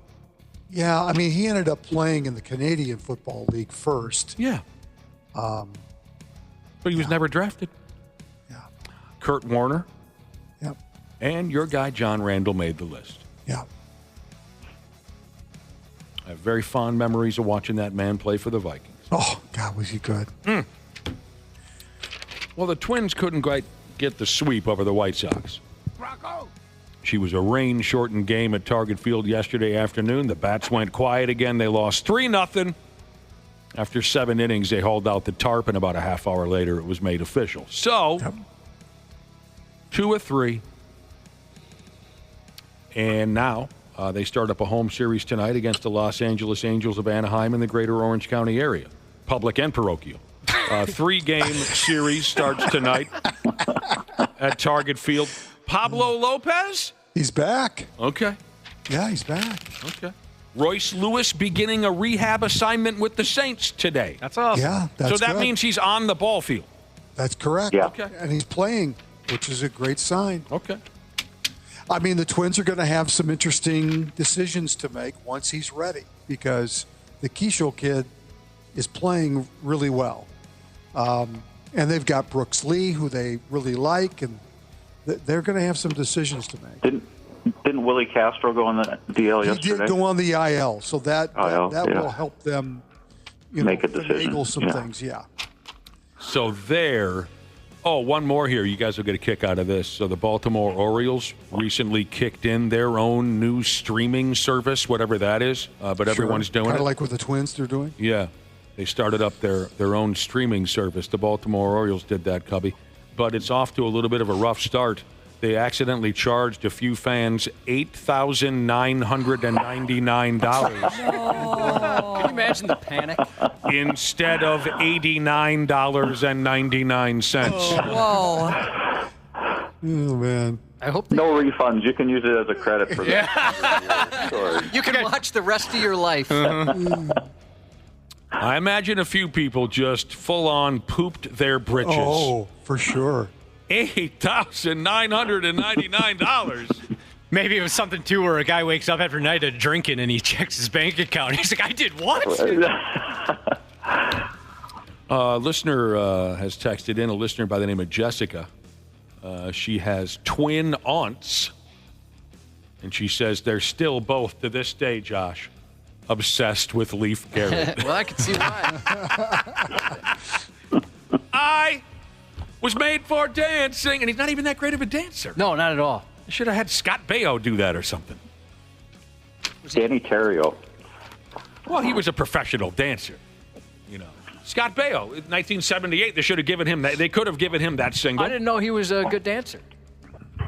Yeah, I mean, he ended up playing in the Canadian Football League first. Yeah. But he was never drafted. Yeah. Kurt Warner. Yep. And your guy, John Randall, made the list. Yeah. I have very fond memories of watching that man play for the Vikings. Oh, God, was he good. Well, the Twins couldn't quite get the sweep over the White Sox. She was a rain-shortened game at Target Field yesterday afternoon. The bats went quiet again. They lost 3-0. After 7 innings, they hauled out the tarp, and about a half hour later, it was made official. So, 2 of 3. And now they start up a home series tonight against the Los Angeles Angels of Anaheim in the greater Orange County area, public and parochial. 3-game series starts tonight at Target Field. Pablo Lopez? He's back. Okay. Yeah, he's back. Okay. Royce Lewis beginning a rehab assignment with the Saints today. That's awesome. Yeah, that's So that good. means he's on the ball field. That's correct. Yeah. Okay. And he's playing, which is a great sign. Okay. I mean, the Twins are going to have some interesting decisions to make once he's ready because the Keishel kid is playing really well. And they've got Brooks Lee, who they really like, and they're going to have some decisions to make. Didn't Willie Castro go on the DL yesterday? He did go on the IL, so that IL, will help them make a decision. finagle some things, yeah. So one more here. You guys will get a kick out of this. So the Baltimore Orioles recently kicked in their own new streaming service, whatever that is, but everyone's doing it. Kind of like what the Twins they're doing? Yeah. They started up their own streaming service. The Baltimore Orioles did that, Cubby. But it's off to a little bit of a rough start. They accidentally charged a few fans $8,999. Can you imagine the panic? Instead of $89.99. Whoa. Oh, man. I hope no refunds. You can use it as a credit for that. you can watch the rest of your life. I imagine a few people just full-on pooped their britches. Oh, for sure. $8,999. Maybe it was something, too, where a guy wakes up after a night of drinking and he checks his bank account. He's like, I did what? Listener has texted in, a listener by the name of Jessica. She has twin aunts, and she says they're still both, to this day, Josh, obsessed with Leif Garrett. Well, I can see why. I was made for dancing, and he's not even that great of a dancer. No, not at all. I should have had Scott Baio do that or something. Danny Terrio. Well, he was a professional dancer, you know. Scott Baio, in 1978, they should have given him that. They could have given him that single. I didn't know he was a good dancer.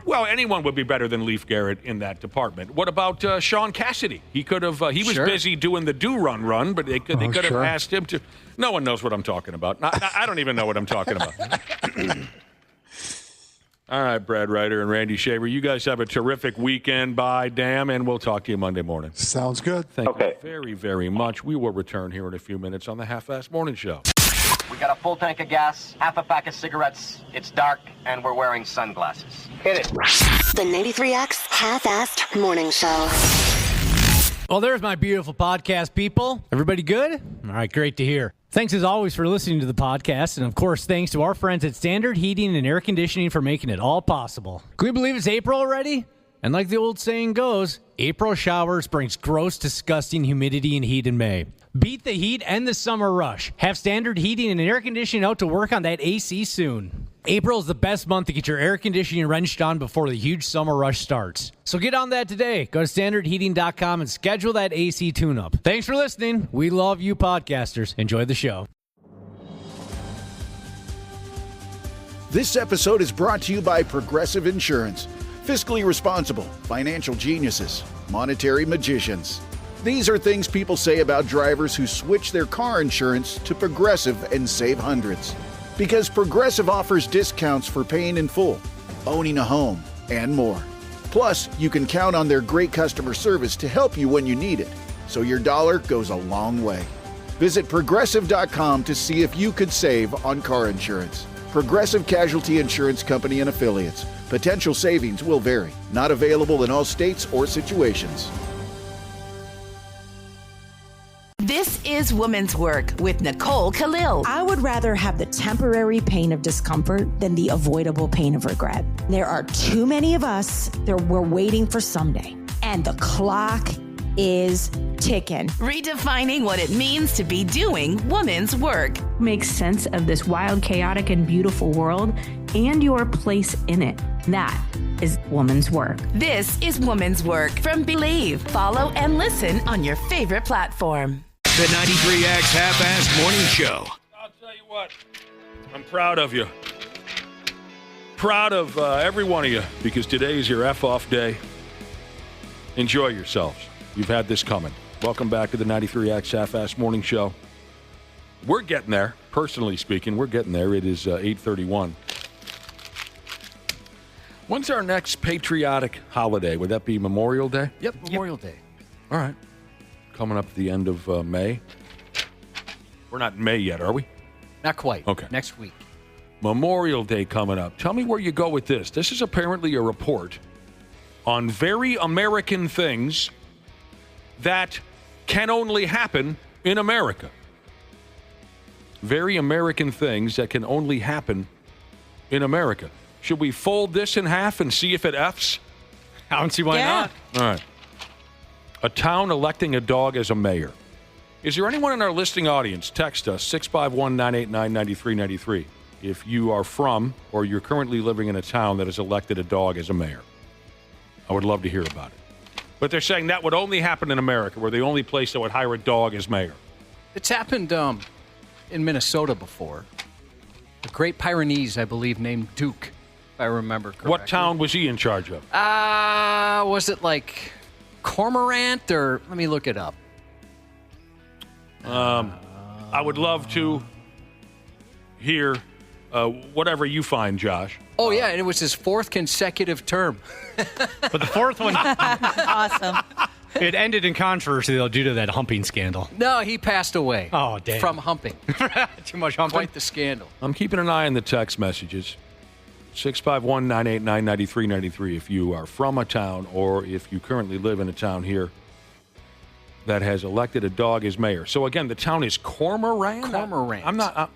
Well, anyone would be better than Leif Garrett in that department. What about Sean Cassidy? He could have. He was busy doing the do-run, but they could have asked him to. No one knows what I'm talking about. I don't even know what I'm talking about. All right, Brad Ryder and Randy Shaver, you guys have a terrific weekend. Bye, damn, and we'll talk to you Monday morning. Sounds good. Thank you very, very much. We will return here in a few minutes on the Half-Assed Morning Show. We got a full tank of gas, half a pack of cigarettes. It's dark, and we're wearing sunglasses. Hit it. The 93X Half-Assed Morning Show. Well, there's my beautiful podcast, people. Everybody good? All right, great to hear. Thanks, as always, for listening to the podcast. And, of course, thanks to our friends at Standard Heating and Air Conditioning for making it all possible. Can we believe it's April already? And like the old saying goes, April showers brings gross, disgusting humidity and heat in May. Beat the heat and the summer rush. Have Standard Heating and Air Conditioning out to work on that AC soon. April is the best month to get your air conditioning wrenched on before the huge summer rush starts. So get on that today. Go to standardheating.com and schedule that AC tune-up. Thanks for listening. We love you podcasters. Enjoy the show. This episode is brought to you by Progressive Insurance. Fiscally responsible, financial geniuses, monetary magicians. These are things people say about drivers who switch their car insurance to Progressive and save hundreds. Because Progressive offers discounts for paying in full, owning a home, and more. Plus, you can count on their great customer service to help you when you need it, so your dollar goes a long way. Visit Progressive.com to see if you could save on car insurance. Progressive Casualty Insurance Company and Affiliates. Potential savings will vary. Not available in all states or situations. This is Women's Work with Nicole Khalil. I would rather have the temporary pain of discomfort than the avoidable pain of regret. There are too many of us that we're waiting for someday, and the clock is ticking. Redefining what it means to be doing women's work. Make sense of this wild, chaotic, and beautiful world and your place in it. That is woman's work. This is Women's Work from Believe. Follow and listen on your favorite platform. The 93X Half-Assed Morning Show. I'll tell you what, I'm proud of you. Proud of every one of you, because today is your F-off day. Enjoy yourselves. You've had this coming. Welcome back to the 93X Half-Ass Morning Show. We're getting there. Personally speaking, we're getting there. It is 8:31. When's our next patriotic holiday? Would that be Memorial Day? Yep, Memorial Day. All right. Coming up at the end of May. We're not in May yet, are we? Not quite. Okay. Next week. Memorial Day coming up. Tell me where you go with this. This is apparently a report on very American things that can only happen in America. Very American things that can only happen in America. Should we fold this in half and see if it F's? I don't see why not. All right. A town electing a dog as a mayor. Is there anyone in our listening audience? Text us, 651-989-9393, if you are from or you're currently living in a town that has elected a dog as a mayor. I would love to hear about it. But they're saying that would only happen in America. We're the only place that would hire a dog as mayor. It's happened in Minnesota before. A Great Pyrenees, I believe, named Duke, if I remember correctly. What town was he in charge of? Was it like Cormorant or... Let me look it up. I would love to hear whatever you find, Josh. Oh, yeah, and it was his fourth consecutive term. But the fourth one... Awesome. It ended in controversy, though, due to that humping scandal. No, he passed away. Oh, damn. From humping. Too much humping? Quite the scandal. I'm keeping an eye on the text messages. 651-989-9393 if you are from a town or if you currently live in a town here that has elected a dog as mayor. So, again, the town is Cormorant? Cormorant.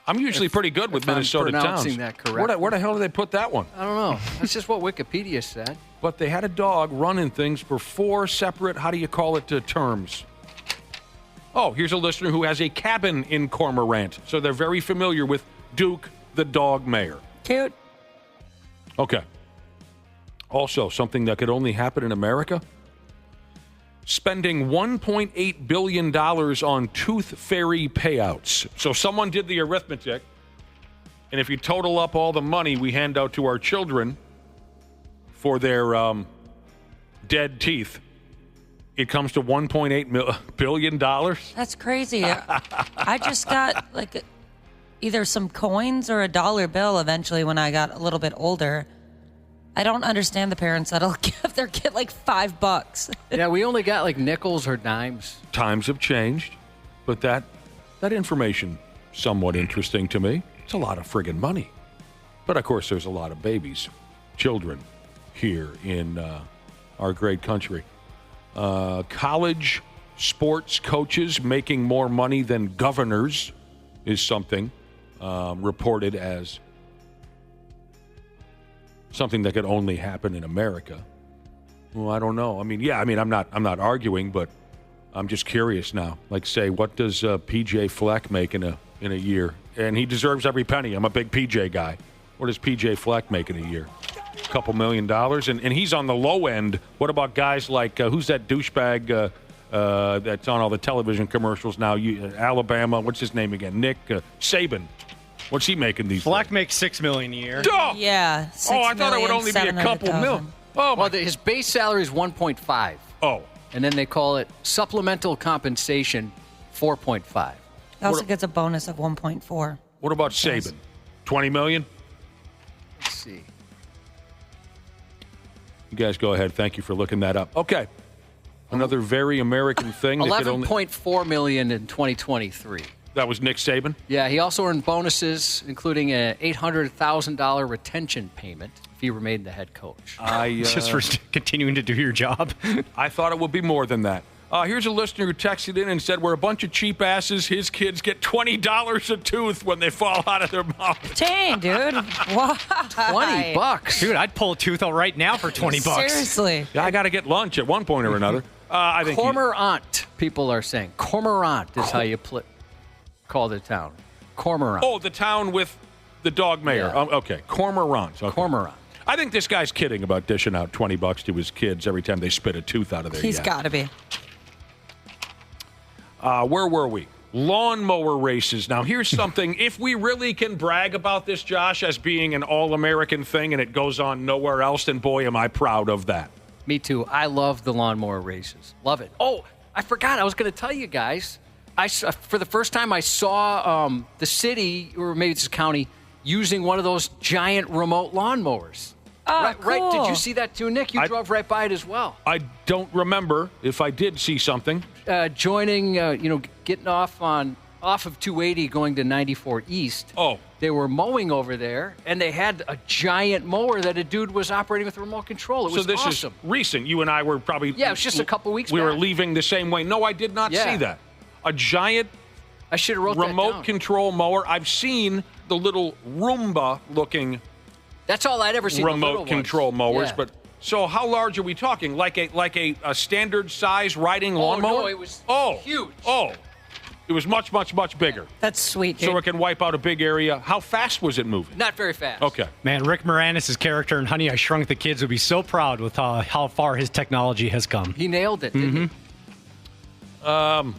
I'm usually pretty good with Minnesota towns. I'm pronouncing that correctly. Where the hell did they put that one? I don't know. That's just what Wikipedia said. But they had a dog running things for 4 separate, terms. Oh, here's a listener who has a cabin in Cormorant. So they're very familiar with Duke, the dog mayor. Cute. Okay. Also, something that could only happen in America. Spending $1.8 billion on tooth fairy payouts. So someone did the arithmetic, and if you total up all the money we hand out to our children for their dead teeth, it comes to $1.8 billion. That's crazy. I just got either some coins or a dollar bill eventually when I got a little bit older. I don't understand the parents that'll give their kid $5. Yeah, we only got nickels or dimes. Times have changed, but that information somewhat interesting to me. It's a lot of friggin' money. But of course, there's a lot of babies, children here in our great country. College sports coaches making more money than governors is something reported as something that could only happen in America. Well, I don't know. I'm not arguing, but I'm just curious now. Say, what does PJ Fleck make in a year? And he deserves every penny. I'm a big PJ guy. What does PJ Fleck make in a year? A couple $1 million, and he's on the low end. What about guys like who's that douchebag that's on all the television commercials now? Alabama. What's his name again? Nick Saban. What's he making these Fleck days? makes $6 million a year. Oh! Yeah. I thought it would only be a couple mil. Oh, well, his base salary is 1.5. Oh. And then they call it supplemental compensation 4.5. He also gets a bonus of 1.4. What about Saban? 20 million? Let's see. You guys go ahead. Thank you for looking that up. Okay. Another very American thing. $11.4 million in 2023. That was Nick Saban? Yeah, he also earned bonuses, including an $800,000 retention payment if he remained the head coach. Just for continuing to do your job? I thought it would be more than that. Here's a listener who texted in and said, we're a bunch of cheap asses. His kids get $20 a tooth when they fall out of their mouth. Dang, dude. Why? $20. Dude, I'd pull a tooth out right now for $20. Seriously. Yeah, I got to get lunch at one point or another. I think Cormorant, people are saying. Cormorant is how you call the town. Cormorant. Oh, the town with the dog mayor. Yeah. Okay, Cormorant. Okay. Cormorant. I think this guy's kidding about dishing out $20 to his kids every time they spit a tooth out of their He's got to be. Where were we? Lawnmower races. Now, here's something. If we really can brag about this, Josh, as being an all-American thing and it goes on nowhere else, then boy, am I proud of that. Me too. I love the lawnmower races. Love it. Oh, I forgot. I was going to tell you guys. For the first time, I saw the city, or maybe it's a county, using one of those giant remote lawnmowers. Oh, Right. cool. Did you see that too, Nick? You drove right by it as well. I don't remember if I did see something. Joining, getting off of 280 going to 94 East. Oh. They were mowing over there, and they had a giant mower that a dude was operating with a remote control. It was so this awesome. is recent. You and I were probably... Yeah, it was just a couple weeks We back. were leaving the same way. No, I did not see that. A giant I should have wrote that remote down. control mower. I've seen the little Roomba-looking That's all I'd ever seen. the little remote control ones. mowers. Yeah. But so how large are we talking? Like a standard size riding lawnmower? No, it was huge. Oh, it was much, much, much bigger. That's sweet, dude. So it can wipe out a big area. How fast was it moving? Not very fast. Okay. Man, Rick Moranis' character in Honey, I Shrunk the Kids would be so proud with how far his technology has come. He nailed it, didn't he?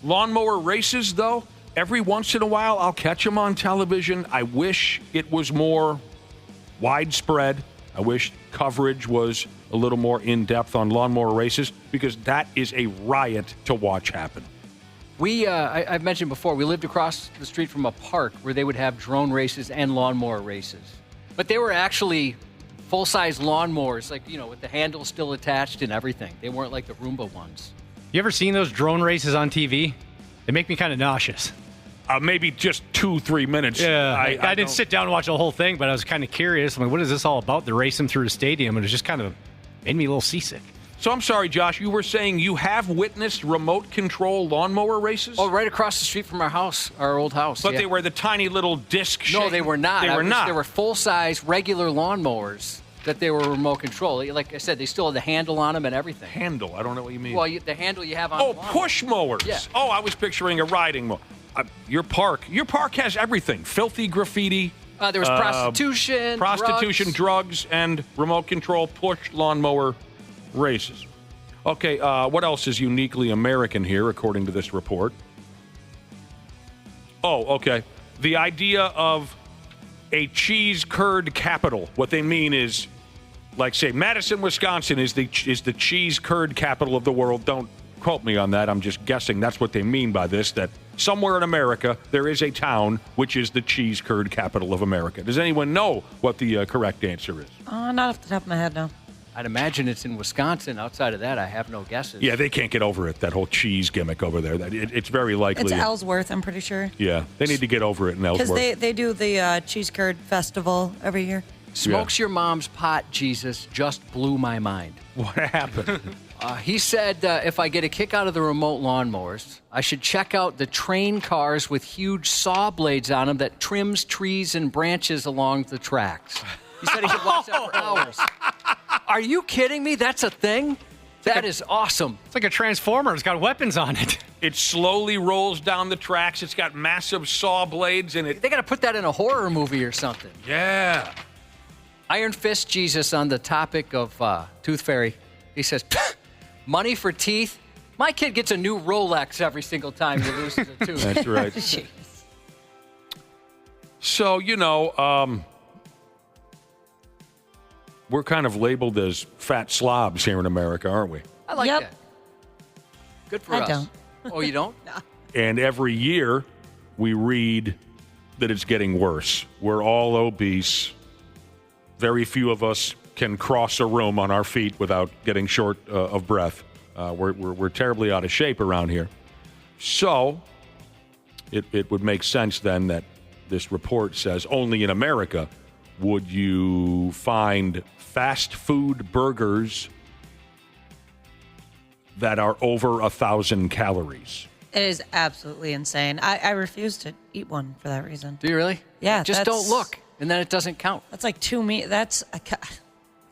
Lawnmower races, though, every once in a while I'll catch them on television. I wish it was more widespread. I wish coverage was a little more in-depth on lawnmower races, because that is a riot to watch happen. I've mentioned before, we lived across the street from a park where they would have drone races and lawnmower races. But they were actually full-size lawnmowers, with the handle still attached and everything. They weren't like the Roomba ones. You ever seen those drone races on TV? They make me kind of nauseous. Maybe just 2-3 minutes. Yeah, I didn't sit down and watch the whole thing, but I was kind of curious. I'm like, what is this all about? They're racing through the stadium, and it just kind of made me a little seasick. So I'm sorry, Josh, you were saying you have witnessed remote control lawnmower races? Oh, right across the street from our old house. But yeah. they were the tiny little disc shape. No, they were not. They were not. They were full-size, regular lawnmowers that they were remote control. Like I said, they still had the handle on them and everything. Handle? I don't know what you mean. Well, the handle you have on Oh, the lawnmower. push mowers. Yeah. Oh, I was picturing a riding mower. Your park has everything. Filthy graffiti. There was prostitution, drugs, and remote control push lawnmower races. Okay, what else is uniquely American here, according to this report? Oh, okay. The idea of a cheese curd capital. What they mean is, like, say, Madison, Wisconsin is the cheese curd capital of the world. Don't quote me on that. I'm just guessing that's what they mean by this, that somewhere in America there is a town which is the cheese curd capital of America. Does anyone know what the correct answer is? Not off the top of my head, no. I'd imagine it's in Wisconsin. Outside of that, I have no guesses. Yeah, they can't get over it, that whole cheese gimmick over there. It's very likely. It's Ellsworth, I'm pretty sure. Yeah, they need to get over it in Ellsworth. Because they do the cheese curd festival every year. Smokes your mom's pot, Jesus, just blew my mind. What happened? He said if I get a kick out of the remote lawnmowers, I should check out the train cars with huge saw blades on them that trims trees and branches along the tracks. He said he could watch that for hours. Are you kidding me? That's a thing? That is awesome. It's like a transformer. It's got weapons on it. It slowly rolls down the tracks. It's got massive saw blades in it. They got to put that in a horror movie or something. Yeah. Iron Fist Jesus on the topic of Tooth Fairy. He says, money for teeth? My kid gets a new Rolex every single time he loses a tooth. That's right. Jeez. So, we're kind of labeled as fat slobs here in America, aren't we? I like Yep. that. Good for I us. don't. Oh, you don't? No. And every year we read that it's getting worse. We're all obese. Very few of us can cross a room on our feet without getting short of breath. We're terribly out of shape around here. So it would make sense then that this report says only in America would you find fast food burgers that are over 1,000 calories. It is absolutely insane. I refuse to eat one for that reason. Do you really? Yeah. Just don't look, and then it doesn't count. That's like 2 meals.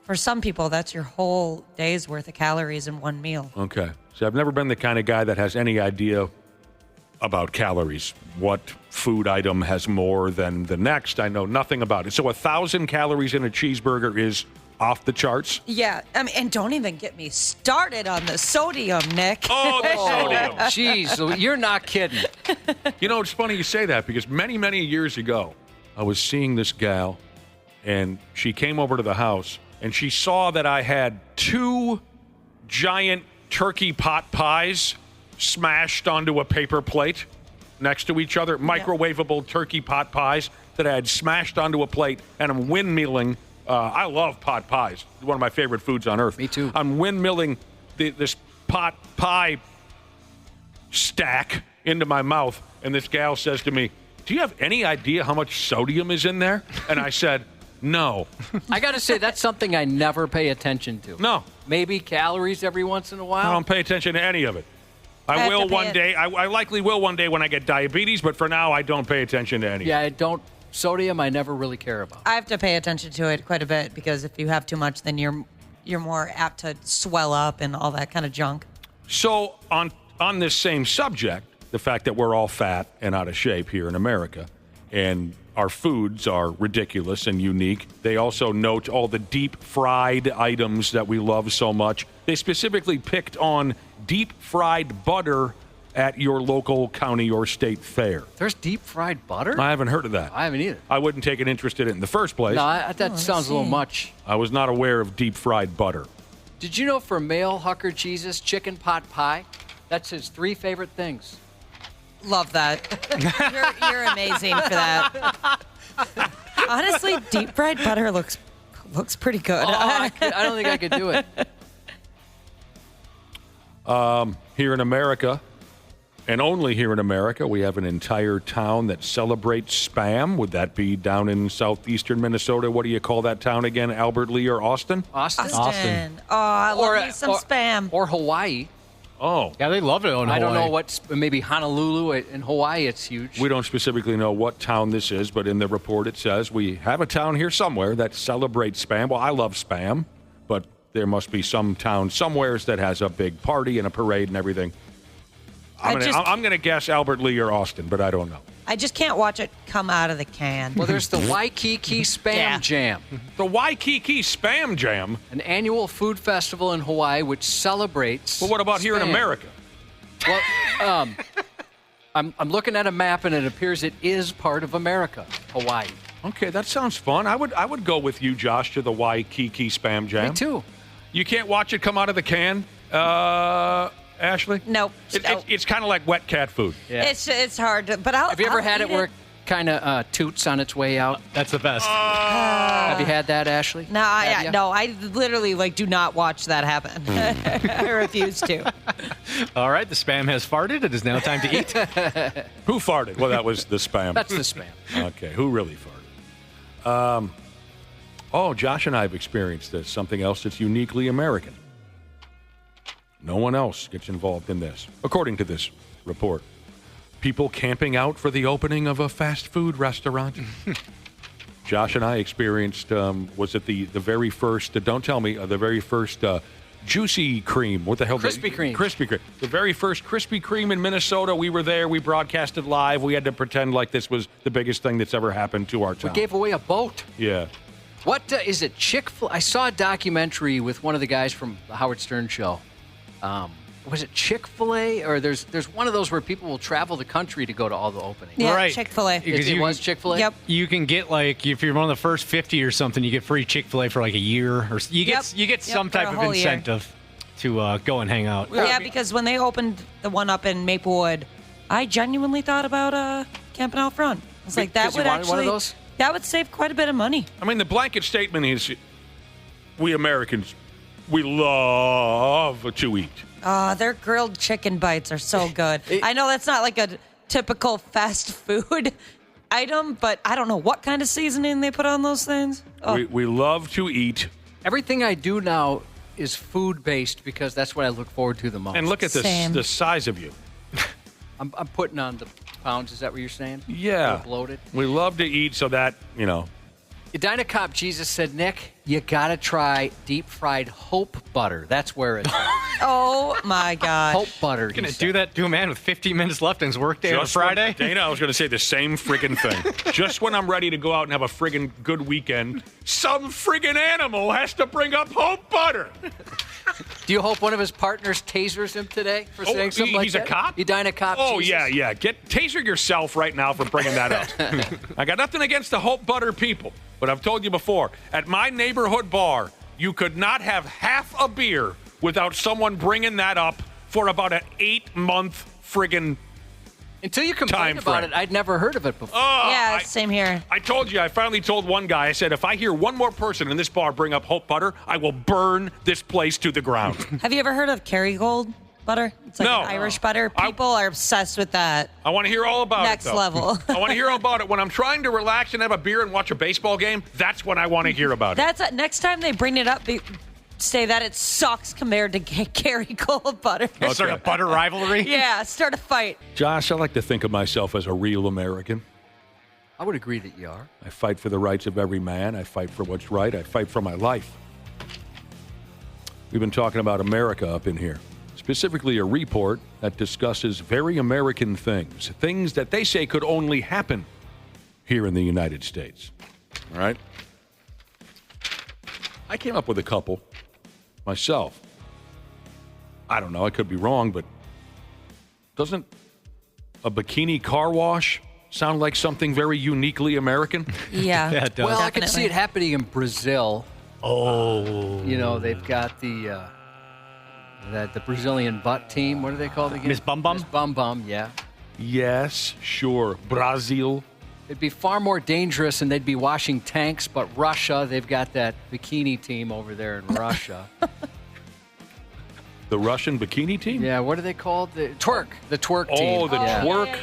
For some people, that's your whole day's worth of calories in one meal. Okay. So I've never been the kind of guy that has any idea about calories. What food item has more than the next? I know nothing about it. So 1,000 calories in a cheeseburger is off the charts? Yeah. And don't even get me started on the sodium, Nick. Oh, the sodium. Jeez, you're not kidding. It's funny you say that because many, many years ago, I was seeing this gal, and she came over to the house, and she saw that I had 2 giant turkey pot pies smashed onto a paper plate next to each other, microwavable turkey pot pies that I had smashed onto a plate, and I'm windmilling. I love pot pies. It's one of my favorite foods on earth. Me too. I'm windmilling this pot pie stack into my mouth, and this gal says to me, "Do you have any idea how much sodium is in there?" And I said, "No." I got to say, that's something I never pay attention to. No. Maybe calories every once in a while. I don't pay attention to any of it. I will one day. I likely will one day when I get diabetes, but for now, I don't pay attention to any. Yeah, I don't. Sodium, I never really care about. I have to pay attention to it quite a bit because if you have too much, then you're more apt to swell up and all that kind of junk. So on this same subject, the fact that we're all fat and out of shape here in America, and our foods are ridiculous and unique. They also note all the deep fried items that we love so much. They specifically picked on deep fried butter at your local county or state fair. There's deep fried butter? I haven't heard of that. I haven't either. I wouldn't take an interest in it in the first place. No, that sounds a little much. I was not aware of deep fried butter. Did you know for male Hucker Cheese's chicken pot pie, that's his 3 favorite things? Love that. You're amazing for that. Honestly, deep fried butter looks pretty good. I don't think I could do it. Here in America, and only here in America, we have an entire town that celebrates Spam. Would that be down in southeastern Minnesota? What do you call that town again? Albert Lee or Austin? Austin. Oh, I love me some Spam. Or Hawaii. Oh. Yeah, they love it in Hawaii. I don't know maybe Honolulu. In Hawaii, it's huge. We don't specifically know what town this is, but in the report it says we have a town here somewhere that celebrates Spam. Well, I love Spam, but there must be some town somewheres that has a big party and a parade and everything. I'm going to guess Albert Lee or Austin, but I don't know. I just can't watch it come out of the can. Well, there's the Waikiki Spam Jam. The Waikiki Spam Jam? An annual food festival in Hawaii which celebrates Well, what about here in Spam. America? Well, I'm looking at a map, and it appears it is part of America, Hawaii. Okay, that sounds fun. I would go with you, Josh, to the Waikiki Spam Jam. Me too. You can't watch it come out of the can, Ashley? Nope. It's kind of like wet cat food. Yeah. It's hard, but Have you ever had it where it kind of toots on its way out? That's the best. Have you had that, Ashley? No, I literally do not watch that happen. I refuse to. All right, the Spam has farted. It is now time to eat. Who farted? Well, that was the Spam. That's the Spam. Okay, who really farted? Josh and I have experienced this, something else that's uniquely American. No one else gets involved in this, according to this report. People camping out for the opening of a fast food restaurant. Josh and I experienced, was it the very first, don't tell me, the very first Juicy Cream. What the hell? Krispy Kreme. Krispy Kreme. The very first Krispy Kreme in Minnesota. We were there. We broadcasted live. We had to pretend like this was the biggest thing that's ever happened to our town. We gave away a boat. Yeah. What is it? Chick-fil-A? I saw a documentary with one of the guys from the Howard Stern show. Was it Chick-fil-A? Or there's one of those where people will travel the country to go to all the openings. Yeah, Right. Chick-fil-A. It was Chick-fil-A? Yep. You can get if you're one of the first 50 or something, you get free Chick-fil-A for like a year, or you get some type of incentive to go and hang out. Yeah, because when they opened the one up in Maplewood, I genuinely thought about camping out front. I was like, that would one of those? That would save quite a bit of money. I mean, the blanket statement is, we Americans, we love to eat. Their grilled chicken bites are so good. I know that's not like a typical fast food item, but I don't know what kind of seasoning they put on those things. Oh. We love to eat. Everything I do now is food-based because that's what I look forward to the most. And look at the size of you. I'm putting on the pounds. Is that what you're saying? Yeah. You're bloated. We love to eat so that, Edina Cop Jesus said, Nick, you got to try deep-fried Hope butter. That's where it's at. Oh, my God. Hope butter. You're going to do that to a man with 15 minutes left in his workday on a Friday? Dana, I was going to say the same friggin' thing. Just when I'm ready to go out and have a friggin' good weekend, some friggin' animal has to bring up Hope butter. Do you hope one of his partners tasers him today for saying something like that? He's a cop? Edina Cop Oh, Jesus. yeah. Taser yourself right now for bringing that up. I got nothing against the Hope butter people, but I've told you before, at my neighborhood bar, You could not have half a beer without someone bringing that up for about an 8-month friggin' Until you complained about it, I'd never heard of it before. Yeah, same here. I told you, I finally told one guy, I said, if I hear one more person in this bar bring up Hope Butter, I will burn this place to the ground. Have you ever heard of Kerrygold butter? It's like an Irish butter. People are obsessed with that. I want to hear all about Next it, though. level. I want to hear all about it. When I'm trying to relax and have a beer and watch a baseball game, that's when I want to hear about it. Next time they bring it up, say that it sucks compared to Kerrygold butter. Okay. Start a butter rivalry? Yeah, start a fight. Josh, I like to think of myself as a real American. I would agree that you are. I fight for the rights of every man. I fight for what's right. I fight for my life. We've been talking about America up in here. Specifically, a report that discusses very American things. Things that they say could only happen here in the United States. All right? I came up with a couple myself. I don't know. I could be wrong, but doesn't a bikini car wash sound like something very uniquely American? Yeah. Yeah, it does. Well, I can see it happening in Brazil. Oh. You know, they've got the Brazilian butt team. What are they called again? Miss Bum Bum? Miss Bum Bum, yeah. Yes, sure. Brazil. It'd be far more dangerous and they'd be washing tanks, but Russia, they've got that bikini team over there in Russia. The Russian bikini team? Yeah, what are they called? The twerk team. Oh, the twerk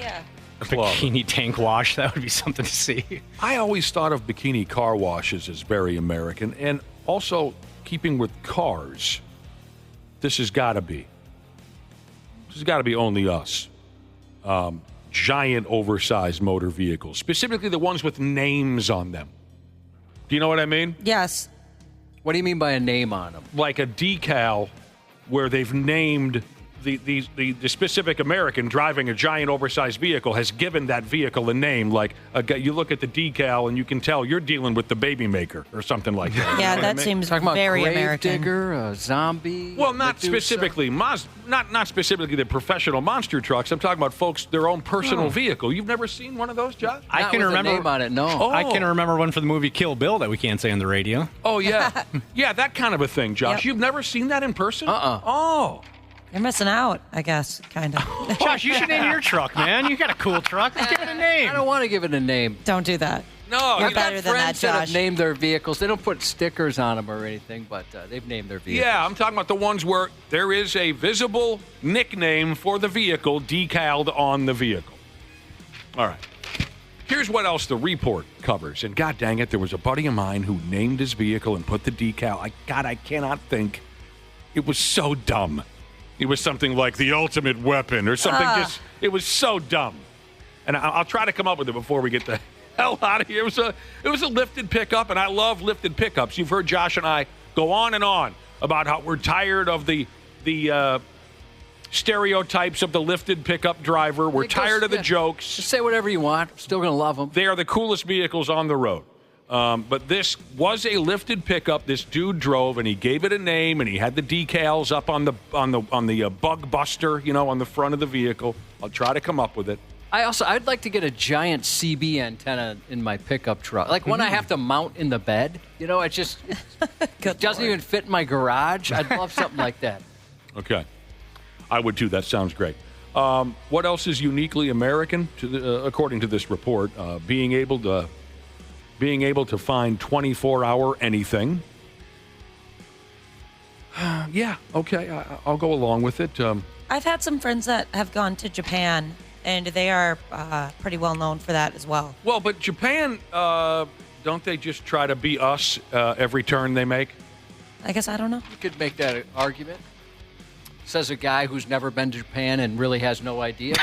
club. Bikini tank wash. That would be something to see. I always thought of bikini car washes as very American, and also keeping with cars. This has got to be only us. Giant, oversized motor vehicles, specifically the ones with names on them. Do you know what I mean? Yes. What do you mean by a name on them? Like a decal where they've named the specific American driving a giant, oversized vehicle has given that vehicle a name. Like you look at the decal and you can tell you're dealing with the baby maker or something like that. Yeah, You know that what I mean? seems Talking about very grave American. digger, a zombie. Well, not Medusa? specifically, not specifically the professional monster trucks. I'm talking about folks their own personal vehicle. You've never seen one of those, Josh? I Not can with a remember name on it, no. Oh. I can remember one for the movie Kill Bill that we can't say on the radio. Oh yeah, yeah, that kind of a thing, Josh. Yep. You've never seen that in person? Uh-uh. Oh. You're missing out, I guess, kind of. Josh, you should name your truck, man. You got a cool truck. Let's give it a name. I don't want to give it a name. Don't do that. No, You're you- better than that, Friends that have Josh. named their vehicles. They don't put stickers on them or anything, but they've named their vehicles. Yeah, I'm talking about the ones where there is a visible nickname for the vehicle decaled on the vehicle. All right. Here's what else the report covers. And God dang it, there was a buddy of mine who named his vehicle and put the decal. I cannot think. It was so dumb. It was something like the ultimate weapon or something. It was so dumb. And I'll try to come up with it before we get the hell out of here. It was a lifted pickup, and I love lifted pickups. You've heard Josh and I go on and on about how we're tired of the stereotypes of the lifted pickup driver. We're tired of the jokes. Just say whatever you want. I'm still going to love them. They are the coolest vehicles on the road. But this was a lifted pickup. This dude drove, and he gave it a name, and he had the decals up on the bug buster, on the front of the vehicle. I'll try to come up with it. I'd like to get a giant CB antenna in my pickup truck, like one I have to mount in the bed. It just it doesn't even fit in my garage. I'd love something like that. Okay, I would too. That sounds great. What else is uniquely American, according to this report? Being able to find 24-hour anything. Yeah, okay, I'll go along with it. I've had some friends that have gone to Japan, and they are pretty well known for that as well. Well, but Japan, don't they just try to be us every turn they make? I guess I don't know. You could make that argument. Says a guy who's never been to Japan and really has no idea.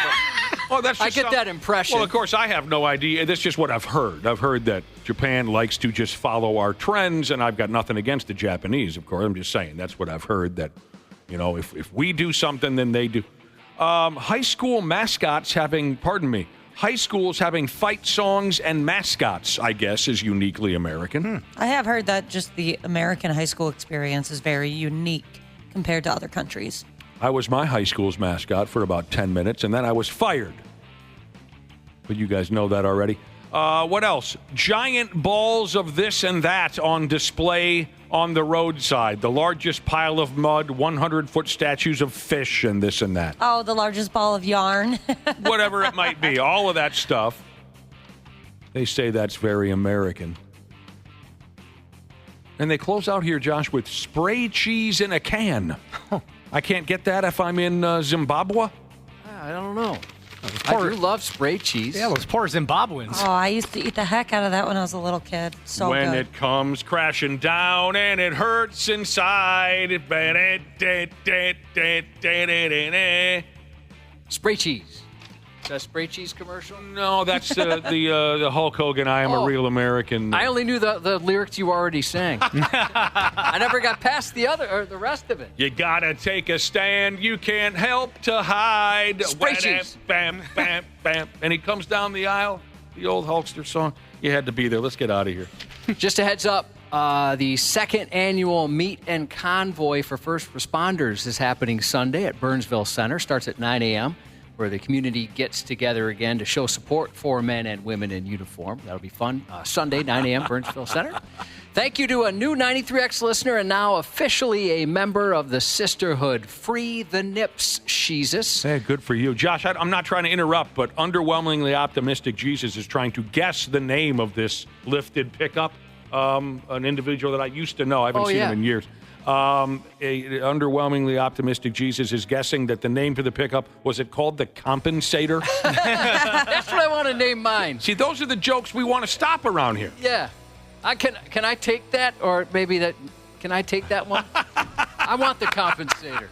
Well, that's I just get that impression. Well, of course, I have no idea. That's just what I've heard. I've heard that Japan likes to just follow our trends, and I've got nothing against the Japanese, of course. I'm just saying that's what I've heard, that, if we do something, then they do. High school mascots having fight songs and mascots, I guess, is uniquely American. I have heard that just the American high school experience is very unique compared to other countries. I was my high school's mascot for about 10 minutes, and then I was fired. But you guys know that already. What else? Giant balls of this and that on display on the roadside, the largest pile of mud, 100-foot statues of fish, and this and that. Oh, the largest ball of yarn. Whatever it might be, all of that stuff. They say that's very American. And they close out here, Josh, with spray cheese in a can. I can't get that if I'm in Zimbabwe. I don't know. I do love spray cheese. Yeah, those poor Zimbabweans. Oh, I used to eat the heck out of that when I was a little kid. So when good. it comes crashing down and it hurts inside. Spray cheese. Is that a spray cheese commercial? No, that's the Hulk Hogan, I am a real American. I only knew the lyrics you already sang. I never got past the rest of it. You gotta take a stand, you can't help to hide. Spray cheese. Bam, bam, bam. And he comes down the aisle, the old Hulkster song. You had to be there. Let's get out of here. Just a heads up, the second annual Meet and Convoy for First Responders is happening Sunday at Burnsville Center. Starts at 9 a.m., where the community gets together again to show support for men and women in uniform. That'll be fun. Sunday, 9 a.m., Burnsville Center. Thank you to a new 93X listener and now officially a member of the Sisterhood, Free the Nips Jesus. Hey, good for you. Josh, I'm not trying to interrupt, but underwhelmingly optimistic Jesus is trying to guess the name of this lifted pickup. An individual that I used to know. I haven't seen him in years. Underwhelmingly optimistic Jesus is guessing that the name for the pickup, was it called the Compensator? That's what I want to name mine. See, those are the jokes we want to stop around here. Yeah. Can I take that? Or maybe that, can I take that one? I want the Compensator.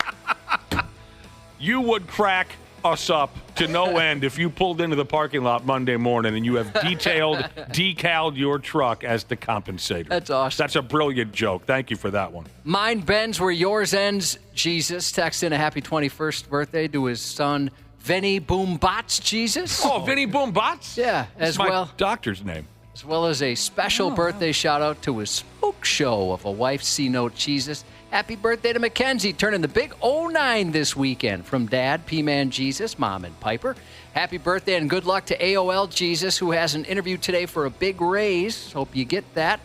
You would crack us up to no end if you pulled into the parking lot Monday morning and you have decaled your truck as the Compensator. That's awesome. That's a brilliant joke. Thank you for that one. Mine bends where yours ends. Jesus texts in a happy 21st birthday to his son, Vinny Boombots Jesus. Oh, Vinny Boombots? Yeah, That's my doctor's name. As well as a special birthday shout out to his smoke show of a wife, C-Note Jesus. Happy birthday to Mackenzie, turning the big 09 this weekend from Dad, P-Man Jesus, Mom, and Piper. Happy birthday and good luck to AOL Jesus, who has an interview today for a big raise. Hope you get that.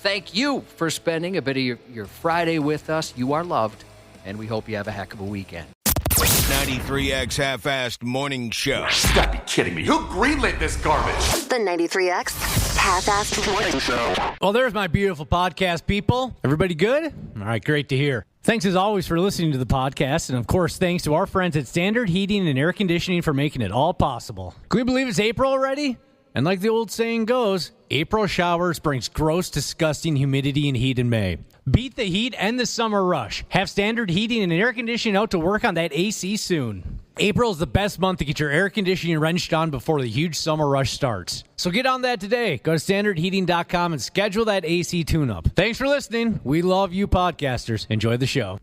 Thank you for spending a bit of your Friday with us. You are loved, and we hope you have a heck of a weekend. 93X Half-Assed Morning Show. You gotta be kidding me. Who greenlit this garbage? The 93X Half-Assed Morning Show. Well, there's my beautiful podcast, people. Everybody good? All right, great to hear. Thanks, as always, for listening to the podcast. And, of course, thanks to our friends at Standard Heating and Air Conditioning for making it all possible. Can we believe it's April already? And like the old saying goes, April showers brings gross, disgusting humidity and heat in May. Beat the heat and the summer rush. Have Standard Heating and Air Conditioning out to work on that AC soon. April is the best month to get your air conditioning wrenched on before the huge summer rush starts. So get on that today. Go to standardheating.com and schedule that AC tune-up. Thanks for listening. We love you podcasters. Enjoy the show.